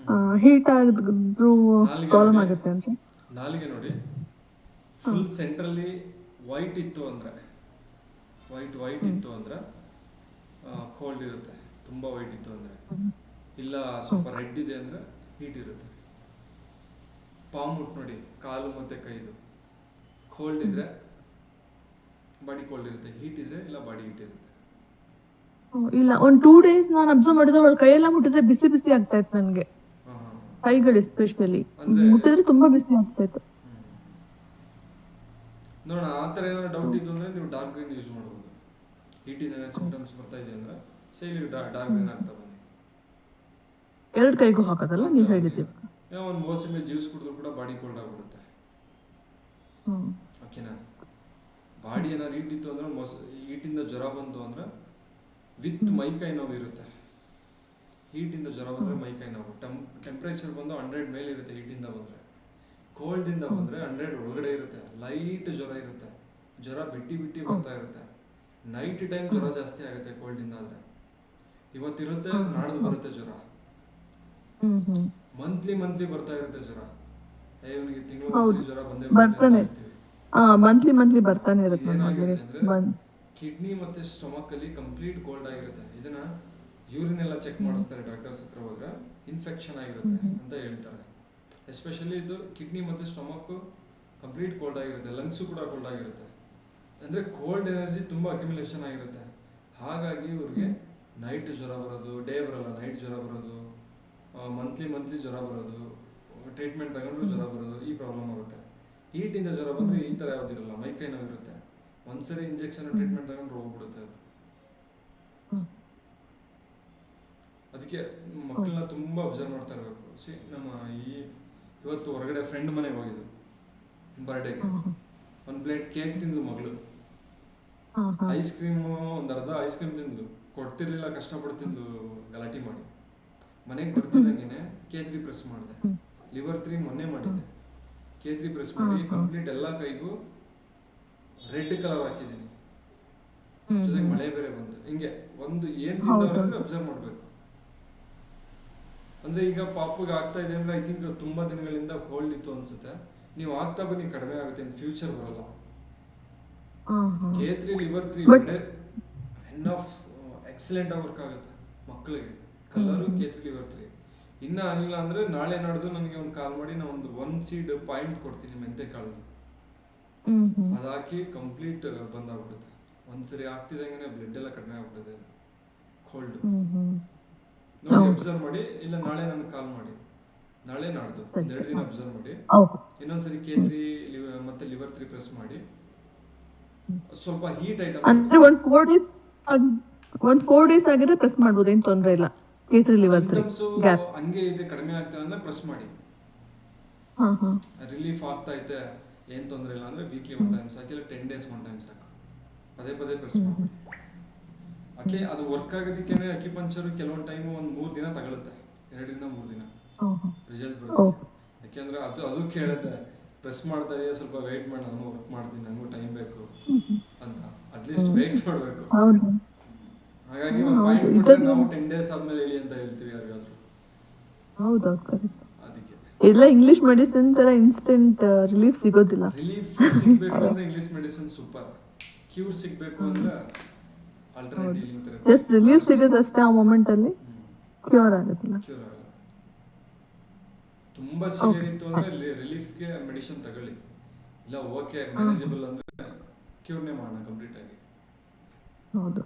ಹೀಟ್ ಆಗಿದ್ರು ಪ್ರಾಬ್ಲಮ್ ಆಗುತ್ತೆ ಅಂತ. ನಾಲಿಗೆ ನೋಡಿ, ಫುಲ್ ಸೆಂಟ್ರಲ್ಲಿ ವೈಟ್ ಇತ್ತು ಅಂದ್ರೆ ಕೋಲ್ಡ್ ಇರುತ್ತೆ, ತುಂಬ ವೈಟ್ ಇತ್ತು ಅಂದರೆ. ಇಲ್ಲ ಸ್ವಲ್ಪ ರೆಡ್ ಇದೆ ಅಂದರೆ ಹೀಟ್ ಇರುತ್ತೆ. ಪಾಮ್ ಮುಟ್ಟು ನೋಡಿ, ಕಾಲು ಮತ್ತು ಕೈದು ಕೋಲ್ಡ್ ಇದ್ರೆ ಬಾಡಿ ಕೋಲ್ಡ್ ಇರುತ್ತೆ, ಹೀಟ್ ಇದ್ರೆ ಇಲ್ಲ ಬಾಡಿ ಹೀಟ್ ಇರುತ್ತೆ. ಇಲ್ಲ, ಒಂದ್ 2 days ನಾನು ಅಬ್ಸರ್ವ್ ಮಾಡಿದ್ರೆ ಅವಳ ಕೈಯೆಲ್ಲ ಮುಟ್ಟಿದ್ರೆ ಬಿಸಿ ಬಿಸಿ ಆಗ್ತಾ ಇತ್ತು ನನ್ಗೆ, ಕೈಗಳು ಎಸ್ಪೆಷಲಿ ಮುಟ್ಟಿದ್ರೆ ತುಂಬಾ ಬಿಸಿ ಆಗ್ತಾ ಇತ್ತು. ನೋಡೋಣ, ಆ ಥರ ಏನಾದ್ರು ಡೌಟ್ ಇತ್ತು ಅಂದರೆ ನೀವು ಡಾರ್ಕ್ ಗ್ರೀನ್ ಯೂಸ್ ಮಾಡ್ಬೋದು. ಹೀಟಿನ ಸಿಂಪ್ಟಮ್ಸ್ ಬರ್ತಾ ಇದೆ ಅಂದರೆ ಸೈಲಿಗೆ ಡಾರ್ಕ್ ಗ್ರೀನ್ ಆಗ್ತಾ ಬನ್ನಿ. 2 ಕೈಗೂ ಹಾಕೋದಲ್ಲ ನೀವು ಹೇಳಿದ್ದೀವಿ. ಒಂದು ಮೋಸಂಬಿ ಜ್ಯೂಸ್ ಕುಡಿದ್ರು ಕೂಡ ಬಾಡಿ ಕೋಲ್ಡ್ ಆಗಿಬಿಡುತ್ತೆ. ಓಕೆನಾ? ಬಾಡಿ ಏನಾದ್ರು ಹೀಟ್ ಇತ್ತು ಅಂದರೆ ಹೀಟಿಂದ ಜ್ವರ ಬಂತು ಅಂದರೆ ವಿತ್ ಮೈಕೈ ನೋವು ಇರುತ್ತೆ. ಹೀಟಿಂದ ಜ್ವರ ಬಂದರೆ ಮೈಕೈ ನೋವು, ಟೆಂಪ್ರೇಚರ್ ಬಂದು 100 ಮೇಲೆ ಇರುತ್ತೆ ಹೀಟಿಂದ ಬಂದರೆ. ಕೋಲ್ಡಿಂದ ಬಂದರೆ 100 ಒಳಗಡೆ ಇರುತ್ತೆ, ಲೈಟ್ ಜ್ವರ ಇರುತ್ತೆ, ಜ್ವರ ಬಿಟ್ಟು ಬರ್ತಾ ಇರುತ್ತೆ. ನೈಟ್ ಟೈಮ್ ಜ್ವರ ಜಾಸ್ತಿ ಆಗುತ್ತೆ ಕೋಲ್ಡಿಂದ ಆದರೆ. ಇವತ್ತಿರುತ್ತೆ, ನಾಡ್ದು ಬರುತ್ತೆ ಜ್ವರ. ಮಂತ್ಲಿ ಬರ್ತಾ ಇರುತ್ತೆ ಜ್ವರ. ಇವನಿಗೆ ತಿಂಗಳು ಜ್ವರ ಬರ್ತಾನೆ, ಮಂತ್ಲಿ ಬರ್ತಾನೆ ಇರುತ್ತೆ. ಕಿಡ್ನಿ ಮತ್ತೆ ಸ್ಟಮಕ್ ಅಲ್ಲಿ ಕಂಪ್ಲೀಟ್ ಕೋಲ್ಡ್ ಆಗಿರುತ್ತೆ. ಇದನ್ನ ಯೂರಿನ್ ಎಲ್ಲ ಚೆಕ್ ಮಾಡಿಸ್ತಾರೆ ಡಾಕ್ಟರ್ಸ್ ಹತ್ರ ಹೋದ್ರೆ, ಇನ್ಫೆಕ್ಷನ್ ಆಗಿರುತ್ತೆ ಅಂತ ಹೇಳ್ತಾರೆ. ಎಸ್ಪೆಷಲಿ ಇದು ಕಿಡ್ನಿ ಮತ್ತು ಸ್ಟಮಕ್ ಕಂಪ್ಲೀಟ್ ಕೋಲ್ಡ್ ಆಗಿರುತ್ತೆ, ಲಂಗ್ಸು ಕೂಡ ಕೋಲ್ಡ್ ಆಗಿರುತ್ತೆ. ಅಂದರೆ ಕೋಲ್ಡ್ ಎನರ್ಜಿ ತುಂಬ ಅಕ್ಯುಮುಲೇಷನ್ ಆಗಿರುತ್ತೆ. ಹಾಗಾಗಿ ಇವ್ರಿಗೆ ನೈಟ್ ಜ್ವರ ಬರೋದು, ಡೇ ಬರೋಲ್ಲ ನೈಟ್ ಜ್ವರ ಬರೋದು, ಮಂತ್ಲಿ ಜ್ವರ ಬರೋದು, ಟ್ರೀಟ್ಮೆಂಟ್ ತಗೊಂಡ್ರು ಜ್ವರ ಬರೋದು, ಈ ಪ್ರಾಬ್ಲಮ್ ಆಗುತ್ತೆ. ಹೀಟಿಂದ ಜ್ವರ ಬಂದರೆ ಈ ಥರ ಯಾವುದಿರಲ್ಲ, ಮೈಕೈ ನೋವಿರುತ್ತೆ. ಒಂದ್ಸರಿ ಇಂಜೆಕ್ಷನ್ ಟ್ರೀಟ್ಮೆಂಟ್ ತಗೊಂಡ್ರೆ ಹೋಗ್ಬಿಡುತ್ತೆ ಅದು. ಅದಕ್ಕೆ ಮಕ್ಕಳನ್ನ ತುಂಬ ಅಬ್ಸರ್ವ್ ಮಾಡ್ತಾ ಇರಬೇಕು. ನಮ್ಮ ಇವತ್ತು ಹೊರಗಡೆ ಫ್ರೆಂಡ್ ಮನೆಗೆ ಹೋಗಿದ್ದು ಬರ್ಡೇಗೆ. ಒಂದು ಪ್ಲೇಟ್ ಕೇಕ್ ತಿಂದ್ಲು ಮಗಳು, ಐಸ್ ಕ್ರೀಮ್ ಒಂದು ಅರ್ಧ ಐಸ್ ಕ್ರೀಮ್ ತಿಂದ್ಲು, ಕೊಡ್ತಿರ್ಲಿಲ್ಲ, ಕಷ್ಟಪಡ್ತಿದ್ಲು ಗಲಾಟೆ ಮಾಡಿ. ಮನೆಗೆ ಬರ್ತಿದ್ದಂಗೆ K3 ಪ್ರೆಸ್ ಮಾಡಿದೆ, ಲಿವರ್ 3 ಮೊನ್ನೆ ಮಾಡಿದೆ, K3 ಪ್ರೆಸ್ ಮಾಡಿ ಕಂಪ್ಲೀಟ್ ಎಲ್ಲ ಕೈಗೂ ರೆಡ್ ಕಲರ್ ಹಾಕಿದ್ದೀನಿ. ಜೊತೆಗೆ ಮಳೆ ಬೇರೆ ಬಂತು. ಹಿಂಗೆ ಒಂದು ಏನ್ ತಿಂದವ್ರೆ ಅಂದ್ರೆ ಅಬ್ಸರ್ವ್ ಮಾಡಬೇಕು. ಅಂದ್ರೆ ಈಗ ಪಾಪುಗೆ ಆಗ್ತಾ ಇದೆ ಅಂದ್ರೆ ಐ ಥಿಂಕ್ ತುಂಬಾ ದಿನಗಳಿಂದ ಕೋಲ್ಡ್ ಇತ್ತು ಅನ್ಸುತ್ತೆ. ನೀವು ಆಗ್ತಾ ಬನ್ನಿ, ಕಡಿಮೆ ಆಗುತ್ತೆ, ಇನ್ ಫ್ಯೂಚರ್ ಬರಲ್ಲ. K3 ಲಿವರ್ 3 ಎನಫ್ ಎಕ್ಸಲೆಂಟ್ ಆಗಿ ವರ್ಕ್ ಆಗುತ್ತೆ ಮಕ್ಕಳಿಗೆ. ಕಲರು K3 ಲಿವರ್ 3 ಇನ್ನ ಆಗಿಲ್ಲ ಅಂದ್ರೆ ನಾಳೆ ನಾಡ್ದು ನನಗೆ ಒಂದು ಕಾಲ್ ಮಾಡಿ, ನಾನು ಒಂದು 1 ಸೀಡ್ ಪಾಯಿಂಟ್ ಕೊಡ್ತೀನಿ ಮೆಂತೆ ಕಾಳದು. ಅದಾಕಿ ಕಂಪ್ಲೀಟ್ ಬಂದಾಗ್ಬಿಡುತ್ತೆ. ಒಂದ್ಸರಿ ಆಗ್ತಿದಂಗೆ ಬ್ಲಡ್ ಎಲ್ಲ ಕಡಿಮೆ ಆಗ್ಬಿಡುತ್ತೆ ಕೋಲ್ಡ್. ನೋಡಿ ಅಬ್ಸರ್ವ್ ಮಾಡಿ, ಇಲ್ಲ ನಾಳೆ ನನಗೆ ಕಾಲ್ ಮಾಡಿ, ನಾಳೆ ನಾಡ್ದು 2 ದಿನ ಅಬ್ಸರ್ವ್ ಮಾಡಿ. ಇನ್ನೊಂದ್ಸರಿ K3 ಮತ್ತೆ ಲಿವರ್ 3 ಪ್ರೆಸ್ ಮಾಡಿ. ಸ್ವಲ್ಪ ಹೀಟ್ ಐಟಮ್ ಅಂದ್ರೆ ಒಂದು 4 ಡೇಸ್ ಆಗಿದ್ರೆ ಪ್ರೆಸ್ ಮಾಡ್ಬೋದು, ಏನು ತೊಂದರೆ ಇಲ್ಲ. K3 ಲಿವರ್ 3 ಗ್ಯಾಪ್ ಹಂಗೆ ಇದೆ, ಕಡಿಮೆ ಆಗ್ತಾ ಅಂದ್ರೆ ಪ್ರೆಸ್ ಮಾಡಿ. ರಿಲೀಫ್ ಆಗ್ತಾ ಐತೆ, ಏನ್ ತೊಂದರೆ ಇಲ್ಲ ಅಂದ್ರೆ ವೀಕ್ಲಿ 1 ಟೈಮ್ ಸಾಕು, ಇಲ್ಲ 10 ಡೇಸ್ 1 ಟೈಮ್ ಸಾಕು. ಪದೇ ಪದೇ ಪ್ರೆಸ್ ಮಾಡಿ. ಓಕೆ, ಅದು ವರ್ಕ್ ಆಗೋದಕ್ಕೇನೆ ಅಕ್ಯುಪಂಕ್ಚರ್ ಕೆಲವೊಂದು ಟೈಮು ಒಂದು 3 ದಿನ ತಗೊಳುತ್ತೆ, 2 ರಿಂದ 3 ದಿನ ರಿಸಲ್ಟ್ ಬರೋದಕ್ಕೆ. ಯಾಕೆಂದ್ರೆ ಅದು ಕೇಳುತ್ತೆ, ಪ್ರೆಸ್ ಮಾಡ್ತಾ ಇದೆಯಾ, ಸ್ವಲ್ಪ ವೆಯ್ಟ್ ಮಾಡಿ, ನಾನು ವರ್ಕ್ ಮಾಡ್ತೀನಿ, ನನಗೂ ಟೈಮ್ ಬೇಕು ಅಂತ. ಅಟ್ಲೀಸ್ಟ್ ವೆಯ್ಟ್ ಮಾಡಬೇಕು. ಹಾಗಾಗಿ ಒಂದು ಪಾಯಿಂಟ್ ಕೊಟ್ಟರೆ ನಾವು 10 ಡೇಸ್ ಆದ್ಮೇಲೆ ಹೇಳಿ ಅಂತ ಹೇಳ್ತೀವಿ ಯಾರಿಗಾದ್ರೂ. ಅದಕ್ಕೆ ಎಲ್ಲ ಇಂಗ್ಲಿಷ್ ಮೆಡಿಸಿನ್ ತರ ಇನ್ಸ್ಟೆಂಟ್ ರಿಲೀಫ್ ಸಿಗೋದಿಲ್ಲ. ರಿಲೀಫ್ ಸಿಗಬೇಕು ಅಂದ್ರೆ ಇಂಗ್ಲಿಷ್ ಮೆಡಿಸಿನ್ ಸೂಪರ್. ಕ್ಯೂರ್ ಸಿಗಬೇಕು ಅಂದ್ರೆ alternate healing therapy. Just relief ಸಿಗೋದು ಅಷ್ಟೇ, ಆ ಮೊಮೆಂಟ್ ಅಲ್ಲಿ ಕ್ಯೂರ್ ಆಗೋದಿಲ್ಲ. ಕ್ಯೂರ್ ಆಗಲ್ಲ. ತುಂಬಾ ಸಿವಿಯರ್ ಇತ್ತು ಅಂದ್ರೆ ರಿಲೀಫ್ಗೆ ಮೆಡಿಸಿನ್ ತಗೊಳ್ಳಿ, ಇಲ್ಲ ಓಕೆ ಮ್ಯಾನೇಜಬಲ್ ಅಂದ್ರೆ ಕ್ಯೂರ್ನೇ ಮಾಡೋಣ ಕಂಪ್ಲೀಟ್ ಆಗಿ. ಹೌದು.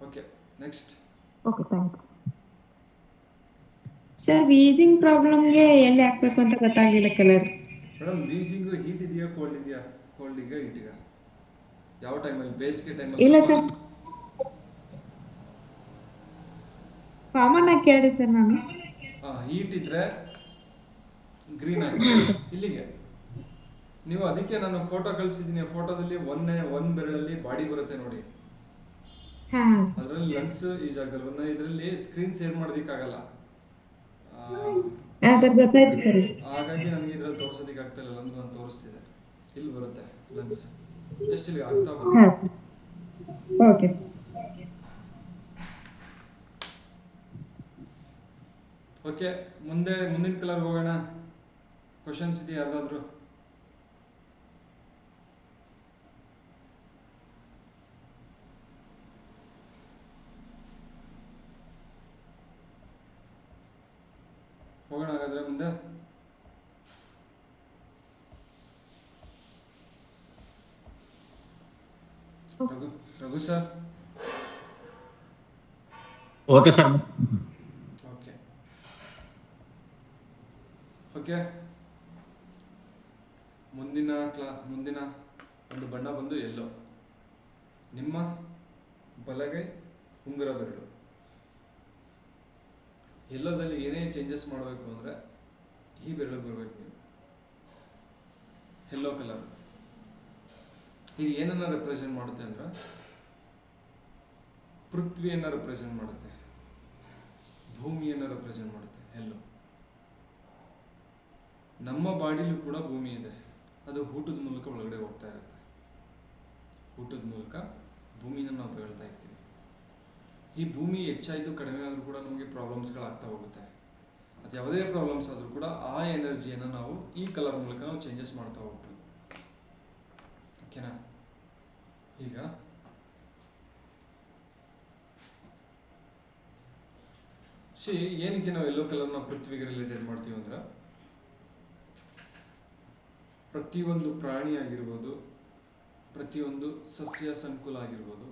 Okay, next. Okay, thank you sir. Wheezing ಪ್ರಾಬ್ಲಮ್ಗೆ ಎಲ್ಲಿ ಹಾಕ್ಬೇಕು ಅಂತ ಗೊತ್ತಾಗಲಿಲ್ಲ ಕಲರ್. ಮೇಡಮ್, ವೀಸಿಂಗ್ ಹೀಟ್ ಇದೆಯಾ, ಕೋಲ್ಡ್ ಇದೆಯಾ? ಕೋಲ್ಡ್ ಈಗ ಹೀಟ್ ಈಗ ಯಾವ ಟೈಮಲ್ಲಿ? ಬೇಸಿಗೆ ಟೈಮಲ್ಲಿ? ಇಲ್ಲ ಸರ್, ಕಾಮನ್ ಆಗಿ ಕೇಳಿ ಸರ್ ನಾನು. ಹೀಟ್ ಇದ್ರೆ ಗ್ರೀನ್ ಆಗಿ ಇಲ್ಲಿಗೆ ನೀವು. ಅದಕ್ಕೆ ನಾನು ಫೋಟೋ ಕಳಿಸಿದ್ದೀನಿ. ಫೋಟೋದಲ್ಲಿ ಒಂದ್ ಬೆರಳಲ್ಲಿ ಬಾಡಿ ಬರುತ್ತೆ ನೋಡಿ, ಅದರಲ್ಲಿ ಲಂಗ್ಸ್ ಈ ಜಾಗದಲ್ಲಿ. ಇದರಲ್ಲಿ ಸ್ಕ್ರೀನ್ ಶೇರ್ ಮಾಡೋದಕ್ಕಾಗಲ್ಲ, ಗೊತ್ತಾಯ್ತು ಸರ್. ಹಾಗಾಗಿ ನನಗೆ ಇದ್ರಲ್ಲಿ ತೋರಿಸೋದಕ್ಕೆ ಆಗ್ತಾ ಇಲ್ಲ, ಅಂದ್ರೆ ನಾನು ತೋರಿಸ್ತಿದ್ದೆ. ಇಲ್ಲಿ ಬರುತ್ತೆ ಲಂಗ್ಸ್, ಜಸ್ಟ್ ಇಲ್ಲಿ ಆಗ್ತಾ ಬರುತ್ತೆ. Okay sir. ಓಕೆ, ಮುಂದಿನ ಕಲರ್ ಹೋಗೋಣ. ಕ್ವಶನ್ಸ್ ಇದೆಯಾ ಯಾರ್ದಾದ್ರು? ಹೋಗೋಣ ಹಾಗಾದ್ರೆ ಮುಂದೆ. Raghu sir. Okay sir. Okay, ಮುಂದಿನ ಒಂದು ಬಣ್ಣ ಬಂದು ಎಲ್ಲೋ. ನಿಮ್ಮ ಬಲಗೈ ಉಂಗುರ ಬೆರಳು ಎಲ್ಲೋದಲ್ಲಿ ಏನೇ ಚೇಂಜಸ್ ಮಾಡಬೇಕು ಅಂದರೆ ಈ ಬೆರಳು ಬರಬೇಕು ನೀವು. ಎಲ್ಲೋ ಕಲರ್ ಇದು ಏನನ್ನ ರೆಪ್ರೆಸೆಂಟ್ ಮಾಡುತ್ತೆ ಅಂದ್ರೆ ಪೃಥ್ವಿಯನ್ನು ರೆಪ್ರೆಸೆಂಟ್ ಮಾಡುತ್ತೆ, ಭೂಮಿಯನ್ನು ರೆಪ್ರೆಸೆಂಟ್ ಮಾಡುತ್ತೆ. ಎಲ್ಲೋ ನಮ್ಮ ಬಾಡಿಲೂ ಕೂಡ ಭೂಮಿ ಇದೆ, ಅದು ಊಟದ ಮೂಲಕ ಒಳಗಡೆ ಹೋಗ್ತಾ ಇರುತ್ತೆ. ಊಟದ ಮೂಲಕ ಭೂಮಿನ ನಾವು ತಗೊಳ್ತಾ ಇರ್ತೀವಿ. ಈ ಭೂಮಿ ಹೆಚ್ಚಾಯಿತು ಕಡಿಮೆ ಆದರೂ ಕೂಡ ನಮಗೆ ಪ್ರಾಬ್ಲಮ್ಸ್ಗಳಾಗ್ತಾ ಹೋಗುತ್ತೆ. ಅದು ಯಾವುದೇ ಪ್ರಾಬ್ಲಮ್ಸ್ ಆದರೂ ಕೂಡ ಆ ಎನರ್ಜಿಯನ್ನು ನಾವು ಈ ಕಲರ್ ಮೂಲಕ ನಾವು ಚೇಂಜಸ್ ಮಾಡ್ತಾ ಹೋಗ್ಬೋದು. ಓಕೆನಾ? ಈಗ ಏನಕ್ಕೆ ನಾವು ಎಲ್ಲೋ ಕಲರ್ನ ಪೃಥ್ವಿಗೆ ರಿಲೇಟೆಡ್ ಮಾಡ್ತೀವಿ ಅಂದ್ರೆ, ಪ್ರತಿಯೊಂದು ಪ್ರಾಣಿ ಆಗಿರ್ಬೋದು, ಪ್ರತಿಯೊಂದು ಸಸ್ಯ ಸಂಕುಲ ಆಗಿರ್ಬೋದು,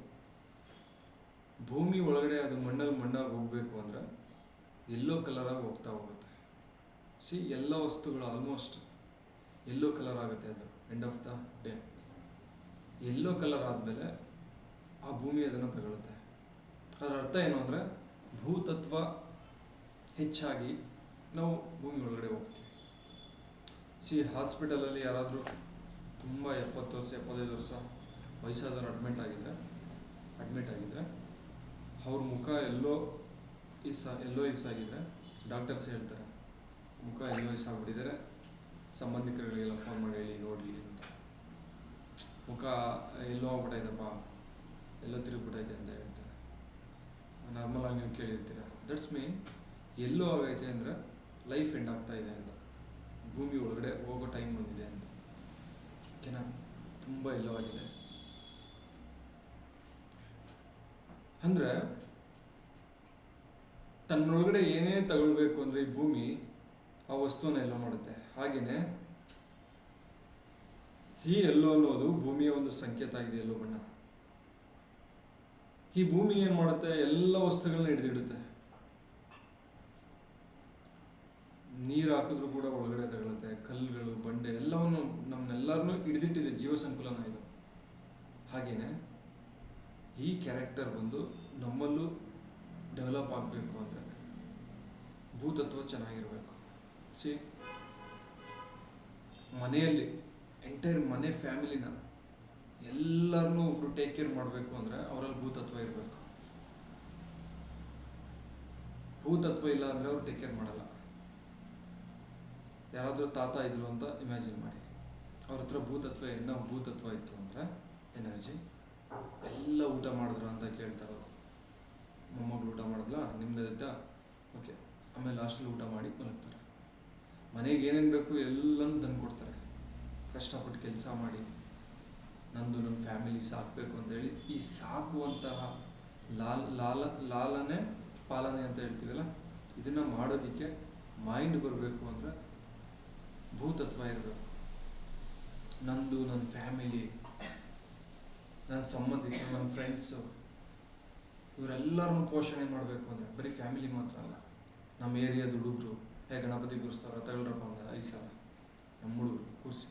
ಭೂಮಿ ಒಳಗಡೆ ಅದು ಮಣ್ಣಾಗಿ ಹೋಗಬೇಕು ಅಂದರೆ ಎಲ್ಲೋ ಕಲರಾಗಿ ಹೋಗ್ತಾ ಹೋಗುತ್ತೆ. ಎಲ್ಲ ವಸ್ತುಗಳು ಆಲ್ಮೋಸ್ಟ್ ಯೆಲ್ಲೋ ಕಲರ್ ಆಗುತ್ತೆ ಅದು end of the day. Yellow colour ಆದಮೇಲೆ ಆ ಭೂಮಿ ಅದನ್ನು ತಗೊಳುತ್ತೆ. ಅದರ ಅರ್ಥ ಏನು ಅಂದರೆ ಭೂತತ್ವ ಹೆಚ್ಚಾಗಿ ನಾವು ಭೂಮಿ ಒಳಗಡೆ ಹೋಗ್ತೀವಿ. ಹಾಸ್ಪಿಟಲಲ್ಲಿ ಯಾರಾದರೂ ತುಂಬ 70 ವರ್ಷ 75 ವರ್ಷ ವಯಸ್ಸಾದವರು ಅಡ್ಮಿಟ್ ಆಗಿದ್ರೆ ಅವ್ರ ಮುಖ ಎಲ್ಲೋ ಇಸ್ಸಾಗಿದ್ರೆ ಡಾಕ್ಟರ್ಸ್ ಹೇಳ್ತಾರೆ ಮುಖ ಎಲ್ಲೋ ಇಸ್ಸಾಗ್ಬಿಟ್ಟಿದ್ದಾರೆ, ಸಂಬಂಧಿಕರುಗಳಿಗೆಲ್ಲ ಫೋನ್ ಮಾಡಿ ಹೇಳಿ ನೋಡಲಿ ಅಂತ. ಮುಖ ಎಲ್ಲೋ ಆಗ್ಬಿಟ್ಟೈತಪ್ಪ, ಎಲ್ಲೋ ತಿರುಗ್ಬಿಟ್ಟೈತೆ ಅಂತ ಹೇಳ್ತಾರೆ. ನಾರ್ಮಲಾಗಿ ನೀವು ಕೇಳಿರ್ತೀರ. ದಟ್ಸ್ ಮೀನ್ ಎಲ್ಲೋ ಆಗೈತೆ ಅಂದರೆ ಲೈಫ್ ಎಂಡ್ ಆಗ್ತಾ ಇದೆ ಅಂತ, ಭೂಮಿ ಒಳಗಡೆ ಹೋಗೋ ಟೈಮ್ ಬಂದಿದೆ ಅಂತ. ಓಕೆನಾ? ತುಂಬ ಎಲ್ಲೋ ಆಗಿದೆ ಅಂದರೆ ತನ್ನೊಳಗಡೆ ಏನೇ ತಗೊಳ್ಬೇಕು ಅಂದರೆ ಈ ಭೂಮಿ ಆ ವಸ್ತುವನ್ನ ಎಲ್ಲೋ ಮಾಡುತ್ತೆ. ಹಾಗೆಯೇ ಈ ಎಲ್ಲೋ ಅನ್ನೋದು ಭೂಮಿಯ ಒಂದು ಸಂಕೇತ ಆಗಿದೆ, ಎಲ್ಲೋ ಬಣ್ಣ. ಈ ಭೂಮಿ ಏನು ಮಾಡುತ್ತೆ, ಎಲ್ಲ ವಸ್ತುಗಳನ್ನ ಹಿಡಿದಿಡುತ್ತೆ. ನೀರು ಹಾಕಿದ್ರು ಕೂಡ ಒಳಗಡೆ ತಗೊಳುತ್ತೆ, ಕಲ್ಲುಗಳು ಬಂಡೆ ಎಲ್ಲವನ್ನು ನಮ್ಮನ್ನೆಲ್ಲರನ್ನೂ ಹಿಡಿದಿಟ್ಟಿದೆ, ಜೀವ ಸಂಕುಲನ ಇದು. ಹಾಗೆಯೇ ಈ ಕ್ಯಾರೆಕ್ಟರ್ ಬಂದು ನಮ್ಮಲ್ಲೂ ಡೆವಲಪ್ ಆಗಬೇಕು ಅಂದರೆ ಭೂತತ್ವ ಚೆನ್ನಾಗಿರಬೇಕು. ಮನೆಯಲ್ಲಿ ಎಂಟೈರ್ ಮನೆ ಫ್ಯಾಮಿಲಿನ ಎಲ್ಲರನ್ನೂ ಒಬ್ರು ಟೇಕ್ ಕೇರ್ ಮಾಡಬೇಕು ಅಂದರೆ ಅವರಲ್ಲಿ ಭೂತತ್ವ ಇರಬೇಕು. ಭೂತತ್ವ ಇಲ್ಲ ಅಂದರೆ ಅವ್ರು ಟೇಕ್ ಕೇರ್ ಮಾಡಲ್ಲ. ಯಾರಾದರೂ ತಾತ ಇದ್ರು ಅಂತ ಇಮ್ಯಾಜಿನ್ ಮಾಡಿ, ಅವ್ರ ಹತ್ರ ಭೂತತ್ವ ಇತ್ತು ಅಂದರೆ ಎನರ್ಜಿ. ಎಲ್ಲ ಊಟ ಮಾಡಿದ್ರ ಅಂತ ಕೇಳ್ತಾರೆ ಅವರು. ಮೊಮ್ಮಗಳು ಊಟ ಮಾಡಿದ್ಲಾ, ನಿಮ್ದಾಯ್ತಾ, ಓಕೆ, ಆಮೇಲೆ ಲಾಸ್ಟಲ್ಲಿ ಊಟ ಮಾಡಿ ಮಲಗ್ತಾರೆ. ಮನೆಗೆ ಏನೇನು ಬೇಕು ಎಲ್ಲನೂ ತಂದು ಕೊಡ್ತಾರೆ. ಕಷ್ಟಪಟ್ಟು ಕೆಲಸ ಮಾಡಿ ನನ್ನ ಫ್ಯಾಮಿಲಿ ಸಾಕಬೇಕು ಅಂತೇಳಿ ಈ ಸಾಕುವಂತಹ ಲಾಲನೆ ಪಾಲನೆ ಅಂತ ಹೇಳ್ತೀವಲ್ಲ, ಇದನ್ನು ಮಾಡೋದಕ್ಕೆ ಮೈಂಡ್ ಬರಬೇಕು ಅಂದರೆ ಭೂತತ್ವ ಇರಬೇಕು. ನನ್ನ ಫ್ಯಾಮಿಲಿ, ನನ್ನ ಸಂಬಂಧಿಕರು, ನನ್ನ ಫ್ರೆಂಡ್ಸು, ಇವರೆಲ್ಲರನ್ನು ಪೋಷಣೆ ಮಾಡಬೇಕು ಅಂದರೆ ಬರೀ ಫ್ಯಾಮಿಲಿ ಮಾತ್ರ ಅಲ್ಲ, ನಮ್ಮ ಏರಿಯಾದ ಹುಡುಗರು ಗಣಪತಿ ಕೂರಿಸ್ತಾರೆ, ತಗೊಳ್ರಪ್ಪ ಅಂದರೆ 5 ಸಾವಿರ ನಮ್ಮ ಹುಡುಗರು ಕೂರಿಸಿ.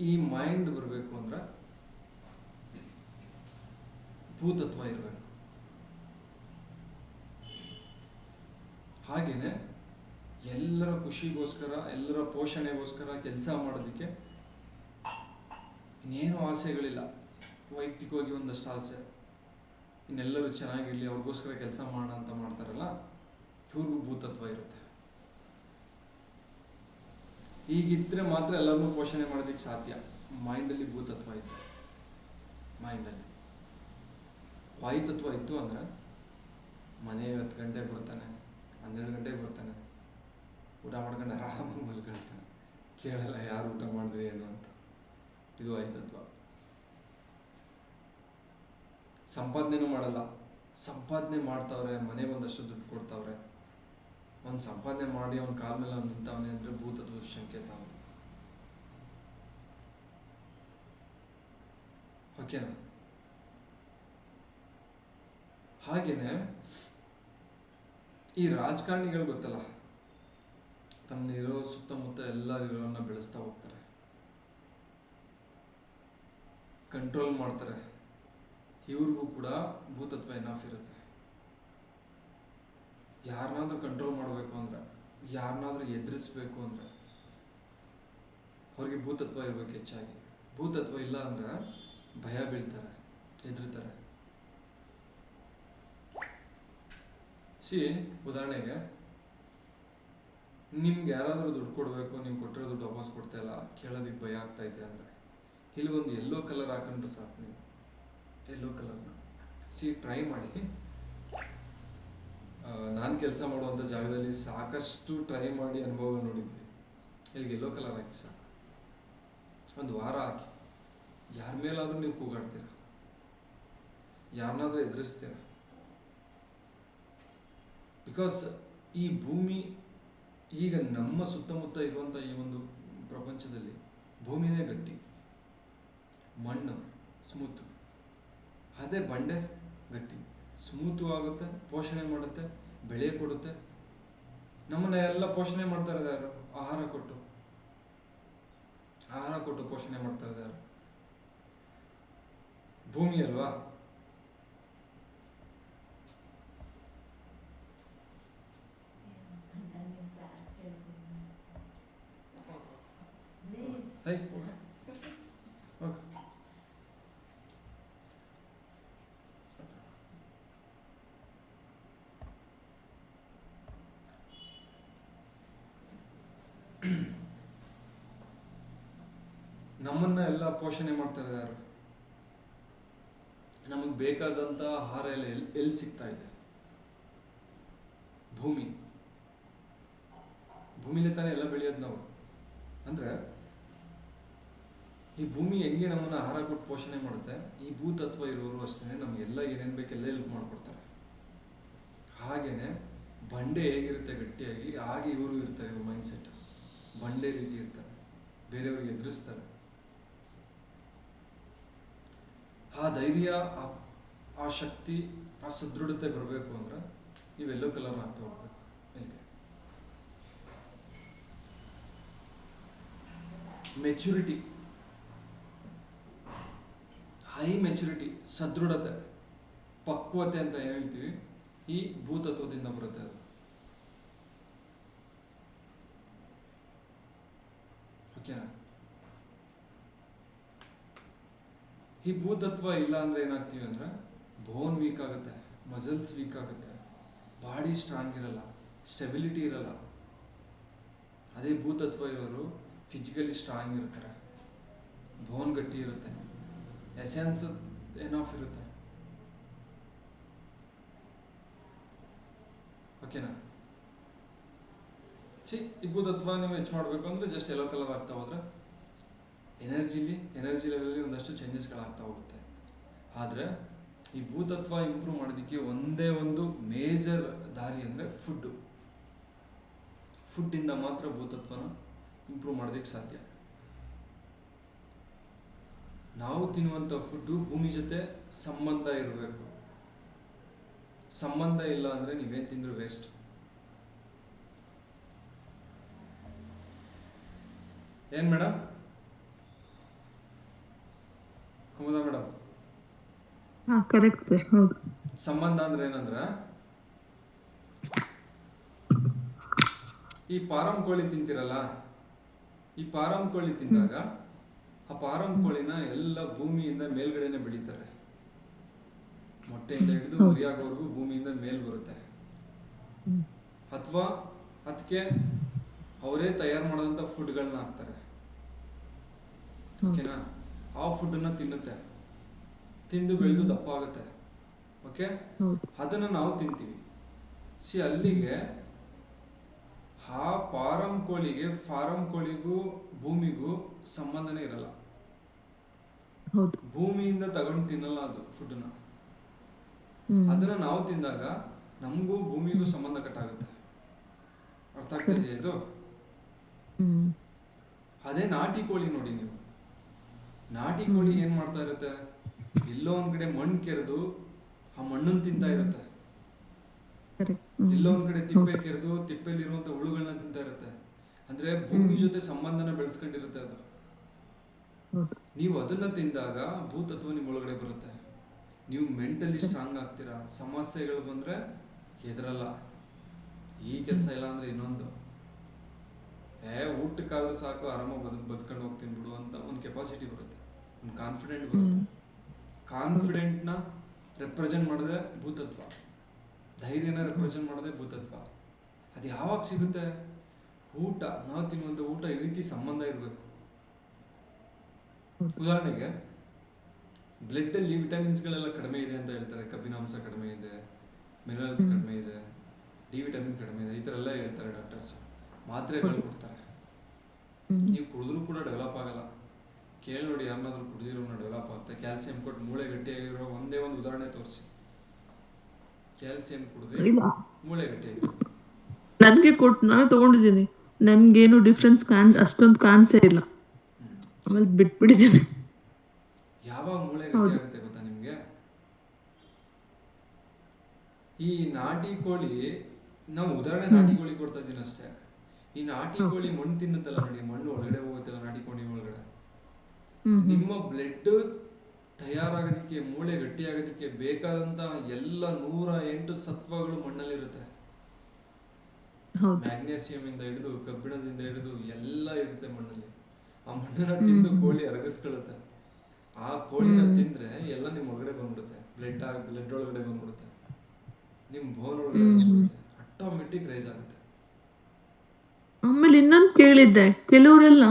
ಈ ಮೈಂಡ್ ಬರಬೇಕು ಅಂದರೆ ಭೂತತ್ವ ಇರಬೇಕು. ಹಾಗೆಯೇ ಎಲ್ಲರ ಖುಷಿಗೋಸ್ಕರ, ಎಲ್ಲರ ಪೋಷಣೆಗೋಸ್ಕರ ಕೆಲಸ ಮಾಡೋದಕ್ಕೆ ಇನ್ನೇನು ಆಸೆಗಳಿಲ್ಲ. ವೈಯಕ್ತಿಕವಾಗಿ ಒಂದಷ್ಟು ಆಸೆ, ಇನ್ನೆಲ್ಲರೂ ಚೆನ್ನಾಗಿರಲಿ ಅವ್ರಿಗೋಸ್ಕರ ಕೆಲಸ ಮಾಡೋಣ ಅಂತ ಮಾಡ್ತಾರಲ್ಲ, ಇವ್ರಿಗೂ ಭೂತತ್ವ ಇರುತ್ತೆ. ಹೀಗಿದ್ರೆ ಮಾತ್ರ ಎಲ್ಲರನ್ನೂ ಪೋಷಣೆ ಮಾಡೋದಕ್ಕೆ ಸಾಧ್ಯ. ಮೈಂಡಲ್ಲಿ ಭೂತತ್ವ ಇದೆ. ಮೈಂಡಲ್ಲಿ ವಾಯುತತ್ವ ಇತ್ತು ಅಂದರೆ ಮನೆ 10 ಗಂಟೆಗೆ ಬರ್ತಾನೆ, 12 ಗಂಟೆಗೆ ಬರ್ತಾನೆ, ಊಟ ಮಾಡ್ಕೊಂಡು ಆರಾಮಾಗಿ ಮಲ್ಕೊಳ್ತಾನೆ, ಕೇಳಲ್ಲ ಯಾರು ಊಟ ಮಾಡಿದ್ರಿ ಏನು ಅಂತ. ಇದು ವಾಯುತತ್ವ. ಸಂಪಾದನೆನೂ ಮಾಡಲ್ಲ, ಸಂಪಾದನೆ ಮಾಡ್ತಾವ್ರೆ, ಮನೆಗೆ ಒಂದಷ್ಟು ದುಡ್ಡು ಕೊಡ್ತಾವ್ರೆ, ಅವ್ನು ಸಂಪಾದನೆ ಮಾಡಿ ಅವ್ನ ಕಾಲ ಮೇಲೆ ಅವ್ನು ನಿಂತವನೆ ಅಂದರೆ ಭೂತತ್ವದ ಸಂಕೇತ ಅವನು. ಓಕೆನಾ? ಹಾಗೇನೆ ಈ ರಾಜಕಾರಣಿಗಳು ಗೊತ್ತಲ್ಲ, ತನ್ನಿರೋ ಸುತ್ತಮುತ್ತ ಎಲ್ಲರಿರೋನ್ನ ಬೆಳೆಸ್ತಾ ಹೋಗ್ತಾರೆ, ಕಂಟ್ರೋಲ್ ಮಾಡ್ತಾರೆ. ಇವ್ರಿಗೂ ಕೂಡ ಭೂತತ್ವ ಎನಫ್ ಇರುತ್ತೆ. ಯಾರನ್ನಾದ್ರೂ ಕಂಟ್ರೋಲ್ ಮಾಡಬೇಕು ಅಂದರೆ, ಯಾರನ್ನಾದ್ರೂ ಎದುರಿಸ್ಬೇಕು ಅಂದರೆ ಅವ್ರಿಗೆ ಭೂತತ್ವ ಇರ್ಬೇಕು ಹೆಚ್ಚಾಗಿ. ಭೂತತ್ವ ಇಲ್ಲ ಅಂದರೆ ಭಯ ಬೀಳ್ತಾರೆ, ಹೆದರ್ತಾರೆ. ಉದಾಹರಣೆಗೆ ನಿಮ್ಗೆ ಯಾರಾದರೂ ದುಡ್ಡು ಕೊಡಬೇಕು, ನೀವು ಕೊಟ್ಟಿರೋ ದುಡ್ಡು ವಾಪಸ್ ಕೊಡ್ತಾ ಇಲ್ಲ, ಕೇಳೋದಕ್ಕೆ ಭಯ ಆಗ್ತೈತೆ ಅಂದರೆ ಇಲ್ಲಿಗೊಂದು ಯೆಲ್ಲೋ ಕಲರ್ ಹಾಕೊಂಡ್ರೆ ಸಾಕು. ನೀವು ಯೆಲ್ಲೋ ಕಲರ್ನ ಟ್ರೈ ಮಾಡಿ. ನಾನು ಕೆಲಸ ಮಾಡುವಂಥ ಜಾಗದಲ್ಲಿ ಸಾಕಷ್ಟು ಟ್ರೈ ಮಾಡಿ ಅನುಭವ ನೋಡಿದ್ವಿ. ಇಲ್ಲಿಗೆ ಯೆಲ್ಲೋ ಕಲರ್ ಹಾಕಿ ಸಾಕು, ಒಂದು ವಾರ ಹಾಕಿ. ಯಾರ ಮೇಲಾದರೂ ನೀವು ಕೂಗಾಡ್ತೀರ, ಯಾರನ್ನಾದ್ರೂ ಎದುರಿಸ್ತೀರ. ಬಿಕಾಸ್ ಈ ಭೂಮಿ ಈಗ ನಮ್ಮ ಸುತ್ತಮುತ್ತ ಇರುವಂಥ ಈ ಒಂದು ಪ್ರಪಂಚದಲ್ಲಿ ಭೂಮಿನೇ ಗಟ್ಟಿ, ಮಣ್ಣು ಸ್ಮೂತು, ಅದೇ ಬಂಡೆ ಗಟ್ಟಿ, ಸ್ಮೂತು ಆಗುತ್ತೆ, ಪೋಷಣೆ ಮಾಡುತ್ತೆ, ಬೆಳೆ ಕೊಡುತ್ತೆ. ನಮ್ಮನ್ನ ಎಲ್ಲ ಪೋಷಣೆ ಮಾಡ್ತಾರೆ ಯಾರು? ಆಹಾರ ಕೊಟ್ಟು. ಆಹಾರ ಕೊಟ್ಟು ಪೋಷಣೆ ಮಾಡ್ತಾ ಇದ್ದಾರೆ ಭೂಮಿ ಅಲ್ವಾ. ಹೇ, ಹೋಗು. ನಮ್ಮನ್ನ ಎಲ್ಲ ಪೋಷಣೆ ಮಾಡ್ತಾರೆ ಯಾರು? ನಮಗೆ ಬೇಕಾದಂತ ಆಹಾರ ಎಲ್ಲ ಎಲ್ಲಿ ಸಿಗ್ತಾ ಇದೆ? ಭೂಮಿಲೇ ತಾನೇ ಎಲ್ಲ ಬೆಳೆಯೋದು ನಾವು. ಅಂದ್ರೆ ಈ ಭೂಮಿ ಹೆಂಗೆ ನಮ್ಮನ್ನ ಆಹಾರ ಕೊಟ್ಟು ಪೋಷಣೆ ಮಾಡುತ್ತೆ, ಈ ಭೂತತ್ವ ಇರೋರು ಅಷ್ಟೇ ನಮ್ಗೆಲ್ಲ ಏನೇನ್ ಬೇಕೆಲ್ಲ ಹೆಲ್ಪ್ ಮಾಡ್ಕೊಡ್ತಾರೆ. ಹಾಗೇನೆ ಬಂಡೆ ಹೇಗಿರುತ್ತೆ ಗಟ್ಟಿಯಾಗಿ, ಹಾಗೆ ಇವರು ಇರ್ತಾರೆ. ಇವ್ರ ಮೈಂಡ್ ಸೆಟ್ ಬಂಡೆ ರೀತಿ ಇರ್ತಾರೆ, ಬೇರೆಯವ್ರಿಗೆ ಎದುರಿಸ್ತಾರೆ. ಆ ಧೈರ್ಯ, ಆ ಶಕ್ತಿ, ಆ ಸದೃಢತೆ ಬರಬೇಕು ಅಂದ್ರೆ ನೀವು ಎಲ್ಲೋ ಕಲರ್ ಆಗ್ತಾ ಹೋಗ್ಬೇಕು. ಇಲ್ಲಿಗೆ ಮೆಚುರಿಟಿ, ಹೈ ಮೆಚುರಿಟಿ, ಸದೃಢತೆ, ಪಕ್ವತೆ ಅಂತ ಏನ್ ಹೇಳ್ತೀವಿ, ಈ ಭೂತತ್ವದಿಂದ ಬರುತ್ತೆ. ಅದು ಓಕೆನಾ? ಈ ಭೂತತ್ವ ಇಲ್ಲ ಅಂದ್ರೆ ಏನಾಗ್ತೀವಿ ಅಂದ್ರೆ ಬೋನ್ ವೀಕ್ ಆಗುತ್ತೆ, ಮಸಲ್ಸ್ ವೀಕ್ ಆಗುತ್ತೆ, ಬಾಡಿ ಸ್ಟ್ರಾಂಗ್ ಇರಲ್ಲ, ಸ್ಟೆಬಿಲಿಟಿ ಇರಲ್ಲ. ಅದೇ ಭೂತತ್ವ ಇರೋರು ಫಿಸಿಕಲಿ ಸ್ಟ್ರಾಂಗ್ ಇರ್ತಾರೆ, ಬೋನ್ ಗಟ್ಟಿ ಇರುತ್ತೆ, ಎಸೆನ್ಸ್ ಎನಾಫ್ ಇರುತ್ತೆ. ಓಕೆನಾ? ಈ ಭೂತತ್ವ ನೀವು ಹೆಚ್ಚು ಮಾಡಬೇಕು ಅಂದ್ರೆ ಜಸ್ಟ್ ಎಲ್ಲೋ ಕಲರ್ ಆಗ್ತಾ ಹೋದ್ರೆ ಎನರ್ಜಿ ಲೆವೆಲಲ್ಲಿ ಒಂದಷ್ಟು ಚೇಂಜಸ್ಗಳಾಗ್ತಾ ಹೋಗುತ್ತೆ. ಆದರೆ ಈ ಭೂತತ್ವ ಇಂಪ್ರೂವ್ ಮಾಡೋದಕ್ಕೆ ಒಂದೇ ಒಂದು ಮೇಜರ್ ದಾರಿ ಅಂದರೆ ಫುಡ್ಡಿಂದ ಮಾತ್ರ ಭೂತತ್ವನ ಇಂಪ್ರೂವ್ ಮಾಡೋದಕ್ಕೆ ಸಾಧ್ಯ. ನಾವು ತಿನ್ನುವಂಥ ಫುಡ್ಡು ಭೂಮಿ ಜೊತೆ ಸಂಬಂಧ ಇರಬೇಕು. ಸಂಬಂಧ ಇಲ್ಲ ಅಂದರೆ ನೀವೇನು ತಿಂದರೂ ವೇಸ್ಟ್. ಏನು madam? Kumuda madam, correct sir. ಹೌದು. ಸಂಬಂಧ ಅಂದ್ರೆ ಏನಂದ್ರೆ, ಈ ಪಾರಂ ಕೋಳಿ ತಿಂತಿರಲ್ಲ, ಈ ಪಾರಂ ಕೋಳಿ ತಿಂದಾಗ ಆ ಪಾರಂ ಕೋಳಿನ ಎಲ್ಲ ಭೂಮಿಯಿಂದ ಮೇಲ್ಗಡೆನೆ ಬೆಳೀತಾರೆ. ಮೊಟ್ಟೆಯಿಂದ ಹಿಡಿದು ಮರಿಯಾಗೋವರೆಗೂ ಭೂಮಿಯಿಂದ ಮೇಲ್ ಬರುತ್ತೆ. ಅಥವಾ ಅದಕ್ಕೆ ಅವರೇ ತಯಾರು ಮಾಡೋದಂತ ಫುಡ್ಗಳನ್ನ ಹಾಕ್ತಾರೆ. ಓಕೆನಾ? ಆ ಫುಡ್ಡನ್ನ ತಿನ್ನುತ್ತೆ, ತಿಂದು ಬೆಳೆದು ದಪ್ಪ ಆಗುತ್ತೆ. ಓಕೆ, ಅದನ್ನ ನಾವು ತಿಂತೀವಿ. ಅಲ್ಲಿಗೆ ಆ ಫಾರಂ ಕೋಳಿಗೂ ಭೂಮಿಗೂ ಸಂಬಂಧನೇ ಇರಲ್ಲ. ಭೂಮಿಯಿಂದ ತಗೊಂಡು ತಿನ್ನಲ್ಲ ಅದು ಫುಡ್ನ. ಅದನ್ನ ನಾವು ತಿಂದಾಗ ನಮಗೂ ಭೂಮಿಗೂ ಸಂಬಂಧ ಕಟ್ಟಾಗುತ್ತೆ. ಅರ್ಥ ಆಗ್ತಾ ಇದೆಯಾ ಇದು? ಅದೇ ನಾಟಿ ಕೋಳಿ ನೋಡಿ ನೀವು. ನಾಟಿ ಕೋಳಿ ಏನ್ ಮಾಡ್ತಾ ಇರುತ್ತೆ, ಎಲ್ಲೋ ಒಂದ್ ಕಡೆ ಮಣ್ಣು ಕೆರೆದು ಆ ಮಣ್ಣನ್ನು ತಿಂತಾ ಇರುತ್ತೆ, ಎಲ್ಲೋ ಒಂದ್ ಕಡೆ ತಿಪ್ಪೆ ಕೆರೆದು ತಿಪ್ಪೆಲಿರುವಂತ ಹುಳುಗಳನ್ನ ತಿಂತಾ ಇರುತ್ತೆ. ಅಂದ್ರೆ ಭೂಮಿ ಜೊತೆ ಸಂಬಂಧನ ಬೆಳೆಸ್ಕೊಂಡಿರುತ್ತೆ ಅದು. ನೀವು ಅದನ್ನ ತಿಂದಾಗ ಭೂತತ್ವ ನಿಮ್ ಒಳಗಡೆ ಬರುತ್ತೆ. ನೀವು ಮೆಂಟಲಿ ಸ್ಟ್ರಾಂಗ್ ಆಗ್ತೀರಾ. ಸಮಸ್ಯೆಗಳು ಬಂದ್ರೆ ಹೆದರಲ್ಲ. ಈ ಕೆಲಸ ಇಲ್ಲ ಅಂದ್ರೆ ಇನ್ನೊಂದು, ಊಟಕ್ಕಾದ್ರೂ ಸಾಕು, ಆರಾಮಾಗಿ ಬದುಕೊಂಡು ಹೋಗ್ತೀನಿ ಬಿಡು ಅಂತ ಒಂದು ಕೆಪಾಸಿಟಿ ಬರುತ್ತೆ, ಒಂದು ಕಾನ್ಫಿಡೆಂಟ್ ಬರುತ್ತೆ. ಕಾನ್ಫಿಡೆಂಟ್ನ ರೆಪ್ರೆಸೆಂಟ್ ಮಾಡೋದೇ ಭೂತತ್ವ, ಧೈರ್ಯನ ರೆಪ್ರೆಸೆಂಟ್ ಮಾಡೋದೇ ಭೂತತ್ವ. ಅದು ಯಾವಾಗ ಸಿಗುತ್ತೆ? ಊಟ, ನಾವು ತಿನ್ನುವಂಥ ಊಟ ಈ ರೀತಿ ಸಂಬಂಧ ಇರಬೇಕು. ಉದಾಹರಣೆಗೆ ಬ್ಲಡ್ ಅಲ್ಲಿ ವಿಟಮಿನ್ಸ್ಗಳೆಲ್ಲ ಕಡಿಮೆ ಇದೆ ಅಂತ ಹೇಳ್ತಾರೆ. ಕಬ್ಬಿನಾಂಶ ಕಡಿಮೆ ಇದೆ, ಮಿನರಲ್ಸ್ ಕಡಿಮೆ ಇದೆ, ಡಿ ವಿಟಮಿನ್ ಕಡಿಮೆ ಇದೆ, ಈ ಥರ ಎಲ್ಲ ಹೇಳ್ತಾರೆ ಡಾಕ್ಟರ್ಸ್. ಮಾತ್ರೆಗಳು ಕೊಡ್ತಾರೆ. ನೀವು ಕುಡಿದ್ರೂ ಕೂಡ ಡೆವಲಪ್ ಆಗಲ್ಲ. ಕೇಳಿ ನೋಡಿ, ಯಾರನ್ನಾದ್ರೂ ಕುಡಿದಿರೋನ ಡೆವಲಪ್ ಆಗುತ್ತೆ. ಕ್ಯಾಲ್ಸಿಯಂ ಕೊಟ್ಟು ಮೂಳೆ ಗಟ್ಟಿಯಾಗಿರೋ ಒಂದೇ ಒಂದು ಉದಾಹರಣೆ ತೋರಿಸಿ. ಕ್ಯಾಲ್ಸಿಯಂ ಕುಡಿದ್ರೆ ಮೂಳೆ ಗಟ್ಟಿಯಾಗಿರೋ ನನಗೆ ಕೊಟ್ಟು ನಾನು ತಗೊಂಡಿದ್ದೀನಿ, ನನ್ಗೇನು ಡಿಫ್ರೆನ್ಸ್ ಅಷ್ಟೊಂದು ಕಾಣಿಸೇ ಇಲ್ಲ. ಆಮೇಲೆ ಬಿಟ್ಬಿಟ್ಟಿದ್ದೀನಿ. ಯಾವಾಗ ಮೂಳೆ ಗಟ್ಟಿ ಆಗುತ್ತೆ ಗೊತ್ತಾ ನಿಮ್ಗೆ? ಈ ನಾಟಿ ಕೋಳಿ, ನಾವು ಉದಾಹರಣೆ ನಾಟಿ ಕೋಳಿ ಕೊಡ್ತಾ ಇದ್ದೀನಿ ಅಷ್ಟೇ. ಈ ನಾಟಿ ಕೋಳಿ ಮಣ್ಣು ತಿನ್ನುತ್ತಲ್ಲ ನೋಡಿ, ಮಣ್ಣು ಒಳಗಡೆ ಹೋಗುತ್ತಲ್ಲ ನಾಟಿ ಕೋಳಿ ಒಳಗಡೆ, ನಿಮ್ಮ ಬ್ಲಡ್ ತಯಾರಾಗೋದಕ್ಕೆ, ಮೂಳೆ ಗಟ್ಟಿಯಾಗೋದಕ್ಕೆ ಬೇಕಾದಂತಹ ಎಲ್ಲ 108 ಸತ್ವಗಳು ಮಣ್ಣಲ್ಲಿರುತ್ತೆ. ಹೌದು. ಮ್ಯಾಗ್ನೇಸಿಯಂ ಇಂದ ಹಿಡಿದು ಕಬ್ಬಿಣದಿಂದ ಹಿಡಿದು ಎಲ್ಲ ಇರುತ್ತೆ ಮಣ್ಣಲ್ಲಿ. ಆ ಮಣ್ಣನ್ನ ತಿಂದು ಕೋಳಿ ಅರಗಿಸ್ಕೊಳ್ಳುತ್ತೆ. ಆ ಕೋಳಿನ ತಿಂದ್ರೆ ಎಲ್ಲ ನಿಮ್ ಒಳಗಡೆ ಬಂದ್ಬಿಡುತ್ತೆ, ಬ್ಲಡ್ ಒಳಗಡೆ ಬಂದ್ಬಿಡುತ್ತೆ, ನಿಮ್ ಬೋನ್ ಒಳಗಡೆ ಬಂದ್ಬಿಡುತ್ತೆ, ಆಟೋಮೆಟಿಕ್ ರೈಸ್ ಆಗುತ್ತೆ. ಆಮೇಲೆ ಇನ್ನೊಂದು ಕೇಳಿದ್ದೆ, ಕೆಲವರೆಲ್ಲ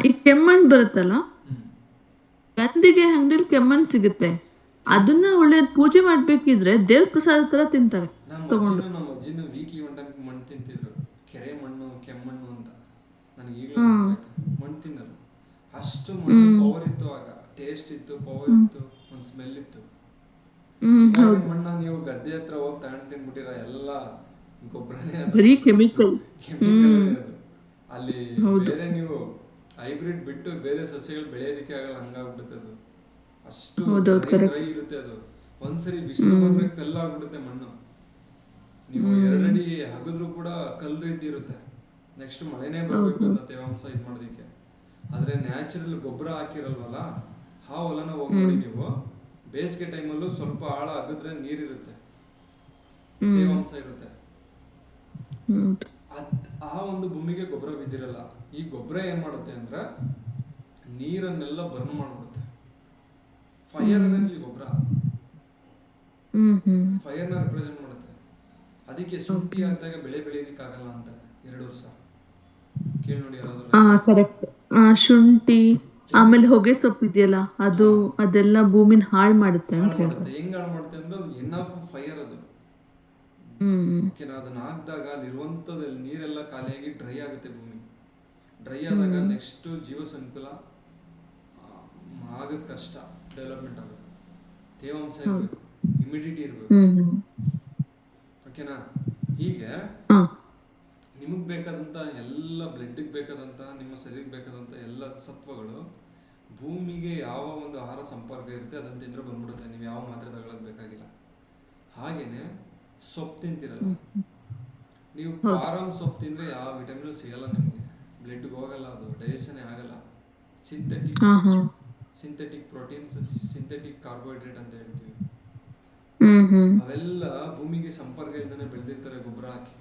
ಈ ಕೆಮ್ಮಣ್ಣು ಬರುತ್ತಲ್ಲ, ಗಂದಿಗೆ ಅಂಗಡಿಲಿ ಕೆಮ್ಮಣ್ಣು ಸಿಗುತ್ತೆ, ಅದನ್ನ ಒಳ್ಳೆ ಪೂಜೆ ಮಾಡ್ಬೇಕಿದ್ರೆ ದೇವ್ರ ಪ್ರಸಾದ ತರ ತಿಂತಾರೆ ತಗೊಂಡು. ನಮ್ಮ ಅಜ್ಜಿನೂ ವೀಕ್ಲಿ ಒನ್ ಟೈಮ್ ಮಣ್ಣು ತಿಂತಿದ್ರು, ಕೆರೆ ಮಣ್ಣು, ಕೆಮ್ಮಣ್ಣು ಅಂತ. ನನಗೆ ಈಗಲೂ ನೆನಪಾಯ್ತು. ಮಣ್ಣು ತಿನ್ನಲು ಅಷ್ಟು ಮಣ್ಣು ಪವರ್ ಇತ್ತು ಆಗ, ಟೇಸ್ಟ್ ಇತ್ತು, ಪವರ್ ಇತ್ತು, ಒಂದು ಸ್ಮೆಲ್ ಇತ್ತು. ಮಣ್ಣ ನೀವು ಗದ್ದೆ ಹತ್ರ ಹೋಗಿ ತಗೊಂಡು ತಿನ್ಬಿಟ್ಟಿರ, ಎಲ್ಲ ಗೊಬ್ಬರನೇ, ಬರೀ ಕೆಮಿಕಲ್. ಅಲ್ಲಿ ಬೇರೆ ನೀವು ಹೈಬ್ರಿಡ್ ಬಿಟ್ಟು ಬೇರೆ ಸಸ್ಯಗಳು ಬೆಳೆಯೋದಕ್ಕೆ ಆಗಲ್ಲ, ಹಂಗಾಗ್ಬಿಡುತ್ತೆ ಅದು. ಅಷ್ಟು ಡ್ರೈ ಇರುತ್ತೆ ಅದು. ಒಂದ್ಸರಿ ಬಿಸಿಲು ಬಂದ್ರೆ ಕಲ್ಲಾಗ್ಬಿಡುತ್ತೆ ಮಣ್ಣು. ನೀವು 2 ಅಡಿ ಹಗದ್ರು ಕೂಡ ಕಲ್ಲು ರೀತಿ ಇರುತ್ತೆ. ನೆಕ್ಸ್ಟ್ ಮಳೆನೇ ಬರ್ಬೇಕು ಅಂತ ತೇವಾಂಶ ಇದು ಮಾಡೋದಕ್ಕೆ. ಆದ್ರೆ ನ್ಯಾಚುರಲ್ ಗೊಬ್ಬರ ಹಾಕಿರಲ್ವಲ್ಲ, ಆ ಹೊಲನ ಹೋಗಿ ನೋಡಿ ನೀವು, ಬೇಸಿಗೆ ಟೈಮಲ್ಲೂ ಸ್ವಲ್ಪ ಆಳ ಅಗದ್ರೆ ನೀರಿರುತ್ತೆ, ತೇವಾಂಶ ಇರುತ್ತೆ. ಆ ಒಂದು ಭೂಮಿಗೆ ಗೊಬ್ಬರ ಬಿದ್ದಿರಲ್ಲ. ಈ ಗೊಬ್ಬರ ಏನ್ ಮಾಡುತ್ತೆ ಅಂದ್ರೆ ನೀರನ್ನೆಲ್ಲ ಬರ್ನ್ ಮಾಡ್ಬಿಡುತ್ತೆ. ಫೈರ್ ಎನರ್ಜಿ ಗೊಬ್ಬರ, ಫೈರ್ ನ ರಿಪ್ರೆಸೆಂಟ್ ಮಾಡುತ್ತೆ. ಅದಕ್ಕೆ ಶುಂಠಿ ಹಾಕಿದಾಗ ಬೆಳೆ ಬೆಳೆಯೋದಿಕ್ಕೆ ಆಗಲ್ಲ ಅಂತ 2 ವರ್ಷ. ಕೇಳಿ ನೋಡಿ ಯಾರಾದ್ರೂ. ಕರೆಕ್ಟ್. ಶುಂಠಿ ಆಮೇಲೆ ಹೊಗೆ ಸೊಪ್ಪು ಇದೆಯಲ್ಲ, ಅದು ಅದೆಲ್ಲ ಭೂಮಿನ ಹಾಳು ಮಾಡುತ್ತೆ ಅಂತ ಹೇಳ್ತಾರೆ. ಹೆಂಗ್ ಹಾಳು ಮಾಡುತ್ತೆ ಅಂದ್ರೆ ಅದು ಎನಫ್ ಫೈರ್ ಅದು. ಓಕೆನಾ? ಅದನ್ನ ಹಾಕಿದಾಗ ಅಲ್ಲಿರುವಂತದ್ದು ನೀರೆಲ್ಲ ಖಾಲಿಯಾಗಿ ಡ್ರೈ ಆಗುತ್ತೆ ಭೂಮಿ. ಡ್ರೈ ಆದಾಗ ನೆಕ್ಸ್ಟ್ ಜೀವ ಸಂಕುಲ ಆಗೋದು ಕಷ್ಟ, ಡೆವಲಪ್ಮೆಂಟ್ ಆಗುತ್ತೆ. ತೇವಾಂಶ ಇರಬೇಕು, ಹ್ಯುಮಿಡಿಟಿ ಇರಬೇಕು. ಓಕೆನಾ? ಹೀಗೆ ನಿಮಗೆ ಬೇಕಾದಂಥ ಎಲ್ಲ, ಬ್ಲಡ್ಗೆ ಬೇಕಾದಂಥ, ನಿಮ್ಮ ಶರೀರಕ್ಕೆ ಬೇಕಾದಂಥ ಎಲ್ಲ ಸತ್ವಗಳು ಭೂಮಿಗೆ ಯಾವ ಒಂದು ಆಹಾರ ಸಂಪರ್ಕ ಇರುತ್ತೆ ಅದನ್ನು ತಿಂದ್ರೆ ಬಂದ್ಬಿಡುತ್ತೆ. ನೀವು ಯಾವ ಮಾತ್ರೆ ತಗೊಳ್ಳೋದು ಬೇಕಾಗಿಲ್ಲ. ಹಾಗೇನೆ ಸೊಪ್ಪು ತಿಂತಿರಲ್ಲ ನೀವು, ಪಾರಂ ಸೊಪ್ಪು ತಿಂದ್ರೆ ಯಾವ ವಿಟಮಿನ್ ಸಿಗಲ್ಲ ನಿಮಗೆ, ಬ್ಲಡ್ಗೆ ಹೋಗಲ್ಲ, ಅದು ಡೈಜೆಷನ್ ಆಗಲ್ಲ. ಸಿಂಥೆಟಿಕ್ ಪ್ರೋಟೀನ್ಸ್, ಸಿಂಥೆಟಿಕ್ ಕಾರ್ಬೋಹೈಡ್ರೇಟ್ ಅಂತ ಹೇಳ್ತೀವಿ, ಅವೆಲ್ಲ ಭೂಮಿಗೆ ಸಂಪರ್ಕ ಇಲ್ದೇ ಬೆಳೆದಿರ್ತಾರೆ ಗೊಬ್ಬರ ಹಾಕಿ.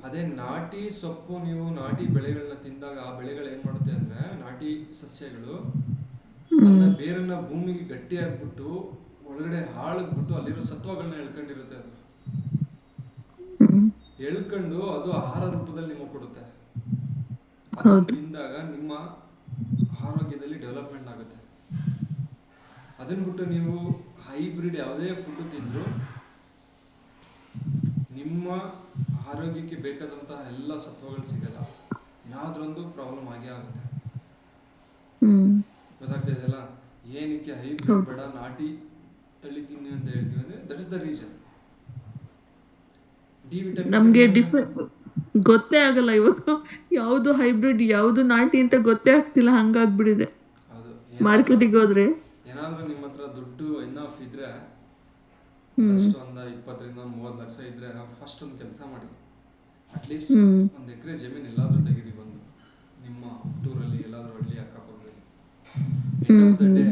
ಅದೇ ನಾಟಿ ಸೊಪ್ಪು, ನೀವು ನಾಟಿ ಬೆಳೆಗಳನ್ನ ತಿಂದಾಗ ಆ ಬೆಳೆಗಳು ಏನ್ ಮಾಡುತ್ತೆ ಅಂದ್ರೆ, ನಾಟಿ ಸಸ್ಯಗಳು ತನ್ನ ಬೇರನ್ನ ಭೂಮಿಗೆ ಗಟ್ಟಿ ಆಗ್ಬಿಟ್ಟು ಒಳಗಡೆ ಹಾಳಗ್ಬಿಟ್ಟು ಅಲ್ಲಿರೋ ಸತ್ವಗಳನ್ನ ಎಳ್ಕೊಂಡಿರುತ್ತೆ. ಅದು ಎಳ್ಕೊಂಡು ಅದು ಆಹಾರ ರೂಪದಲ್ಲಿ ನಿಮಗೆ ಕೊಡುತ್ತೆ. ಅದನ್ನ ತಿಂದಾಗ ನಿಮ್ಮ ಆರೋಗ್ಯದಲ್ಲಿ ಡೆವಲಪ್ಮೆಂಟ್ ಆಗುತ್ತೆ. ಅದನ್ನ ಬಿಟ್ಟು ನೀವು ಹೈಬ್ರಿಡ್ ಯಾವುದೇ ಫುಡ್ ತಿಂದ್ರು ನಿಮ್ಮ ಆರೋಗ್ಯಕ್ಕೆ ಬೇಕಾದಂತಹ ಎಲ್ಲ ಸತ್ವಗಳು ಸಿಗಲ್ಲ. ಏನಾದ್ರೊಂದು ಪ್ರಾಬ್ಲಮ್ ಆಗೇ ಆಗುತ್ತೆ. ಗೊತ್ತಾಗ್ತಾ ಇದೆಯಲ್ಲ ಏನಕ್ಕೆ ಹೈಬ್ರಿಡ್ ಬೇಡ, ನಾಟಿ ತಳಿ ತಿನ್ನಿ ಅಂತ ಹೇಳ್ತೀವಿ ಅಂದ್ರೆ, that is the reason. D vitamin ನಮ್ಗೆ ಗೊತ್ತೇ ಆಗಲ್ಲ ಇವಾಗ, ಯಾವುದು ಹೈಬ್ರಿಡ್ ಯಾವುದು ನಾಟಿ ಅಂತ ಗೊತ್ತೇ ಆಗ್ತಿಲ್ಲ, ಹಂಗಾಗ್ಬಿಡಿದೆ. ಮಾರ್ಕೆಟಿಗೆ ಹೋದ್ರೆ ಏನಾದ್ರೂ ನಿಮ್ಮ ಹತ್ರ ದುಡ್ಡು ಎನಫ್ ಇದ್ರೆ, ಅಷ್ಟು ಒಂದು 20-30 ಲಕ್ಷ ಇದ್ರೆ, ಫಸ್ಟ್ ಒಂದು ಕೆಲಸ ಮಾಡಿ, ಅಟ್ಲೀಸ್ಟ್ 1 ಎಕರೆ ಜಮೀನು ಎಲ್ಲಾದ್ರೂ ತೆಗೀರಿ ಬಂದು, ನಿಮ್ಮ ಹುಟ್ಟೂರಲ್ಲಿ ಎಲ್ಲಾದ್ರೂ ಹಳ್ಳಿ ಅಕ್ಕಪಕ್ಕದಲ್ಲಿ. ಎಂಡ್ ಆಫ್ ದ ಡೇ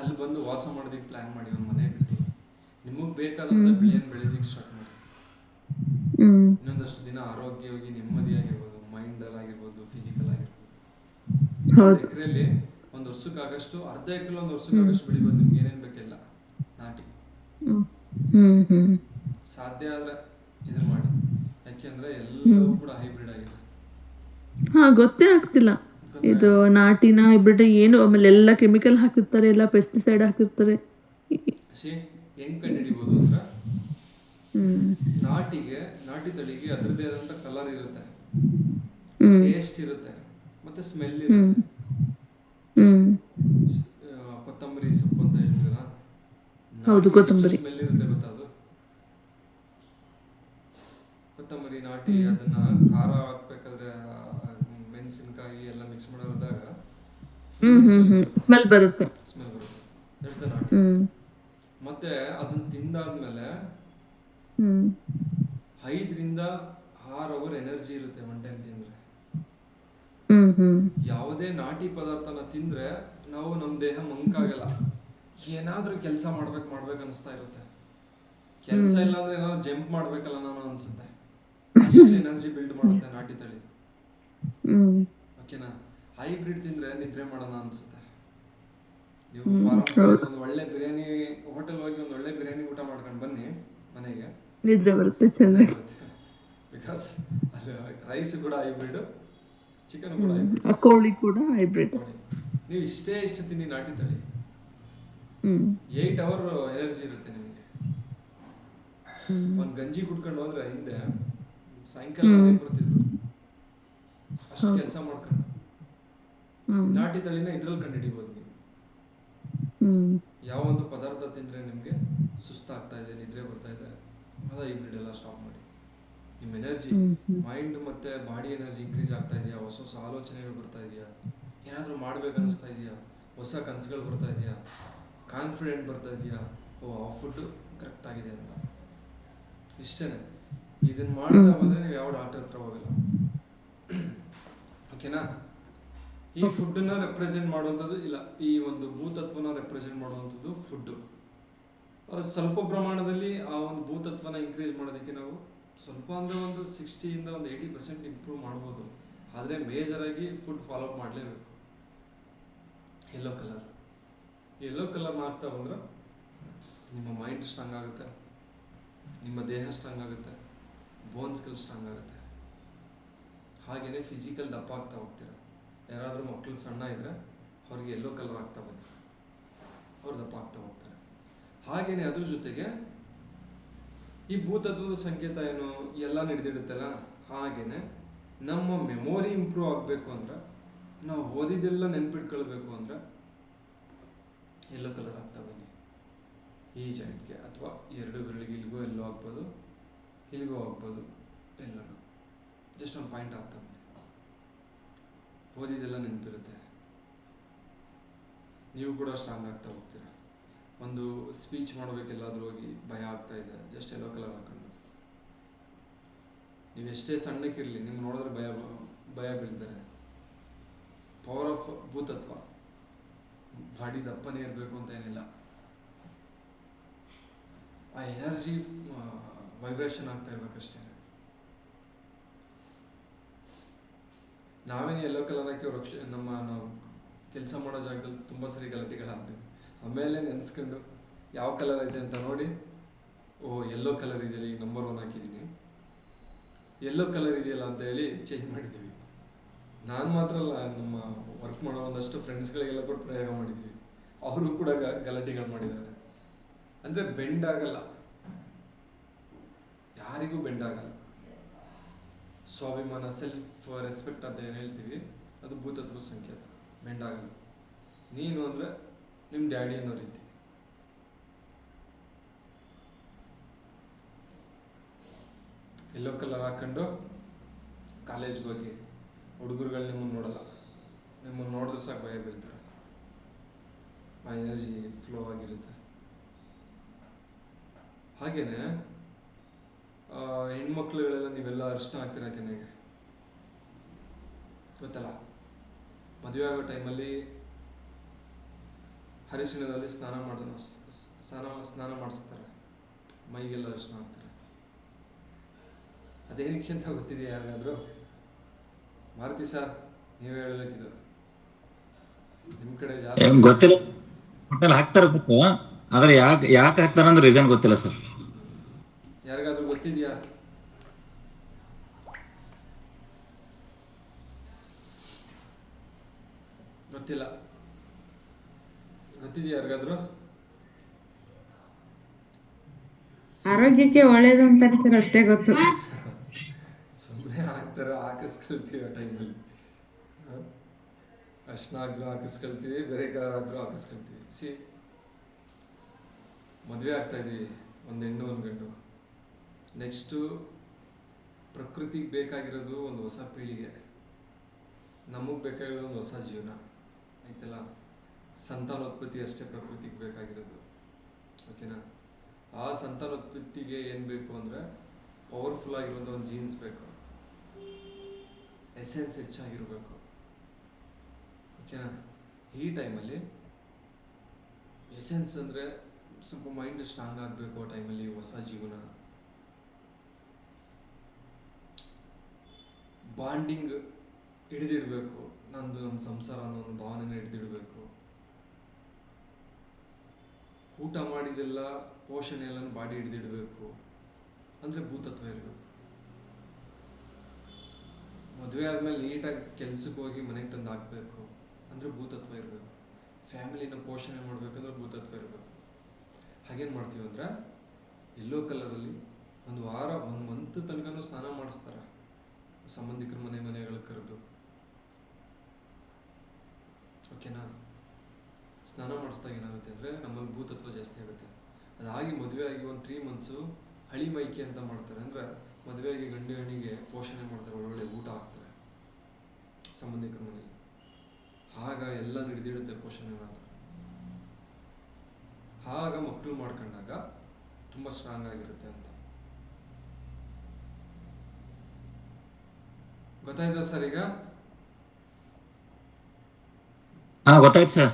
ಅಲ್ಲಿ ಬಂದು ವಾಸ ಮಾಡೋದಕ್ಕೆ ಪ್ಲಾನ್ ಮಾಡಿ, ಒಂದು ಮನೆ ಕಟ್ಟಿ, ನಿಮಗೆ ಬೇಕಾದಂತ ಬೆಳೆಯನ್ನು ಬೆಳೆಯೋದಕ್ಕೆ ಸ್ಟಾರ್ಟ್ ಮಾಡಿ. ಇನ್ನೊಂದಷ್ಟು ದಿನ ಆರೋಗ್ಯವಾಗಿ ನೆಮ್ಮದಿಯಾಗಿರ್ಬೋದು, ಮೈಂಡ್ ಆಗಿರ್ಬೋದು, ಫಿಸಿಕಲ್ ಆಗಿರ್ಬೋದು. 1 ಎಕರೆಯಲ್ಲಿ 1 ವರ್ಷಕ್ಕಾಗಷ್ಟು, ಅರ್ಧ ಎಕರೆ 1 ವರ್ಷಕ್ಕಾಗಷ್ಟು ಬೆಳಿಬೋದು. ನಿಮ್ಗೆ ಏನೇನ್ ಬೇಕಿಲ್ಲ ನಾಟಿ. ಸಾಧ್ಯ ಆದ್ರೆ ಇದನ್ನ ಮಾಡಿ, ಯಾಕೆಂದ್ರೆ ಎಲ್ಲವೂ ಕೂಡ ಹೈಬ್ರಿಡ್ ಆಗಿದೆ. ಗೊತ್ತೇ ಆಗ್ತಿಲ್ಲ ಇದು ನಾಟಿನ ಹೈಬ್ರಿಡ್ ಏನು. ಆಮೇಲೆ ಎಲ್ಲ ಕೆಮಿಕಲ್ ಹಾಕಿರ್ತಾರೆ, ಎಲ್ಲ ಪೆಸ್ಟಿಸೈಡ್ ಹಾಕಿರ್ತಾರೆ. ಹೆಂಗ್ ಕಂಡುಹಿಡಿಬಹುದು ಅಂದ್ರೆ, ನಾಟಿ ತಳಿಗೆ ಅದರದೇ ಆದಂತ ಕಲರ್ ಇರುತ್ತೆ, ಟೇಸ್ಟ್ ಇರುತ್ತೆ, ಮತ್ತೆ ಸ್ಮೆಲ್ ಇರುತ್ತೆ. ಕೊತ್ತಂಬರಿ ಸೊಪ್ಪು ಅಂತ ಹೇಳ್ತೀವಲ್ಲ, ಕೊತ್ತಂಬರಿ ಸ್ಮೆಲ್ ಇರುತ್ತೆ ಗೊತ್ತಾ? ಅದು ಕೊತ್ತಂಬರಿ ನಾಟಿ, ಅದನ್ನ ಖಾರ ಹಾಕ್ಬೇಕಾದ್ರೆ ಮೆಣಸಿನಕಾಯಿ ಎಲ್ಲ ಮಿಕ್ಸ್ ಮಾಡಿದಾಗ ಸ್ಮೆಲ್ ಬರುತ್ತೆ. ದಟ್ಸ್ ದ ನಾಟಿ. ಮತ್ತೆ ಅದನ್ನ ತಿಂದಾದ್ಮೇಲೆ 5 ರಿಂದ 6 ಅವರ್ ಎನರ್ಜಿ ಇರುತ್ತೆ 1 ಟೈಮ್ ತಿಂದ್ರೆ. ಯಾವುದೇ ನಾಟಿ ಪದಾರ್ಥನ ತಿಂದರೆ ನಾವು ನಮ್ಮ ದೇಹ ಮಂಕಾಗಲ್ಲ. ಏನಾದರೂ ಕೆಲಸ ಮಾಡ್ಬೇಕು ಅನಿಸ್ತಾ ಇರುತ್ತೆ. ಕೆಲಸ ಇಲ್ಲ ಅಂದ್ರೆ ಏನಾದ್ರು ಜಂಪ್ ಮಾಡ್ಬೇಕಲ್ಲ ನಾನು ಅನ್ಸುತ್ತೆ. ಅಷ್ಟು ಎನರ್ಜಿ ಬಿಲ್ಡ್ ಮಾಡುತ್ತೆ ನಾಟಿ ತಳಿ. ಓಕೆನಾ? ಹೈಬ್ರಿಡ್ ತಿಂದ್ರೆ ನಿದ್ರೆ ಮಾಡೋಣ ಅನ್ಸುತ್ತೆ. ನೀವು ಫಾರಂ ಒಂದು ಒಳ್ಳೆ ಬಿರಿಯಾನಿ ಹೋಟೆಲ್ ಹೋಗಿ ಒಂದು ಒಳ್ಳೆ ಬಿರಿಯಾನಿ ಊಟ ಮಾಡ್ಕೊಂಡು ಬನ್ನಿ ಮನೆಗೆ, ನಿದ್ರೆ ಬರುತ್ತೆ ಚೆನ್ನಾಗಿ. ಬಿಕಾಸ್ ಅಲ್ಲಿ ರೈಸ್ ಕೂಡ ಹೈಬ್ರಿಡ್, ಚಿಕನ್ ಕೂಡ ಹೈಬ್ರಿಡ್, ಕೋಳಿ ಕೂಡ ಹೈಬ್ರಿಡ್. ನೀವು ಇಷ್ಟು ತಿನ್ನಿ ನಾಟಿ ತಳಿ, 8 hour ಎನರ್ಜಿ ಇರುತ್ತೆ ನಿಮಗೆ. ಒಂದು ಗಂಜಿ ಕುಡ್ಕೊಂಡು ಹೋದ್ರೆ ಹಿಂದೆ ಸಾಯಂಕಾಲ ಮನೆಗೆ ಬರ್ತಿದ್ರು ಅಷ್ಟು ಕೆಲಸ ಮಾಡ್ಕೊಂಡು. ನಾಟಿ ತಳಿನ ಇದ್ರಲ್ಲಿ ಕಂಡು ಹಿಡಿಬೋದು ನೀವು. ಯಾವ ಒಂದು ಪದಾರ್ಥ ತಿಂದ್ರೆ ನಿಮಗೆ ಸುಸ್ತಾಗ್ತಾ ಇದೆ, ನಿದ್ರೆ ಬರ್ತಾ ಇದೆ, ಅದು ಹೈಬ್ರಿಡ್ ಎಲ್ಲ ಸ್ಟಾಪ್ ಮಾಡಿ. ನಿಮ್ಮ ಎನರ್ಜಿ, ಮೈಂಡ್ ಮತ್ತೆ ಬಾಡಿ ಎನರ್ಜಿ ಇನ್ಕ್ರೀಸ್ ಆಗ್ತಾ ಇದೆಯಾ, ಹೊಸ ಹೊಸ ಆಲೋಚನೆಗಳು ಬರ್ತಾ ಇದೆಯಾ, ಏನಾದರೂ ಮಾಡ್ಬೇಕು ಅನಿಸ್ತಾ ಇದೆಯಾ, ಹೊಸ ಕನಸುಗಳು ಬರ್ತಾ ಇದೆಯಾ, ಕಾನ್ಫಿಡೆಂಟ್ ಬರ್ತಾ ಇದೆಯಾ, ಓ ಆ ಫುಡ್ ಕರೆಕ್ಟ್ ಆಗಿದೆ ಅಂತ. ಇಷ್ಟೇ. ಇದನ್ನ ಮಾಡ್ತಾ ಬಂದರೆ ನೀವು ಯಾವ ಡಾಕ್ಟರ್ ಹತ್ರ ಹೋಗಲ್ಲ. ಓಕೆನಾ? ಈ ಫುಡ್ಡನ್ನ ರೆಪ್ರೆಸೆಂಟ್ ಮಾಡುವಂಥದ್ದು ಇಲ್ಲ, ಈ ಒಂದು ಭೂತತ್ವನ ರೆಪ್ರೆಸೆಂಟ್ ಮಾಡುವಂಥದ್ದು ಫುಡ್ಡು. ಸ್ವಲ್ಪ ಪ್ರಮಾಣದಲ್ಲಿ ಆ ಒಂದು ಭೂತತ್ವನ ಇನ್ಕ್ರೀಸ್ ಮಾಡೋದಕ್ಕೆ ನಾವು ಸ್ವಲ್ಪ ಅಂದರೆ ಒಂದು 60 to 80% ಇಂಪ್ರೂವ್ ಮಾಡ್ಬೋದು. ಆದರೆ ಮೇಜರಾಗಿ ಫುಡ್ ಫಾಲೋ ಅಪ್ ಮಾಡಲೇಬೇಕು. ಯೆಲ್ಲೋ ಕಲರ್ ಮಾಡ್ತಾ ಬಂದ್ರೆ ನಿಮ್ಮ ಮೈಂಡ್ ಸ್ಟ್ರಾಂಗ್ ಆಗುತ್ತೆ, ನಿಮ್ಮ ದೇಹ ಸ್ಟ್ರಾಂಗ್ ಆಗುತ್ತೆ, ಬೋನ್ಸ್ಗಳು ಸ್ಟ್ರಾಂಗ್ ಆಗುತ್ತೆ. ಹಾಗೆಯೇ ಫಿಸಿಕಲ್ ದಪ್ಪ ಆಗ್ತಾ ಹೋಗ್ತೀರ. ಯಾರಾದರೂ ಮಕ್ಕಳು ಸಣ್ಣ ಇದ್ದರೆ ಅವ್ರಿಗೆ ಯೆಲ್ಲೋ ಕಲರ್ ಆಗ್ತಾ ಬನ್ನಿ, ಅವ್ರು ದಪ್ಪ ಆಗ್ತಾ ಹೋಗ್ತಾರೆ. ಹಾಗೆಯೇ ಅದ್ರ ಜೊತೆಗೆ ಈ ಭೂತತ್ವದ ಸಂಕೇತ ಏನು ಎಲ್ಲ ನಡೆದಿಡುತ್ತಲ್ಲ, ಹಾಗೆಯೇ ನಮ್ಮ ಮೆಮೊರಿ ಇಂಪ್ರೂವ್ ಆಗಬೇಕು ಅಂದ್ರೆ, ನಾವು ಓದಿದ್ದೆಲ್ಲ ನೆನ್ಪಿಟ್ಕೊಳ್ಬೇಕು ಅಂದರೆ ಯೆಲ್ಲೋ ಕಲರ್ ಆಗ್ತಾ ಬನ್ನಿ. ಈ ಜಾಯಿಂಟ್ಗೆ ಅಥವಾ 2 ಬೆರಳಿಗೆ ಇಲ್ಲಿಗೂ ಎಲ್ಲೋ ಆಗ್ಬೋದು, ಇಲ್ಲಿಗೂ ಆಗ್ಬೋದು, ಎಲ್ಲನೂ ಜಸ್ಟ್ ಒಂದು ಪಾಯಿಂಟ್ ಆಗ್ತಾ ಬನ್ನಿ. ಓದಿದ್ದೆಲ್ಲ ನೆನಪಿರುತ್ತೆ, ನೀವು ಕೂಡ ಸ್ಟ್ರಾಂಗ್ ಆಗ್ತಾ ಹೋಗ್ತೀರ. ಒಂದು ಸ್ಪೀಚ್ ಮಾಡಬೇಕೆಲ್ಲಾದರೂ ಹೋಗಿ ಭಯ ಆಗ್ತಾ ಇದೆ, ಜಸ್ಟ್ ಯೆಲ್ಲೋ ಕಲರ್ ಹಾಕೊಂಡು. ನೀವು ಎಷ್ಟೇ ಸಣ್ಣಕ್ಕಿರಲಿ, ನಿಮ್ಗೆ ನೋಡಿದ್ರೆ ಭಯ ಬೀಳ್ತಾರೆ. ಪವರ್ ಆಫ್ ಭೂತತ್ವ. ಬಾಡಿ ದಪ್ಪನೇ ಇರಬೇಕು ಅಂತ ಏನಿಲ್ಲ, ಆ ಎನರ್ಜಿ ವೈಬ್ರೇಷನ್ ಆಗ್ತಾ ಇರ್ಬೇಕಷ್ಟೇ. ನಾವೇನು ಯೆಲ್ಲೋ ಕಲರ್ ಹಾಕಿ ನಾವು ಕೆಲಸ ಮಾಡೋ ಜಾಗದಲ್ಲಿ ತುಂಬ ಸರಿ ಗಲಾಟೆಗಳಾಗ್ಬಿಟ್ಟಿದೆ. ಆಮೇಲೆ ನೆನೆಸ್ಕೊಂಡು ಯಾವ ಕಲರ್ ಐತೆ ಅಂತ ನೋಡಿ, ಓ ಯೆಲ್ಲೋ ಕಲರ್ ಇದೆಯಲ್ಲ, ಈಗ ನಂಬರ್ 1 ಹಾಕಿದ್ದೀನಿ, ಯೆಲ್ಲೋ ಕಲರ್ ಇದೆಯಲ್ಲ ಅಂತ ಹೇಳಿ ಚೇಂಜ್ ಮಾಡಿದ್ದೀವಿ. ನಾನು ಮಾತ್ರ ಅಲ್ಲ, ನಮ್ಮ ವರ್ಕ್ ಮಾಡೋ ಒಂದಷ್ಟು ಫ್ರೆಂಡ್ಸ್ಗಳಿಗೆಲ್ಲ ಕೊಟ್ಟು ಪ್ರಯೋಗ ಮಾಡಿದ್ವಿ. ಅವರು ಕೂಡ ಗಲಾಟೆಗಳು ಮಾಡಿದ್ದಾರೆ. ಅಂದರೆ ಬೆಂಡ್ ಆಗಲ್ಲ, ಯಾರಿಗೂ ಬೆಂಡ್ ಆಗಲ್ಲ. ಸ್ವಾಭಿಮಾನ, ಸೆಲ್ಫ್ ರೆಸ್ಪೆಕ್ಟ್ ಅಂತ ಏನು ಹೇಳ್ತೀವಿ, ಅದು ಭೂತತ್ವ ಸಂಕೇತ. ಬೆಂಡ್ ಆಗಲ್ಲ. ನೀನು ಅಂದರೆ ನಿಮ್ಮ ಡ್ಯಾಡಿ ಅನ್ನೋ ರೀತಿ. ಯೆಲ್ಲೋ ಕಲರ್ ಹಾಕೊಂಡು ಕಾಲೇಜ್ಗೆ ಹೋಗಿ ಹುಡುಗರುಗಳು ನಿಮ್ಮನ್ನು ನೋಡಲ್ಲ, ನಿಮ್ಮನ್ನು ನೋಡಿದ್ರೆ ಸಾಕು ಭಯ ಬೀಳ್ತಾರೆ. ಆ ಎನರ್ಜಿ ಫ್ಲೋ ಆಗಿರುತ್ತೆ. ಹಾಗೇನೆ ಹೆಣ್ಮಕ್ಳುಗಳೆಲ್ಲ ನೀವೆಲ್ಲ ಅರಿಶಿನ ಹಾಕ್ತೀರ ಕೆನೆಗೆ, ಗೊತ್ತಲ್ಲ? ಮದುವೆ ಆಗೋ ಟೈಮಲ್ಲಿ ಅರಿಶಿಣದಲ್ಲಿ ಸ್ನಾನ ಮಾಡಿಸ್ತಾರೆ, ಮೈಗೆಲ್ಲ ಅರಿಶಿನ ಹಾಕ್ತಾರೆ. ಅದೇನಕ್ಕೆ ಅಂತ ಗೊತ್ತಿದೆಯಾ ಯಾರಿಗಾದ್ರು? ಮಾರುತಿ ಸರ್, ನೀವೇ ಹೇಳಬೇಕಿದು. ನಿಮ್ಮ ಕಡೆ ಜಾಸ್ತಿ ಗೊತ್ತಿಲ್ಲ, ಹೋಟೆಲ್ ಹಾಕ್ತಾರೆ ಗೊತ್ತು, ಆದರೆ ಯಾಕೆ ಹಾಕ್ತಾರೆ ಅಂದ್ರೆ ರೀಸನ್ ಗೊತ್ತಿಲ್ಲ ಸರ್. ಯಾರಿಗಾದ್ರೂ ಗೊತ್ತಿದೆಯಾ? ಗೊತ್ತಿಲ್ಲ. ಗೊತ್ತಿದೆಯಾ ಯಾರಿಗಾದ್ರೂ? ಆರೋಗ್ಯಕ್ಕೆ ಒಳ್ಳೇದು ಅಂತಾರೆ ಸರ್, ಅಷ್ಟೇ ಗೊತ್ತು. ಸುಮ್ಮನೆ ಹಾಕ್ತಾರೆ, ಹಾಕಿಸ್ಕೊಳ್ತೀವಿ ಆ ಟೈಮಲ್ಲಿ. ಅರ್ಶಿನ ಹಾಕಿದ್ರು ಹಾಕಿಸ್ಕೊಳ್ತೀವಿ, ಬೇರೆ ಕಲರ್ ಹಾಕಿದ್ರು ಹಾಕಿಸ್ಕೊಳ್ತೀವಿ. ಮದುವೆ ಆಗ್ತಾ ಇದೀವಿ, ಒಂದು ಹೆಣ್ಣು ಒಂದು ಗಂಡು. ನೆಕ್ಸ್ಟು ಪ್ರಕೃತಿಗೆ ಬೇಕಾಗಿರೋದು ಒಂದು ಹೊಸ ಪೀಳಿಗೆ, ನಮಗೆ ಬೇಕಾಗಿರೋದು ಒಂದು ಹೊಸ ಜೀವನ ಆಯ್ತಲ್ಲ. ಸಂತಾನೋತ್ಪತ್ತಿ ಅಷ್ಟೇ ಪ್ರಕೃತಿಗೆ ಬೇಕಾಗಿರೋದು, ಓಕೆನಾ? ಆ ಸಂತಾನೋತ್ಪತ್ತಿಗೆ ಏನು ಬೇಕು ಅಂದರೆ ಪವರ್ಫುಲ್ ಆಗಿರುವಂಥ ಒಂದು ಜೀನ್ಸ್ ಬೇಕು, ಎಸೆನ್ಸ್ ಹೆಚ್ಚಾಗಿರಬೇಕು. ಓಕೆನಾ. ಈ ಟೈಮಲ್ಲಿ ಎಸೆನ್ಸ್ ಅಂದರೆ ಸ್ವಲ್ಪ ಮೈಂಡ್ ಸ್ಟ್ರಾಂಗ್ ಆಗಬೇಕು. ಆ ಟೈಮಲ್ಲಿ ಹೊಸ ಜೀವನ, ಬಾಂಡಿಂಗ್ ಹಿಡಿದಿಡಬೇಕು. ನಂದು ನಮ್ಮ ಸಂಸಾರ ಅನ್ನೋ ಒಂದು ಭಾವನೆನ ಹಿಡಿದಿಡಬೇಕು. ಊಟ ಮಾಡಿದೆಲ್ಲ ಪೋಷಣೆ ಎಲ್ಲ ಬಾಡಿ ಹಿಡಿದಿಡಬೇಕು ಅಂದರೆ ಭೂತತ್ವ ಇರಬೇಕು. ಮದುವೆ ಆದಮೇಲೆ ನೀಟಾಗಿ ಕೆಲ್ಸಕ್ಕೆ ಹೋಗಿ ಮನೆಗೆ ತಂದು ಹಾಕಬೇಕು ಅಂದರೆ ಭೂತತ್ವ ಇರಬೇಕು. ಫ್ಯಾಮಿಲಿನ ಪೋಷಣೆ ಮಾಡಬೇಕಂದ್ರೆ ಭೂತತ್ವ ಇರಬೇಕು. ಹಾಗೇನು ಮಾಡ್ತೀವಿ ಅಂದರೆ ಯೆಲ್ಲೋ ಕಲರಲ್ಲಿ ಒಂದು ವಾರ, ಒಂದು ಮಂತ್ ತನಕನೂ ಸ್ನಾನ ಮಾಡಿಸ್ತಾರೆ ಸಂಬಂಧಿಕರ ಮನೆಗಳು ಕರೆದು. ಓಕೆನಾ. ಸ್ನಾನ ಮಾಡಿಸಿದಾಗ ಏನಾಗುತ್ತೆ ಅಂದರೆ ನಮ್ಮಲ್ಲಿ ಭೂತತ್ವ ಜಾಸ್ತಿ ಆಗುತ್ತೆ. ಅದಾಗಿ ಮದುವೆ ಆಗಿ ಒಂದು 3 months ಹಳಿ ಮೈಕೆ ಅಂತ ಮಾಡ್ತಾರೆ. ಅಂದರೆ ಮದುವೆಯಾಗಿ ಗಂಡು ಹೆಣ್ಣಿಗೆ ಪೋಷಣೆ ಮಾಡ್ತಾರೆ, ಒಳ್ಳೊಳ್ಳೆ ಊಟ ಹಾಕ್ತಾರೆ ಸಂಬಂಧಿಕರ ಮನೆಯಲ್ಲಿ. ಆಗ ಎಲ್ಲ ಹಿಡಿದಿಡುತ್ತೆ ಪೋಷಣೆ ಮಾತ್ರ. ಆಗ ಮಕ್ಕಳು ಮಾಡ್ಕೊಂಡಾಗ ತುಂಬ ಸ್ಟ್ರಾಂಗ್ ಆಗಿರುತ್ತೆ ಅಂತ. ಗೊತ್ತಾಯ್ತಾ ಸರ್? ಈಗ ಗೊತ್ತಾಯ್ತು ಸರ್.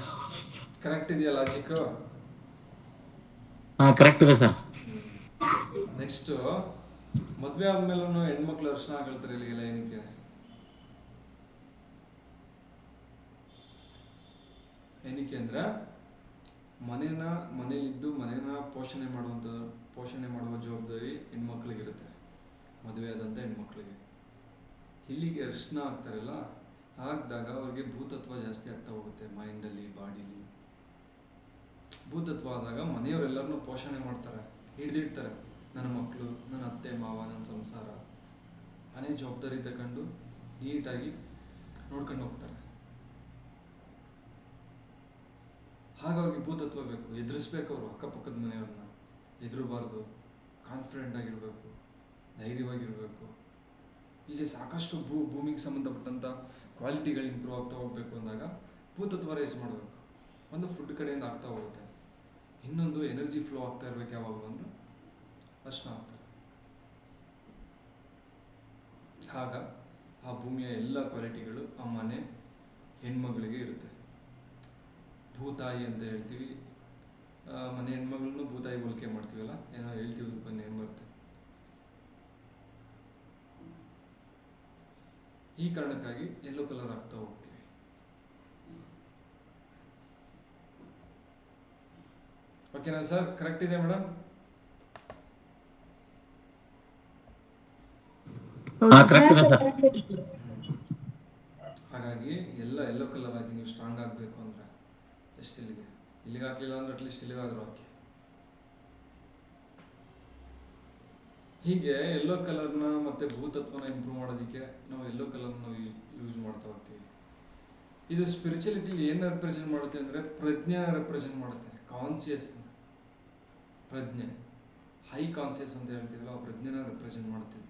ಕರೆಕ್ಟ್ ಇದೆಯಾ ಲಾಜಿಕ್? ಕರೆಕ್ಟ್ ಇದೆ ಸರ್. ನೆಕ್ಸ್ಟ್, ಮದುವೆ ಆದ್ಮೇಲೂ ಹೆಣ್ಮಕ್ಳು ಅರ್ಶನ ಹಾಕೊಳ್ತಾರೆ ಇಲ್ಲಿಗೆಲ್ಲ. ಏನಕ್ಕೆ? ಅಂದ್ರೆ ಮನೇಲಿದ್ದು ಮನೇನ ಪೋಷಣೆ ಮಾಡುವ ಜವಾಬ್ದಾರಿ ಹೆಣ್ಮಕ್ಳಿಗಿರುತ್ತೆ, ಮದುವೆ ಆದಂಥ ಹೆಣ್ಮಕ್ಳಿಗೆ. ಇಲ್ಲಿಗೆ ಅರ್ಶನ ಹಾಕ್ತಾರಲ್ಲ, ಹಾಕಿದಾಗ ಅವ್ರಿಗೆ ಭೂತತ್ವ ಜಾಸ್ತಿ ಆಗ್ತಾ ಹೋಗುತ್ತೆ ಮೈಂಡಲ್ಲಿ, ಬಾಡಿಲಿ. ಭೂತತ್ವ ಆದಾಗ ಮನೆಯವರೆಲ್ಲರನ್ನೂ ಪೋಷಣೆ ಮಾಡ್ತಾರೆ, ಹಿಡ್ದಿಡ್ತಾರೆ. ನನ್ನ ಮಕ್ಕಳು, ನನ್ನ ಅತ್ತೆ ಮಾವ, ನನ್ನ ಸಂಸಾರ, ಮನೆ ಜವಾಬ್ದಾರಿ ತಗೊಂಡು ನೀಟಾಗಿ ನೋಡ್ಕೊಂಡು ಹೋಗ್ತಾರೆ. ಹಾಗ ಅವ್ರಿಗೆ ಭೂತತ್ವ ಬೇಕು. ಎದುರಿಸ್ಬೇಕು ಅವರು ಅಕ್ಕಪಕ್ಕದ ಮನೆಯವ್ರನ್ನ. ಎದುರಬಾರ್ದು, ಕಾನ್ಫಿಡೆಂಟ್ ಆಗಿರಬೇಕು, ಧೈರ್ಯವಾಗಿರಬೇಕು. ಹೀಗೆ ಸಾಕಷ್ಟು ಭೂಮಿಗೆ ಸಂಬಂಧಪಟ್ಟಂಥ ಕ್ವಾಲಿಟಿಗಳು ಇಂಪ್ರೂವ್ ಆಗ್ತಾ ಹೋಗ್ಬೇಕು ಅಂದಾಗ ಭೂತತ್ವ ರೈಸ್ ಮಾಡಬೇಕು. ಒಂದು ಫುಡ್ ಕಡೆಯಿಂದ ಆಗ್ತಾ ಹೋಗುತ್ತೆ, ಇನ್ನೊಂದು ಎನರ್ಜಿ ಫ್ಲೋ ಆಗ್ತಾ ಇರ್ಬೇಕು. ಯಾವಾಗಲೂ ಅಂದ್ರೆ ಅರ್ಶನ ಆಗ್ತಾರೆ. ಆಗ ಆ ಭೂಮಿಯ ಎಲ್ಲ ಕ್ವಾಲಿಟಿಗಳು ಆ ಮನೆ ಹೆಣ್ಮಗಳಿಗೆ ಇರುತ್ತೆ. ಭೂತಾಯಿ ಅಂತ ಹೇಳ್ತೀವಿ, ಮನೆ ಹೆಣ್ಮಗಳನ್ನು ಭೂತಾಯಿ ಹೋಲಿಕೆ ಮಾಡ್ತೀವಲ್ಲ, ಏನೋ ಹೇಳ್ತೀವಿ, ಬನ್ನಿ ಏನು ಬರುತ್ತೆ. ಈ ಕಾರಣಕ್ಕಾಗಿ ಯೆಲ್ಲೋ ಕಲರ್ ಆಗ್ತಾ ಹೋಗ್ತೀವಿ. ಓಕೆನಾ ಸರ್? ಕರೆಕ್ಟ್ ಇದೆ ಮೇಡಮ್? ಕರೆಕ್ಟ್ ಇದೆ ಸರ್. ಹಾಗಾಗಿ ಯೆಲ್ಲೋ ಕಲರ್ ಆಗಿ ನೀವು ಸ್ಟ್ರಾಂಗ್ ಆಗಬೇಕು ಅಂದರೆ ಎಷ್ಟು ಇಲ್ಲಿಗೆ ಹಾಕಲಿಲ್ಲ ಅಂದ್ರೆ ಅಟ್ಲೀಸ್ಟ್ ಇಲ್ಲಿಗಾದರೂ ಹಾಕಿ. ಹೀಗೆ ಯೆಲ್ಲೋ ಕಲರ್ನ ಮತ್ತು ಭೂತತ್ವನ ಇಂಪ್ರೂವ್ ಮಾಡೋದಕ್ಕೆ ನಾವು ಯೆಲ್ಲೋ ಕಲರ್ನ ಯೂಸ್ ಮಾಡ್ತಾ ಹೋಗ್ತೀವಿ. ಇದು ಸ್ಪಿರಿಚುಲಿಟಿಲಿ ಏನು ರೆಪ್ರೆಸೆಂಟ್ ಮಾಡುತ್ತೆ ಅಂದರೆ ಪ್ರಜ್ಞೆ ರೆಪ್ರೆಸೆಂಟ್ ಮಾಡುತ್ತೆ. ಕಾನ್ಸಿಯಸ್ನ, ಪ್ರಜ್ಞೆ, ಹೈ ಕಾನ್ಸಿಯಸ್ ಅಂತ ಹೇಳ್ತೀವಲ್ಲ, ಆ ಪ್ರಜ್ಞೆನ ರೆಪ್ರೆಸೆಂಟ್ ಮಾಡುತ್ತಿದೆ.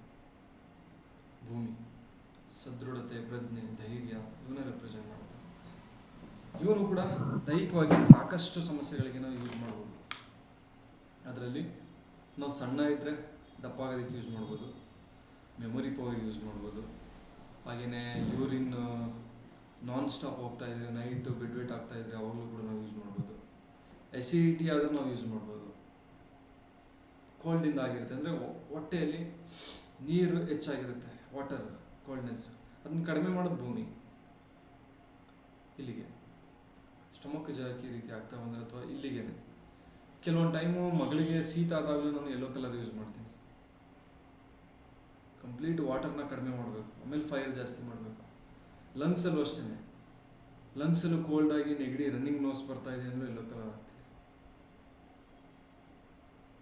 ಭೂಮಿ ಸದೃಢತೆ, ಪ್ರಜ್ಞೆ, ಧೈರ್ಯ ಇವನ್ನ ರೆಪ್ರೆಸೆಂಟ್ ಮಾಡುತ್ತೆ. ಇವನು ಕೂಡ ದೈಹಿಕವಾಗಿ ಸಾಕಷ್ಟು ಸಮಸ್ಯೆಗಳಿಗೆ ನಾವು ಯೂಸ್ ಮಾಡ್ಬೋದು. ಅದರಲ್ಲಿ ನಾವು ಸಣ್ಣ ಇದ್ದರೆ ದಪ್ಪ ಆಗೋದಕ್ಕೆ ಯೂಸ್ ಮಾಡ್ಬೋದು, ಮೆಮೊರಿ ಪವರ್ಗೆ ಯೂಸ್ ಮಾಡ್ಬೋದು. ಹಾಗೆಯೇ ಯೂರಿನ್ ನಾನ್ ಸ್ಟಾಪ್ ಹೋಗ್ತಾ ಇದ್ರೆ, ನೈಟು ಬೆಡ್ ವೇಟ್ ಆಗ್ತಾ ಇದ್ರೆ ಅವಾಗಲೂ ಕೂಡ ನಾವು ಯೂಸ್ ಮಾಡ್ಬೋದು. ಎಸಿಡಿಟಿ ಆದರೂ ನಾವು ಯೂಸ್ ಮಾಡ್ಬೋದು. ಕೋಲ್ಡಿಂದ ಆಗಿರುತ್ತೆ ಅಂದರೆ ಹೊಟ್ಟೆಯಲ್ಲಿ ನೀರು ಹೆಚ್ಚಾಗಿರುತ್ತೆ, ವಾಟರ್ ಕೋಲ್ಡ್ನೆಸ್, ಅದನ್ನು ಕಡಿಮೆ ಮಾಡೋದು ಭೂಮಿ. ಇಲ್ಲಿಗೆ ಸ್ಟಮಕ್ ಜಾಕಿ ಈ ರೀತಿ ಆಗ್ತಾ ಬಂದರೆ, ಅಥವಾ ಇಲ್ಲಿಗೇನೆ ಕೆಲವೊಂದು ಟೈಮು ಮಗಳಿಗೆ ಶೀತ ಆದಾಗಲೂ ನಾನು ಯೆಲ್ಲೋ ಕಲರ್ ಯೂಸ್ ಮಾಡ್ತೀನಿ. ಕಂಪ್ಲೀಟ್ ವಾಟರ್ನ ಕಡಿಮೆ ಮಾಡಬೇಕು, ಆಮೇಲೆ ಫೈರ್ ಜಾಸ್ತಿ ಮಾಡಬೇಕು. ಲಂಗ್ಸಲ್ಲೂ ಅಷ್ಟೇ, ಲಂಗ್ಸಲ್ಲೂ ಕೋಲ್ಡ್ ಆಗಿ ನೆಗಡಿ, ರನ್ನಿಂಗ್ ನೋಸ್ ಬರ್ತಾ ಇದೆ ಅಂದರೆ ಯೆಲ್ಲೋ ಕಲರ್ ಆಗ್ತೀನಿ.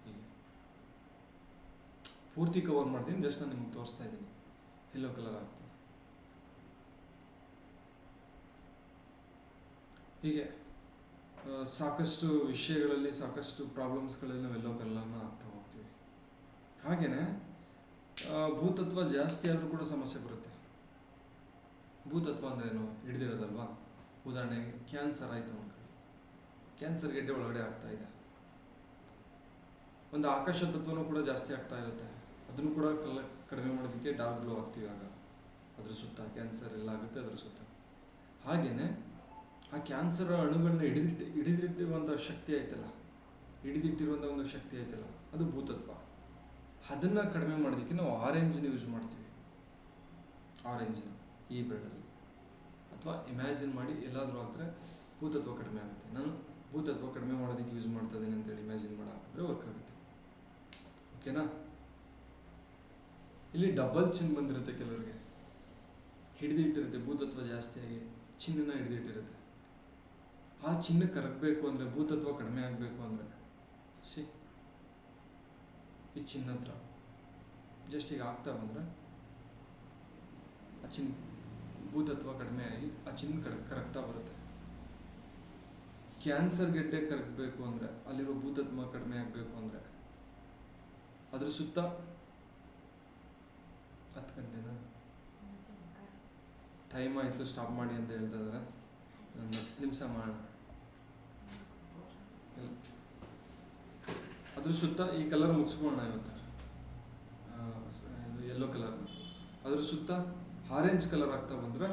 ಹೀಗೆ ಪೂರ್ತಿ ಕವರ್ ಮಾಡ್ತೀನಿ, ಜಸ್ಟ್ ನಾನು ನಿಮ್ಗೆ ತೋರಿಸ್ತಾ ಇದ್ದೀನಿ. ಯೆಲ್ಲೋ ಕಲರ್ ಆಗ್ತೀನಿ. ಹೀಗೆ ಸಾಕಷ್ಟು ವಿಷಯಗಳಲ್ಲಿ, ಸಾಕಷ್ಟು ಪ್ರಾಬ್ಲಮ್ಸ್ಗಳಲ್ಲಿ ನಾವು ಯೆಲ್ಲೋ ಕಲರ್ನ ಆಗ್ತಾ ಹೋಗ್ತೀವಿ. ಹಾಗೆಯೇ ಭೂತತ್ವ ಜಾಸ್ತಿ ಆದರೂ ಕೂಡ ಸಮಸ್ಯೆ ಬರುತ್ತೆ. ಭೂತತ್ವ ಅಂದ್ರೇನು ಹಿಡಿದಿರೋದಲ್ವಾ? ಉದಾಹರಣೆಗೆ ಕ್ಯಾನ್ಸರ್ ಆಯಿತು ಅಂದ್ಕೊಳ್ಳಿ, ಕ್ಯಾನ್ಸರ್ ಗೆಡ್ಡೆ ಒಳಗಡೆ ಆಗ್ತಾ ಇದೆ. ಒಂದು ಆಕಾಶ ತತ್ವನೂ ಕೂಡ ಜಾಸ್ತಿ ಆಗ್ತಾ ಇರುತ್ತೆ, ಅದನ್ನು ಕೂಡ ಕಡಿಮೆ ಮಾಡೋದಕ್ಕೆ ಡಾರ್ಕ್ ಗ್ಲೋ ಆಗ್ತೀವಿ. ಆಗ ಅದ್ರ ಸುತ್ತ ಕ್ಯಾನ್ಸರ್ ಎಲ್ಲ ಆಗುತ್ತೆ, ಅದ್ರ ಸುತ್ತ. ಹಾಗೆಯೇ ಆ ಕ್ಯಾನ್ಸರ್ ಅಣುಗಳನ್ನ ಹಿಡಿದಿಟ್ಟಿರುವಂಥ ಶಕ್ತಿ ಐತಲ್ಲ, ಹಿಡಿದಿಟ್ಟಿರುವಂಥ ಒಂದು ಶಕ್ತಿ ಐತಲ್ಲ, ಅದು ಭೂತತ್ವ. ಅದನ್ನು ಕಡಿಮೆ ಮಾಡೋದಕ್ಕೆ ನಾವು ಆರೆಂಜ್ನ ಯೂಸ್ ಮಾಡ್ತೀವಿ. ಆರೆಂಜ್ನ ಈ ಬ್ರೆಡಲ್ಲಿ, ಅಥವಾ ಇಮ್ಯಾಜಿನ್ ಮಾಡಿ ಎಲ್ಲಾದರೂ ಆದರೆ ಭೂತತ್ವ ಕಡಿಮೆ ಆಗುತ್ತೆ. ನಾನು ಭೂತತ್ವ ಕಡಿಮೆ ಮಾಡೋದಕ್ಕೆ ಯೂಸ್ ಮಾಡ್ತಾ ಇದ್ದೀನಿ ಅಂತೇಳಿ ಇಮ್ಯಾಜಿನ್ ಮಾಡಾಕಿದ್ರೆ ವರ್ಕ್ ಆಗುತ್ತೆ. ಓಕೆನಾ? ಇಲ್ಲಿ ಡಬಲ್ ಚಿನ್ ಬಂದಿರುತ್ತೆ ಕೆಲವರಿಗೆ, ಹಿಡಿದಿಟ್ಟಿರುತ್ತೆ ಭೂತತ್ವ ಜಾಸ್ತಿಯಾಗಿ, ಚಿನ್ನನ ಹಿಡಿದಿಟ್ಟಿರುತ್ತೆ. ಆ ಚಿನ್ನ ಕರಗಬೇಕು ಅಂದರೆ, ಭೂತತ್ವ ಕಡಿಮೆ ಆಗಬೇಕು ಅಂದರೆ, ಈ ಚಿನ್ನ ಹತ್ರ ಜಸ್ಟ್ ಈಗ ಆಗ್ತಾ ಬಂದರೆ ಆ ಚಿನ್ನ ಭೂತತ್ವ ಕಡಿಮೆ ಆಗಿ ಆ ಚಿನ್ನ ಕರಗ್ತಾ ಬರುತ್ತೆ. ಕ್ಯಾನ್ಸರ್ ಗೆಡ್ಡೆ ಕರಗಬೇಕು ಅಂದರೆ, ಅಲ್ಲಿರೋ ಭೂತತ್ವ ಕಡಿಮೆ ಆಗಬೇಕು ಅಂದರೆ ಅದ್ರ ಸುತ್ತ 10 ಗಂಟೆನಾ ಟೈಮ್ ಆಯಿತು, ಸ್ಟಾಪ್ ಮಾಡಿ ಅಂತ ಹೇಳ್ತಾ ಇದ್ದಾರೆ. 10 ನಿಮಿಷ ಮಾಡೋಣ. ಅದ್ರ ಸುತ್ತ ಈ ಕಲರ್ ಮುಗಿಸ್ಕೊಳ್ಳೋಣ ಇವತ್ತು, ಯೆಲ್ಲೋ ಕಲರ್. ಅದ್ರ ಸುತ್ತ ಆರೆಂಜ್ ಕಲರ್ ಆಗ್ತಾ ಬಂದರೆ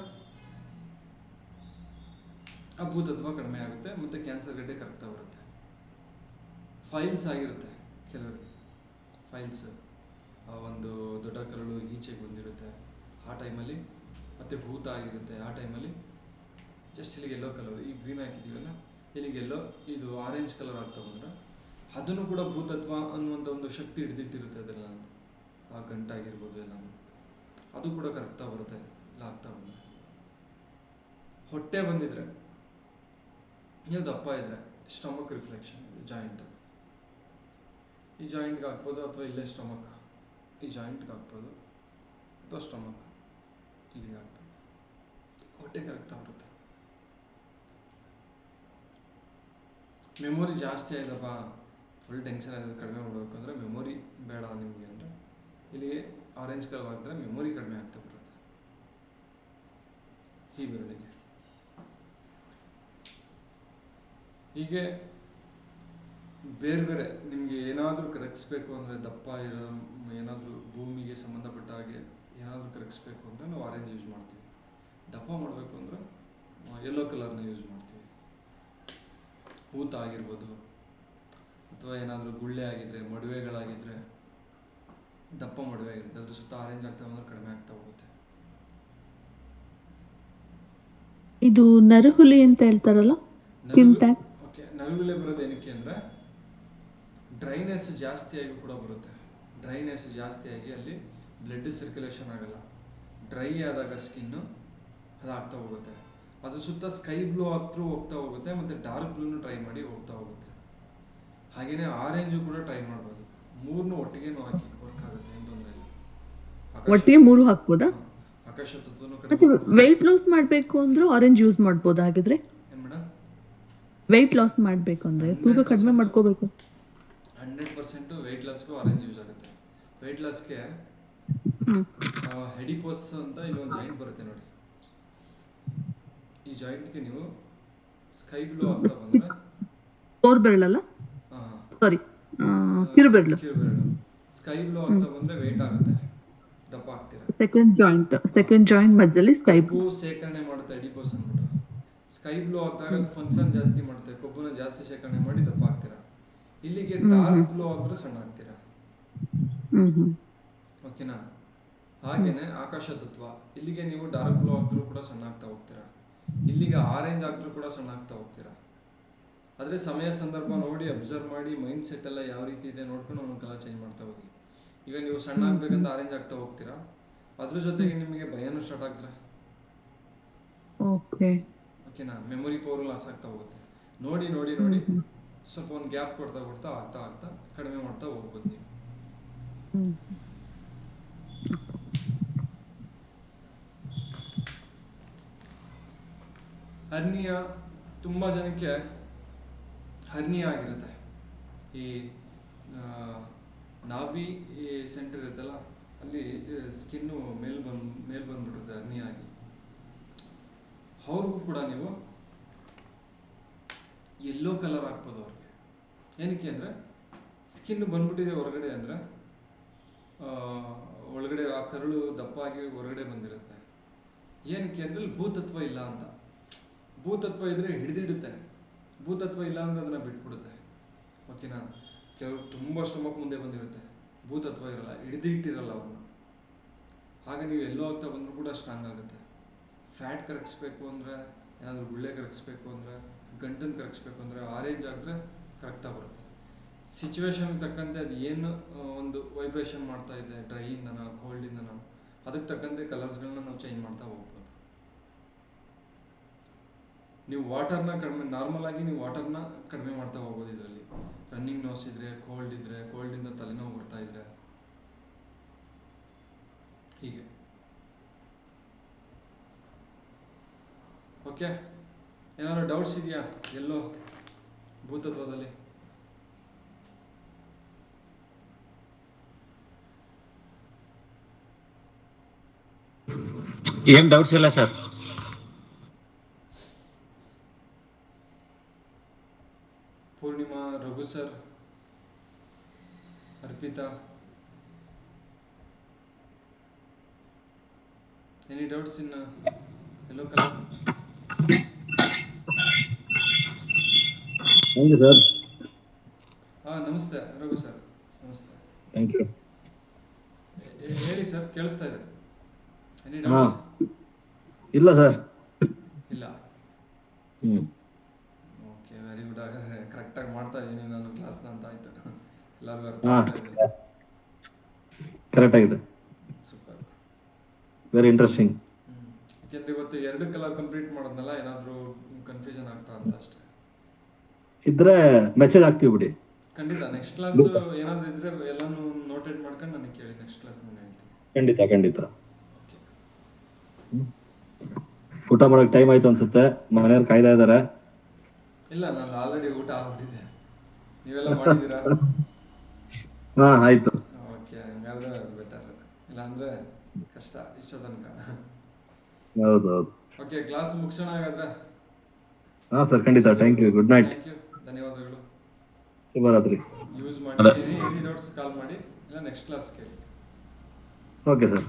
ಆ ಭೂತತ್ವ ಕಡಿಮೆ ಆಗುತ್ತೆ ಮತ್ತು ಕ್ಯಾನ್ಸರ್ ಗಡ್ಡೆ ಕರಗ್ತಾ ಬರುತ್ತೆ. ಫೈಲ್ಸ್ ಆಗಿರುತ್ತೆ ಕೆಲವರಿಗೆ, ಫೈಲ್ಸ್ ಒಂದು ದೊಡ್ಡ ಕರಳು ಈಚೆಗೆ ಬಂದಿರುತ್ತೆ ಆ ಟೈಮಲ್ಲಿ, ಮತ್ತು ಭೂತ ಆಗಿರುತ್ತೆ ಆ ಟೈಮಲ್ಲಿ. ಜಸ್ಟ್ ಇಲ್ಲಿಗೆ ಯೆಲ್ಲೋ ಕಲರ್, ಈ ಗ್ರೀನ್ ಹಾಕಿದ್ದೀವಲ್ಲ, ಇಲ್ಲಿಗೆ ಯೆಲ್ಲೋ, ಇದು ಆರೆಂಜ್ ಕಲರ್ ಆಗ್ತಾ ಬಂದರೆ ಅದನ್ನು ಕೂಡ ಭೂತತ್ವ ಅನ್ನುವಂಥ ಒಂದು ಶಕ್ತಿ ಹಿಡಿದಿಟ್ಟಿರುತ್ತೆ ಅದೆಲ್ಲ, ಆ ಗಂಟಾಗಿರ್ಬೋದು ಎಲ್ಲ, ಅದು ಕೂಡ ಕರಗ್ತಾ ಬರುತ್ತೆ ಇಲ್ಲ ಆಗ್ತಾ ಬಂದರೆ. ಹೊಟ್ಟೆ ಬಂದಿದ್ರೆ, ನೀವು ದಪ್ಪ ಇದ್ದರೆ ಸ್ಟಮಕ್ ರಿಫ್ಲೆಕ್ಷನ್, ಜಾಯಿಂಟ್, ಈ ಜಾಯಿಂಟ್ಗೆ ಹಾಕ್ಬೋದು, ಅಥವಾ ಇಲ್ಲೇ ಸ್ಟಮಕ್ ಈ ಜಾಯಿಂಟ್ಗೆ ಹಾಕ್ಬೋದು, ಅಥವಾ ಸ್ಟಮಕ್ ಇಲ್ಲಿಗೆ ಹಾಕ್ಬೋದು, ಹೊಟ್ಟೆ ಕರಗ್ತಾ ಬರುತ್ತೆ. ಮೆಮೊರಿ ಜಾಸ್ತಿ ಆಯ್ತಪ್ಪ, ಫುಲ್ ಟೆನ್ಷನ್ ಆಗಿದೆ, ಕಡಿಮೆ ಮಾಡಬೇಕು ಅಂದರೆ, ಮೆಮೊರಿ ಬೇಡ ನಿಮಗೆ ಅಂದರೆ ಇಲ್ಲಿಗೆ ಆರೆಂಜ್ ಕಲರ್ ಹಾಕಿದ್ರೆ ಮೆಮೊರಿ ಕಡಿಮೆ ಆಗ್ತಾ ಬರುತ್ತೆ ಈ ಬೆರಳಿಗೆ. ಹೀಗೆ ಬೇರೆ ಬೇರೆ ನಿಮಗೆ ಏನಾದರೂ ಕರಗಿಸ್ಬೇಕು ಅಂದರೆ, ದಪ್ಪ ಇರೋ ಏನಾದರೂ ಭೂಮಿಗೆ ಸಂಬಂಧಪಟ್ಟ ಹಾಗೆ ಏನಾದರೂ ಕರಗಿಸ್ಬೇಕು ಅಂದರೆ ನಾವು ಆರೆಂಜ್ ಯೂಸ್ ಮಾಡ್ತೀವಿ. ದಪ್ಪ ಮಾಡಬೇಕು ಅಂದರೆ ಯೆಲ್ಲೋ ಕಲರ್ನ ಯೂಸ್ ಮಾಡ್ತೀವಿ. ಊತ ಆಗಿರ್ಬೋದು, ಅಥವಾ ಏನಾದರೂ ಗುಳ್ಳೆ ಆಗಿದ್ರೆ, ಮಡುವೆಗಳಾಗಿದ್ದರೆ, ದಪ್ಪ ಮಡುವೆ ಆಗಿರುತ್ತೆ, ಅದ್ರ ಸುತ್ತ ಆರೆಂಜ್ ಆಗ್ತಾ ಬಂದರೆ ಕಡಿಮೆ ಆಗ್ತಾ ಹೋಗುತ್ತೆ. ಇದು ನರಹುಲಿ ಅಂತ ಹೇಳ್ತಾರಲ್ಲ, ಓಕೆ, ನರಹುಲಿ ಬರೋದು ಏನಕ್ಕೆ ಅಂದರೆ ಡ್ರೈನೆಸ್ ಜಾಸ್ತಿಯಾಗಿ ಕೂಡ ಬರುತ್ತೆ. ಡ್ರೈನೆಸ್ ಜಾಸ್ತಿಯಾಗಿ ಅಲ್ಲಿ ಬ್ಲಡ್ ಸರ್ಕ್ಯುಲೇಷನ್ ಆಗಲ್ಲ. ಡ್ರೈ ಆದಾಗ ಸ್ಕಿನ್ನು ಅದಾಗ್ತಾ ಹೋಗುತ್ತೆ. ಅದ್ರ ಸುತ್ತ ಸ್ಕೈ ಬ್ಲೂ ಆಗ್ತೂ ಹೋಗ್ತಾ ಹೋಗುತ್ತೆ, ಮತ್ತು ಡಾರ್ಕ್ ಬ್ಲೂನು ಟ್ರೈ ಮಾಡಿ ಹೋಗ್ತಾ ಹೋಗುತ್ತೆ. ಹಾಗೆಯೇ ಆರೆಂಜು ಕೂಡ ಟ್ರೈ ಮಾಡ್ಬೋದು. 3 ಒಟ್ಟಿಗೆ ಹಾಕಿ ವರ್ಕ್ ಆಗುತ್ತೆ, ಏನು ತೊಂದರೆ ಇಲ್ಲ. ಒಟ್ಟಿಗೆ 3 ಹಾಕ್ಬೋದಾ? ಆಕಾಶ ತತ್ವನು ಮತ್ತೆ ವೆಯ್ಟ್ ಲಾಸ್ ಮಾಡಬೇಕು ಅಂದ್ರೆ ಆರೆಂಜ್ ಯೂಸ್ ಮಾಡ್ಬೋದಾ ಹಾಗಿದ್ರೆ? ಏನು ಮೇಡಮ್? ವೆಯ್ಟ್ ಲಾಸ್ ಮಾಡಬೇಕು ಅಂದರೆ, ತೂಕ ಕಡಿಮೆ ಮಾಡ್ಕೋಬೇಕು, 100% ವೆಯ್ಟ್ ಲಾಸ್ಗೂ ಆರೆಂಜ್ ಯೂಸ್ ಆಗುತ್ತೆ. ವೆಯ್ಟ್ ಲಾಸ್ಗೆ ಹೆಡಿಪೋಸ್ ಅಂತ ಇಲ್ಲೊಂದು ಜಾಯಿಂಟ್ ಬರುತ್ತೆ ನೋಡಿ, ಈ ಜಾಯಿಂಟ್ಗೆ ನೀವು ಸ್ಕೈ ಬ್ಲೂ ಆಗ್ತಾ ಬಂದರೆ, ತೋರ್ಬೆರಳಲ್ಲ, ಸಾರಿ ಕಿರುಬೆರಳು, ಸ್ಕೈ ಬ್ಲೂ ಆಗ್ತಾ ಬಂದರೆ ವೆಯ್ಟ್ ಆಗುತ್ತೆ, ದಪ್ಪ ಆಗ್ತೀರಾ. ಸೆಕೆಂಡ್ ಜಾಯಿಂಟ್ ಮಧ್ಯದಲ್ಲಿ ಸ್ಕೈ ಬ್ಲೂ ಶೇಖರಣೆ ಮಾಡುತ್ತೆ ಎಡಿಪೋಸ್ ಅಂದ್ಬಿಟ್ಟು. ಸ್ಕೈ ಬ್ಲೂ ಆಗ್ದಾಗ ಅದು ಫಂಕ್ಷನ್ ಜಾಸ್ತಿ ಮಾಡುತ್ತೆ, ಕೊಬ್ಬನ್ನ ಜಾಸ್ತಿ ಶೇಖರಣೆ ಮಾಡಿ ದಪ್ಪ ಆಗ್ತೀರಾ. ಇಲ್ಲಿಗೆ ಡಾರ್ಕ್ ಬ್ಲೂ ಆದ್ರೂ ಸಣ್ಣ ಆಗ್ತೀರಾ. ಓಕೆನಾ? ಹಾಗೇನೆ ಆಕಾಶ ತತ್ವ, ಇಲ್ಲಿಗೆ ನೀವು ಡಾರ್ಕ್ ಬ್ಲೂ ಆಗಿದ್ರೂ ಕೂಡ ಸಣ್ಣ ಆಗ್ತಾ ಹೋಗ್ತೀರಾ, ಇಲ್ಲಿಗೆ ಆರೆಂಜ್ ಆಗಿದ್ರೂ ಕೂಡ ಸಣ್ಣ ಆಗ್ತಾ ಹೋಗ್ತೀರಾ. ಆದರೆ ಸಮಯ ಸಂದರ್ಭ ನೋಡಿ ಅಬ್ಸರ್ವ್ ಮಾಡಿ ಮೈಂಡ್ ಸೆಟ್ ಎಲ್ಲ ಯಾವ ರೀತಿ ಇದೆ ನೋಡ್ಕೊಂಡು ಒಂದೊಂದು ಕಲರ್ ಚೇಂಜ್ ಮಾಡ್ತಾ ಹೋಗಿ. ಈಗ ನೀವು ಸಣ್ಣ ಆಗ್ಬೇಕಂತ ಆರೆಂಜ್ ಆಗ್ತಾ ಹೋಗ್ತೀರಾ, ಅದ್ರ ಜೊತೆಗೆ ನಿಮಗೆ ಭಯನೂ ಸ್ಟಾರ್ಟ್ ಆಗ್ತಾರೆ. ಓಕೆನಾ? ಮೆಮೊರಿ ಪವರ್ ಲಾಸ್ ಆಗ್ತಾ ಹೋಗುತ್ತೆ. ನೋಡಿ ನೋಡಿ ನೋಡಿ ಸ್ವಲ್ಪ ಒಂದು ಗ್ಯಾಪ್ ಕೊಡ್ತಾ ಕೊಡ್ತಾ ಆಗ್ತಾ ಆಗ್ತಾ ಕಡಿಮೆ ಮಾಡ್ತಾ ಹೋಗ್ಬೋದು ನೀವು. ಹರ್ನಿಯಾ, ತುಂಬ ಜನಕ್ಕೆ ಹರ್ನಿಯಾ ಆಗಿರುತ್ತೆ. ಈ ನಾಭಿ ಸೆಂಟರ್ ಇರುತ್ತಲ್ಲ, ಅಲ್ಲಿ ಸ್ಕಿನ್ನು ಮೇಲ್ ಬಂದ್ಬಿಡುತ್ತೆ ಹರ್ನಿಯಾ ಆಗಿ. ಅವ್ರಿಗೂ ಕೂಡ ನೀವು ಯೆಲ್ಲೋ ಕಲರ್ ಹಾಕ್ಬೋದು ಅವ್ರಿಗೆ. ಏನಕ್ಕೆ ಅಂದರೆ ಸ್ಕಿನ್ ಬಂದ್ಬಿಟ್ಟಿದೆ ಹೊರಗಡೆ ಅಂದರೆ, ಒಳಗಡೆ ಆ ಕರಳು ದಪ್ಪಾಗಿ ಹೊರಗಡೆ ಬಂದಿರುತ್ತೆ. ಏನಕ್ಕೆ ಅಂದರೆ ಭೂತತ್ವ ಇಲ್ಲ ಅಂತ. ಭೂತತ್ವ ಇದ್ದರೆ ಹಿಡಿದಿಡುತ್ತೆ, ಭೂತತ್ವ ಇಲ್ಲ ಅಂದರೆ ಅದನ್ನು ಬಿಟ್ಬಿಡುತ್ತೆ. ಓಕೆನಾ? ಕೆಲವರು ತುಂಬ ಶ್ರಮಕ್ಕೆ ಮುಂದೆ ಬಂದಿರುತ್ತೆ, ಭೂತತ್ವ ಇರಲ್ಲ, ಹಿಡಿದಿಟ್ಟಿರಲ್ಲ ಅವ್ರನ್ನ. ಹಾಗೆ ನೀವು ಎಲ್ಲೋ ಆಗ್ತಾ ಬಂದರೂ ಕೂಡ ಸ್ಟ್ರಾಂಗ್ ಆಗುತ್ತೆ. ಫ್ಯಾಟ್ ಕರಗಿಸ್ಬೇಕು ಅಂದರೆ, ಏನಾದರೂ ಗುಳ್ಳೆ ಕರಗಿಸ್ಬೇಕು ಅಂದರೆ, ಗಂಟನ್ನು ಕರಗಿಸ್ಬೇಕು ಅಂದರೆ ಆರೆಂಜ್ ಆಗಿದ್ರೆ ಕರಗ್ತಾ ಬರುತ್ತೆ. ಸಿಚುವೇಶನ್ಗೆ ತಕ್ಕಂತೆ ಅದು ಏನು ಒಂದು ವೈಬ್ರೇಷನ್ ಮಾಡ್ತಾ ಇದೆ, ಡ್ರೈಯಿಂದನ ಕೋಲ್ಡಿಂದನ, ಅದಕ್ಕೆ ತಕ್ಕಂತೆ ಕಲರ್ಸ್ಗಳನ್ನ ನಾವು ಚೇಂಜ್ ಮಾಡ್ತಾ ಹೋಗ್ಬೋದು. ನೀವು ವಾಟರ್ನ ಕಡಿಮೆ, ನಾರ್ಮಲ್ ಆಗಿ ನೀವು ವಾಟರ್ನ ಕಡಿಮೆ ಮಾಡ್ತಾ ಹೋಗ್ಬೋದು ಇದರಲ್ಲಿ. ರನ್ನಿಂಗ್ ನೋಸ್ ಇದ್ರೆ, ಕೋಲ್ಡ್ ಇದ್ರೆ, ಕೋಲ್ಡಿಂದ ತಲೆನೋವು ಬರ್ತಾ ಇದ್ರೆ, ಹೀಗೆ. ಓಕೆ, ಏನಾದ್ರು ಡೌಟ್ಸ್ ಇದೆಯಾ ಎಲ್ಲೋ ಭೂತತ್ವದಲ್ಲಿ? ಏನ್ ಡೌಟ್ಸ್ ಇಲ್ಲ ಸರ್. Purnima, Raghu sir, Arpita, any doubts in yellow colour? Thank you sir. ನಮಸ್ತೆ ರಘು ಸರ್, ನಮಸ್ತೆ. Thank you. ಹೇಳಿ ಸರ್, ಕೇಳಿಸ್ತಾ ಇದೆ. ಎನಿ ಹಾ, ಡೌಟ್ಸ್? ಇಲ್ಲ ಸರ್. ಇಲ್ಲ. Okay, very good. ಹಾಗಾದ್ರೆ ಕರೆಕ್ಟಾಗಿ ಮಾಡ್ತಾ ಇದ್ದೀನಿ ನಾನು ಕ್ಲಾಸ್ನ ಅಂತ ಆಯ್ತು. ಎಲ್ಲರಿಗೂ ಅರ್ಥ ಆಗ್ತಾ ಇದೆ. ಕರೆಕ್ಟ್ ಆಗಿದೆ. Super, very interesting. ಯಾಕೆಂದ್ರೆ ಇವತ್ತು 2 ಕಲರ್ ಕಂಪ್ಲೀಟ್ ಮಾಡೋದ್ನಲ್ಲ, ಏನಾದರೂ ಕನ್ಫ್ಯೂಷನ್ ಆಗ್ತಾ ಅಂತ ಅಷ್ಟೇ. ಇದ್ರೆ ಮೆಸೇಜ್ ಹಾಕ್ತೀವಿ ಬಿಡಿ. ಖಂಡಿತ ನೆಕ್ಸ್ಟ್ ಕ್ಲಾಸ್ ಏನಾದ್ರು ಇದ್ರೆ ಎಲ್ಲಾನು ನೋಟೆಡ್ ಮಾಡ್ಕೊಂಡು ನನಗೆ ಕೇಳಿ, ನೆಕ್ಸ್ಟ್ ಕ್ಲಾಸ್ ನಾನು ಹೇಳ್ತೀನಿ. ಖಂಡಿತ ಖಂಡಿತ. ಓಕೆ. ಊಟ ಮಾಡಕ್ ಟೈಮ್ ಆಯ್ತು ಅನ್ಸುತ್ತೆ, ಮನೆಯವ್ರು ಕಾಯ್ತಾ ಇದಾರೆ. ಇಲ್ಲ, ನಾನು ಆಲ್ರೆಡಿ ಊಟ ಆಗ್ಬಿಟ್ಟಿದೆ. ನೀವೆಲ್ಲ ಮಾಡಿದ್ದೀರಾ? ಹಾ, ಆಯ್ತು. ಓಕೆ, ಹಂಗಾದ್ರೆ ಬೆಟರ್. ಇಲ್ಲಾಂದ್ರೆ ಕಷ್ಟ ಇಷ್ಟೋ ತನಕ. ಹೌದು ಹೌದು. ಓಕೆ, ಕ್ಲಾಸ್ ಮುಗಿಸೋಣ ಹಾಗಾದ್ರೆ. ಹಾ ಸರ್, ಖಂಡಿತ. Thank you. Good night. Thank you, ಧನ್ಯವಾದಗಳು. ಶುಭರಾತ್ರಿ. ಯೂಸ್ ಮಾಡಿ, ಎನಿ ಡೌಟ್ಸ್ ಕಾಲ್ ಮಾಡಿ, ಇಲ್ಲ ನೆಕ್ಸ್ಟ್ ಕ್ಲಾಸ್ ಕೇಳಿ. Okay sir.